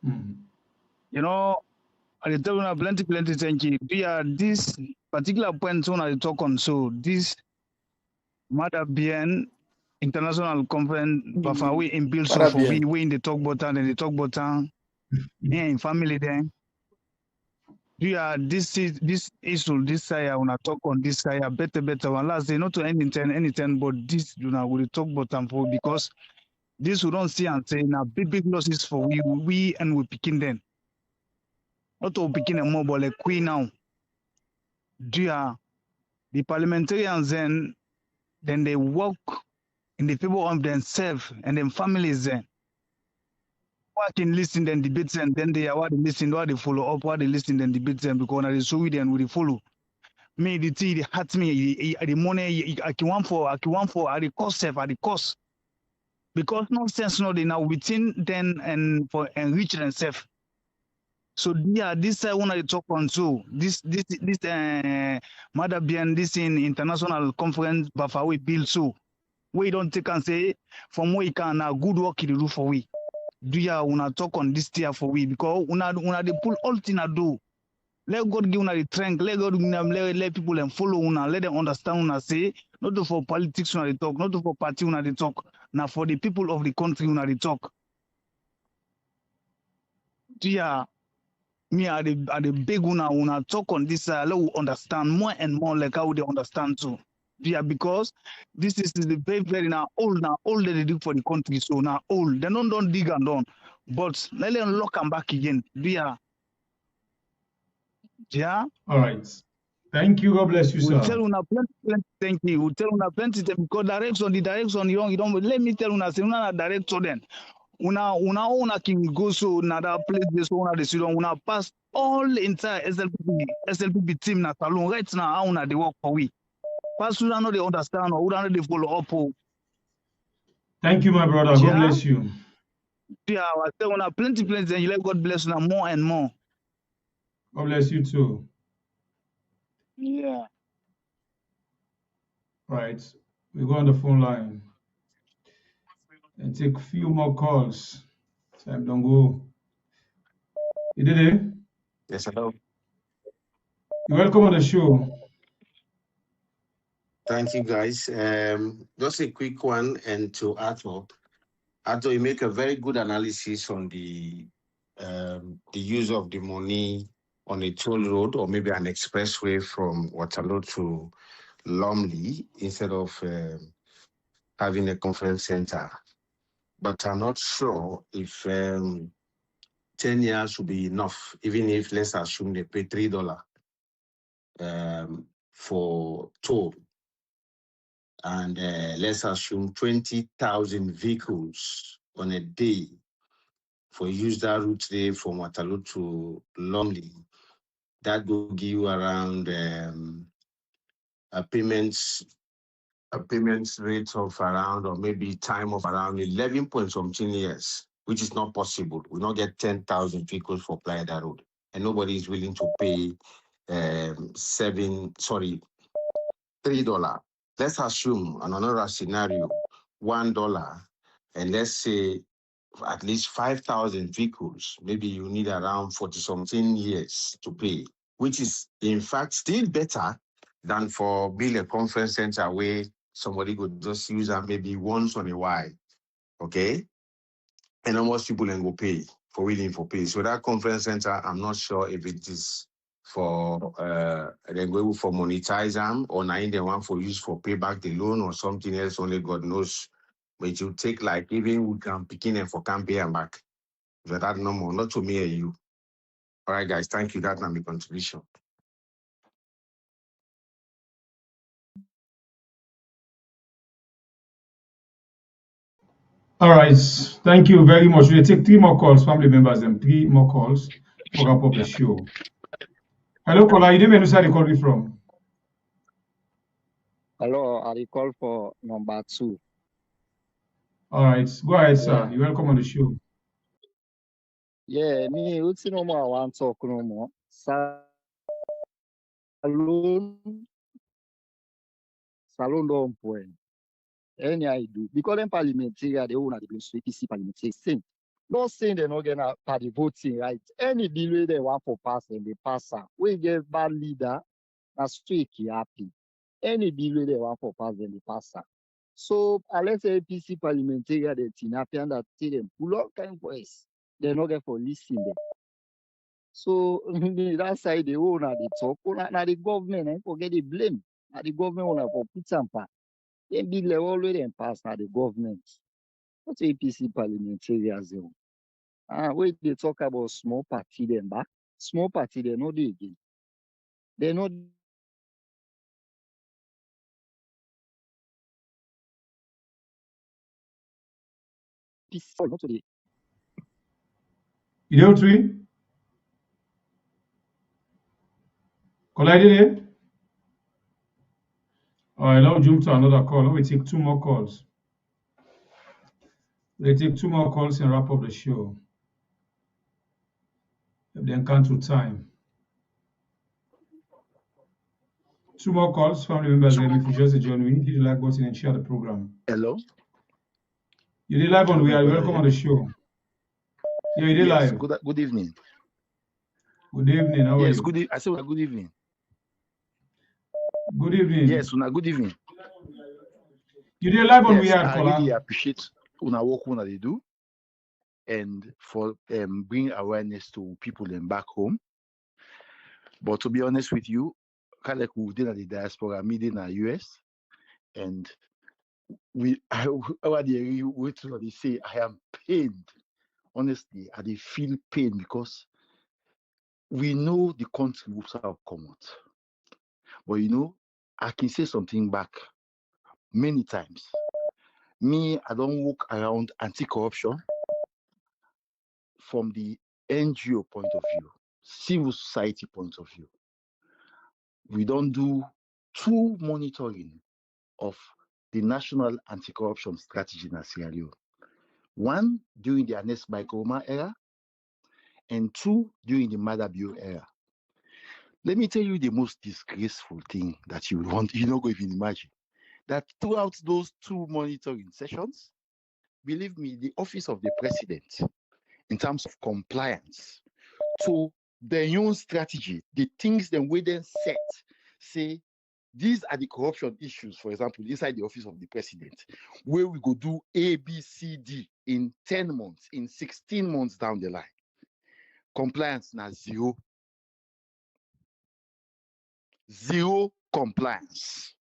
Mm-hmm. You know, I tell you plenty. Thank you. Yeah, this particular point on I talk on so this matter being international conference, but for we in build so for we in the talk button and the talk button, yeah, in family then. this issue this year when I talk on this year better one last day not to anything but this we talk about them for because this we don't see and say now big losses for we and we picking them. Not to picking a more but like queen now. The parliamentarians then they work in the people of themselves and their families then. Working, listen, then debate, and then they are what they listen, what they follow up, what they listen, then debate them because they show it and we follow. Me, the tea, they hurt me, the money, I can want for, at the cost, at the cost. Because no sense, no, they now within then and for enrich themselves. So yeah, this I want to talk on too. This mother behind this in international conference, but we build so. We don't take and say from where you can now good work you do for we. Do ya una talk on this tier for we because una they pull all thing I do. Let God give una the strength, let God let people and follow una, let them understand una say, not for politics una they talk, not for party una they talk, now for the people of the country una they talk. Do ya me are the big una talk on this let we understand more and more like how they understand too. Yeah, because this is the very now old that they do for the country. So now old. They don't dig and done. But let them lock them back again. Yeah. All right. Thank you. God bless you, We'll sir. tell una plenty, thank you. We'll tell una plenty because the direction you don't let me tell una say una director then. Una can go so another place this one the student una pass all entire SLPP team na salon right now how una they work for we. Pass una know they understand or una know they follow up. Thank you, my brother. God bless you. Yeah, I tell una plenty, and you let God bless una more and more. God bless you too. Yeah. Right. We go on the phone line and take a few more calls. Time don't go. You did it? Yes, hello. You're welcome on the show. Thank you, guys. Just a quick one, and to Arthur. Arthur, you make a very good analysis on the use of the money on a toll road or maybe an expressway from Waterloo to Lumley instead of having a conference center. But I'm not sure if 10 years will be enough, even if let's assume they pay $3 for toll. And let's assume 20,000 vehicles on a day for use that route there from Waterloo to Lumley. That will give you around a payments rate of around, or maybe time of around 11 point something years, which is not possible. We not get 10,000 vehicles for Playa that road, and nobody is willing to pay $3. Let's assume another scenario, $1, and let's say at least 5,000 vehicles. Maybe you need around 40 something years to pay, which is in fact still better than for build a conference center where somebody could just use that maybe once on a while, okay? And almost people then go pay for willing for pay. So that conference center, I'm not sure if it is for then go for monetize them or now they want for use for pay back the loan or something else. Only God knows. But it will take like even we can begin and for can pay and back. But that normal, not to me or you. All right, guys, thank you. That's my contribution. All right. Thank you very much. We'll take 3 more calls, family members, and 3 more calls for wrap up the show. Hello, caller. You didn't know where you call me from. Hello, I call for number 2. All right. Go ahead, sir. You're welcome on the show. Yeah, me, what's no more? I want to talk no more. Salon don't point. Any I do. Because them parliamentarian, they own the APC parliamentarian. Same. Not saying they're not gonna party voting, right? Any bill they want for pass and they pass out. We get bad leader, that's straight happy. Any bill they want for pass and they pass out. So unless APC parliamentarian they tinapian that tell them pull up kind voice, they're not going for listening them. So that side the owner they talk, now the government and forget the blame. Now the government owner for put some part. Then big level already and pass now the government. What's APC parliamentarians? Wait, they talk about small party then back. Small party they know they again. They're not peaceful, not today. You know, three? Collided it? All right, now jump to another call. Let me take two more calls. We'll take two more calls and wrap up the show. If they encounter time. Two more calls, family members. If you just join me, hit the like button and share the program. Hello? You did live on. We are welcome on the show. Yeah, you did Yes, live. good evening. Good evening. How are Yes, you? I said good evening. Good evening. Yes, Una, good evening. You did live on. Yes, We are I really appreciate Una work Una they do, and for bring awareness to people in back home. But to be honest with you, kind of like we did at the diaspora meeting in the US, and they say I am pained. Honestly, I dey feel pain because we know the country will have come out. But you know, I can say something back many times. Me, I don't walk around anti-corruption from the NGO point of view, civil society point of view. We don't do true monitoring of the national anti-corruption strategy in Sierra Leone. One, during the Ernest Microma era, and two, during the Madabio era. Let me tell you the most disgraceful thing that you're not going to even imagine. That throughout those two monitoring sessions, believe me, the office of the president, in terms of compliance to their own strategy, the things that we then set, say, these are the corruption issues, for example, inside the office of the president, where we go do A, B, C, D in 10 months, in 16 months down the line. Compliance now zero. Zero compliance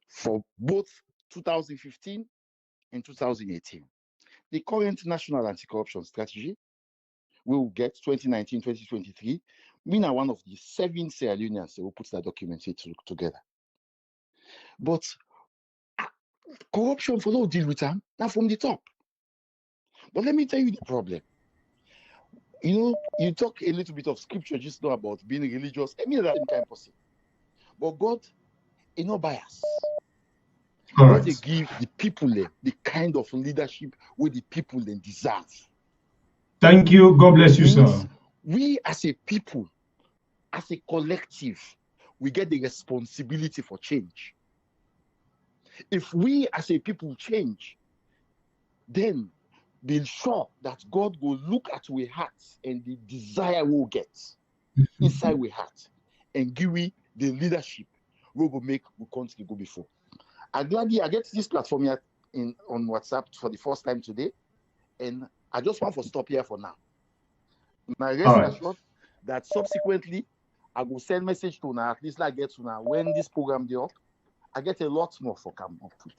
for both 2015 and 2018. The current national anti-corruption strategy we will get 2019-2023. We are one of the 7 Sierra Leoneans who put that document together. But corruption for no deal with them, not from the top. But let me tell you the problem. You know, you talk a little bit of scripture just now about being religious. I mean, that kind of person. But God is not biased. God they give the people the kind of leadership where the people then deserve. Thank you. God bless you, sir. We as a people, as a collective, we get the responsibility for change. If we as a people change, then be sure that God will look at our hearts and the desire we'll get inside our heart and give we the leadership we will make the country go before. I'm glad I get this platform here on WhatsApp for the first time today, and I just want to stop here for now. My rest assured that subsequently I will send message to now, at least I get to now when this program is up, I get a lot more for come up with.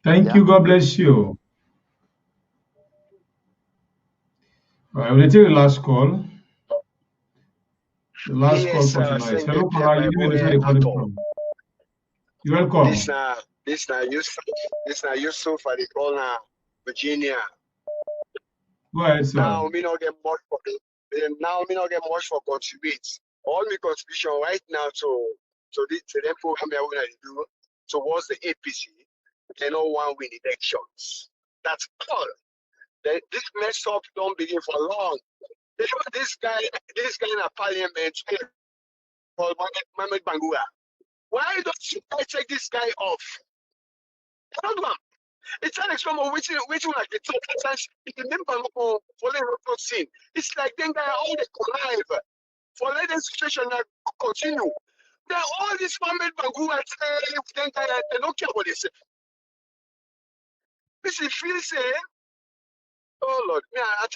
Thank you. God bless you. All right, we'll take the last call. The last call for tonight. Hello, caller. You didn't know where you're from. You're welcome. This now Yusuf for the call now, Virginia. Go ahead, sir. Now me not get much for contribute. All my contribution right now to the program that we're gonna do towards the APC, they don't want win elections. That's all. This mess up don't begin for long. This guy in a parliament called Mohamed Bangura. Why don't you guys take this guy off? I don't know. It's an extreme of which like the top remember for the scene. It's like then they are all the connive for let the situation continue. Then all these Mohamed Bangura then they don't care what they say. This is feel say, oh Lord, me I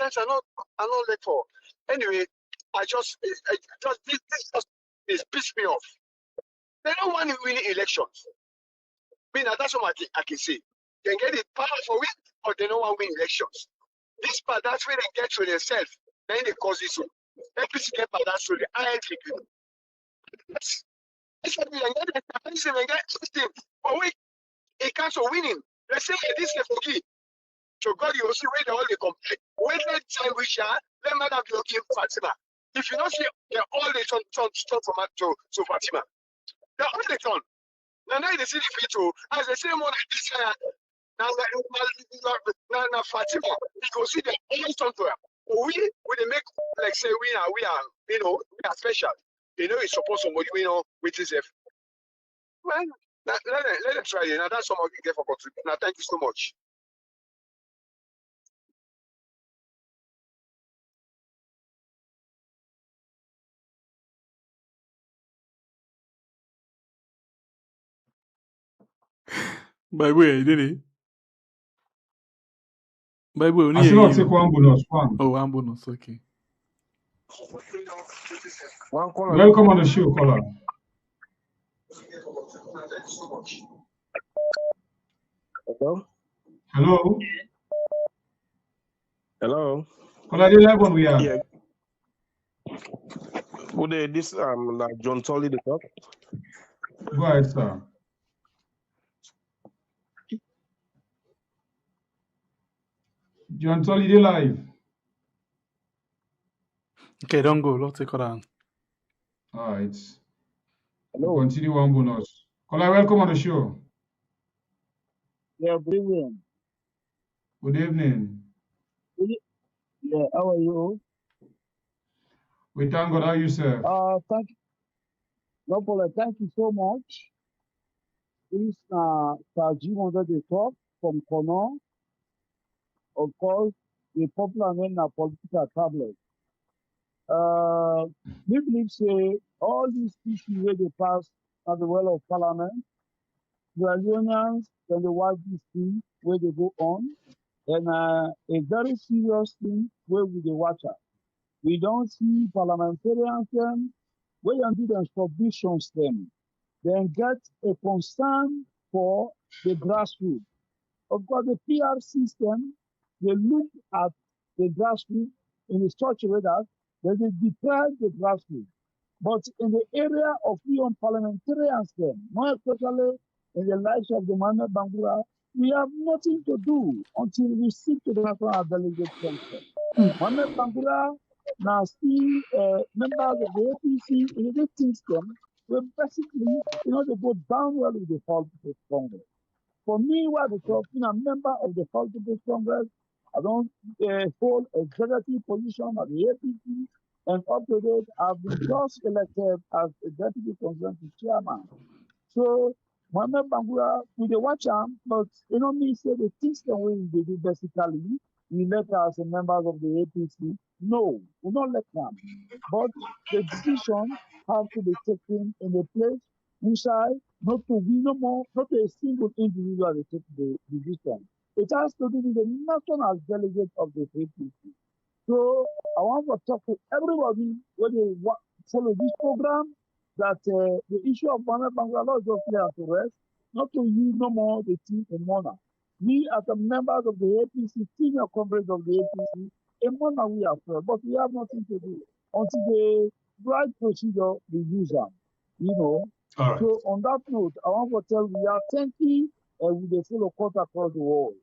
not let for. Anyway, I just this just is piss me off. They don't want to win elections. I mean, that's what I can say. They get the power for it, or they don't want to win elections. This part, that's where they get to themselves. Then they cause this one. APC get part that's really INTP. That's what we get. This is everything. But wait, it comes to winning. Let's say this is forgive. So God, you will see where they all they complain. Wait, let time we shall let Madam Yogi Fatima. If you don't see, they're all they turn from to Fatima. They're all they turn. Now they see the people as they say more like this. Now Fatima, you go see them all turn to her. We they make like say we are we are special. You know it's supposed to we with this. Well, let them try it. Now that's what we can get for contribution. Now thank you so much. By the way, did it? By the way, I should not take one bonus. One. Oh, one bonus, okay. One caller. Welcome on the show, caller. Hello. Hello. Hello. Caller, you live on we are. Yeah. Good day. This like John Tully the talk. Go ahead, sir. John Tully, they live. Okay, don't go. Let's take it on. All right. Hello. We'll continue one bonus. Caller, welcome on the show. Yeah, good evening. Good evening. Yeah, how are you? We thank God. How you, sir? Thank you. No problem. Thank you so much. This Taji wanted to talk from Kono. Of course, the popular name na political tablet. We believe say all these issues where they pass at the well of parliament, Sierra Leoneans then they watch this thing where they go on, and a very serious thing where we the watcher. We don't see parliamentarians them, where you do them submissions them, then get a concern for the grassroots. Of course, the PR system, they look at the grassroots in such a way that they deter the grassroots. But in the area of young parliamentarians, then, more especially in the likes of the Mohamed Bangura, we have nothing to do until we seek to the National Delegate Council. Mohamed Bangura now see members of the APC in the system, where basically, they go down well with the political Congress. For me, while being a member of the Political Congress, I don't hold executive position at the APC, and up to date, I've been just elected as a deputy consultant chairman. So, Mohamed Bangura, we the watch him, but me say the things that we do basically, we let us as members of the APC. No, we don't let them. But the decision have to be taken in a place inside, not to we no more, not a single individual to take the decision. It has to do with the national delegate of the APC. So I want to talk to everybody when they follow this program that the issue of Mohamed Bangura not just lay to rest, not to use no more the team in Mona. We as the members of the APC, senior comrades of the APC, in Mona we are fair, but we have nothing to do until the right procedure we use them. All right. So on that note, I want to tell we are thanking with the full court across the world.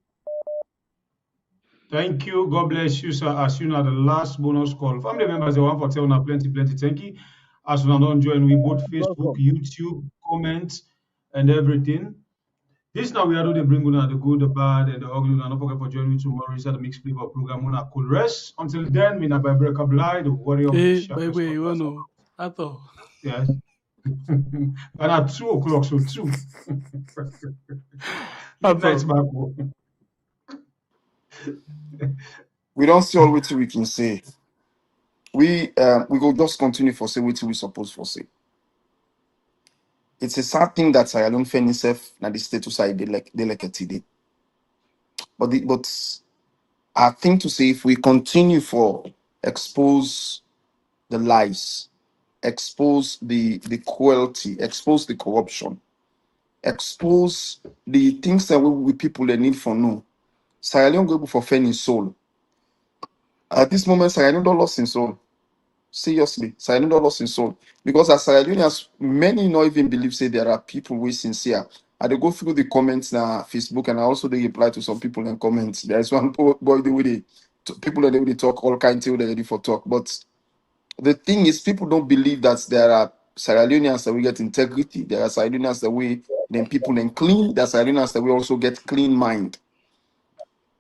Thank you. God bless you, sir. As you know, the last bonus call. Family members, they want for tell now plenty. Thank you. As you don't join, we both Facebook, Welcome. YouTube, comments, and everything. This now we are doing the bring on the good, the bad, and the ugly. And don't forget for joining me tomorrow inside the mixed flavor program. On a cool rest. Until then, me na by break up lie, the warrior of the Hey, by the sharpest way, you cutlass. know, I thought. Yes. And at 2 o'clock, so 2. Good night, Marco. We don't see all what we can say. We go just continue for say what we supposed for say. It's a sad thing that Sierra Leone find itself na the status I they like it today. But I think to say if we continue for expose the lies, expose the cruelty, expose the corruption, expose the things that we people they need for no. Sierra Leone go for fair in soul. At this moment, Sierra Leone don't lost in soul. Seriously, Sierra Leone don't lost in soul. Because as Sierra Leoneans, many not even believe say there are people who sincere. I dey go through the comments na Facebook and I also they reply to some people in comments. There's one boy the way they people that they will talk all kinds of they're ready for talk. But the thing is, people don't believe that there are Sierra Leoneans that we get integrity. There are Sierra Leoneans that we then people then clean. There are Sierra Leoneans that we also get clean mind.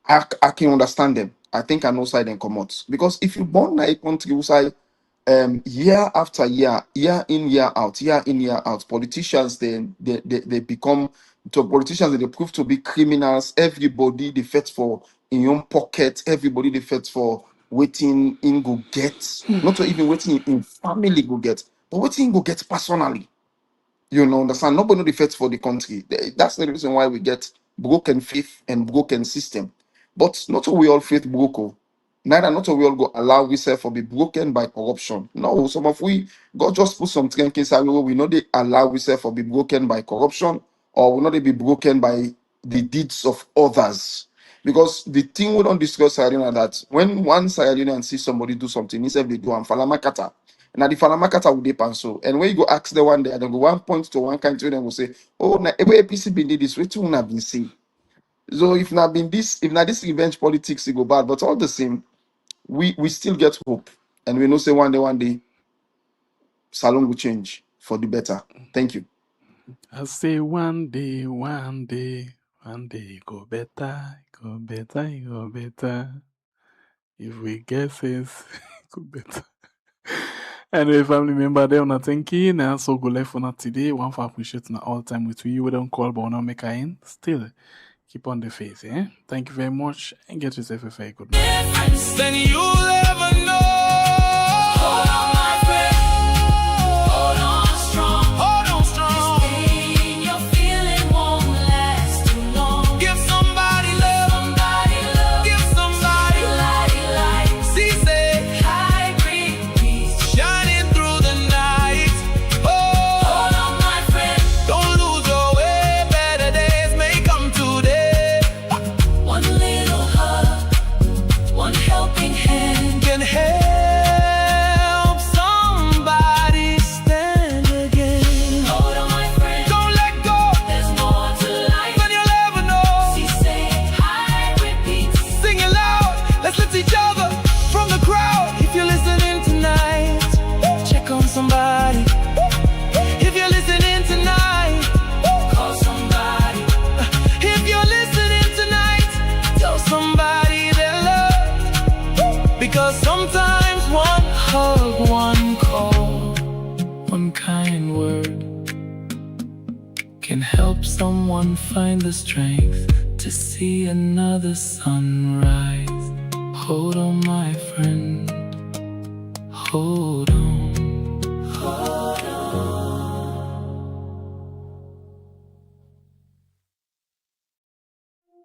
I can understand them. I think I know side and come out. Because if you born in a country who say year after year in, year out, politicians they become to politicians they prove to be criminals. Everybody they fight for in your own pocket, everybody they fight for waiting in go get, not even waiting in family go get, but waiting go get personally. You know, understand? Nobody know the fight for the country. That's the reason why we get broken faith and broken system. But not all we all faith broke. Oh. Neither not all we all go allow ourselves to be broken by corruption. No, some of we God just put some things inside where we know they allow ourselves to be broken by corruption, or we know they be broken by the deeds of others. Because the thing we don't discuss Sierra Leone that when one Sierra Leone see somebody do something, instead they do and falamakata. Now the falamakata will depend so. And when you go ask the one day, they go one point to one country, then will say, oh, na every APC been did this, which one have been seen. So if not been this, if not this revenge politics, it go bad. But all the same, we still get hope, and we know say one day, Salon will change for the better. Thank you. I say one day, it go better, it go better. If we guess it, it go better. Anyway, family member, there on thank you. Now, so go left for not today. One for appreciating all time with you. We don't call, but not make a in. Still, keep on the face, eh? Thank you very much, and get yourself a very good night. Then you'll ever know. Hold on, my friend. Hold on strong. Hold on strong. This pain you're feeling won't last too long. Give somebody love. Somebody love. Give somebody light. See, say, hybrid peace shining through the night. Hold on, my friend. Don't lose your way. Better days may come today. One little hug, one helping hand can help somebody stand again. Hold on, my friend. Don't let go. There's more to life than you'll ever know. See, say, hi, repeat. Sing it loud. Let's lift each other from the crowd. If you're listening tonight, check on somebody. If you're listening tonight, call somebody. If you're listening tonight, tell somebody they're loved. Because sometimes one hug, one call, one kind word can help someone find the strength to see another sunrise. Hold on, my friend. Hold on.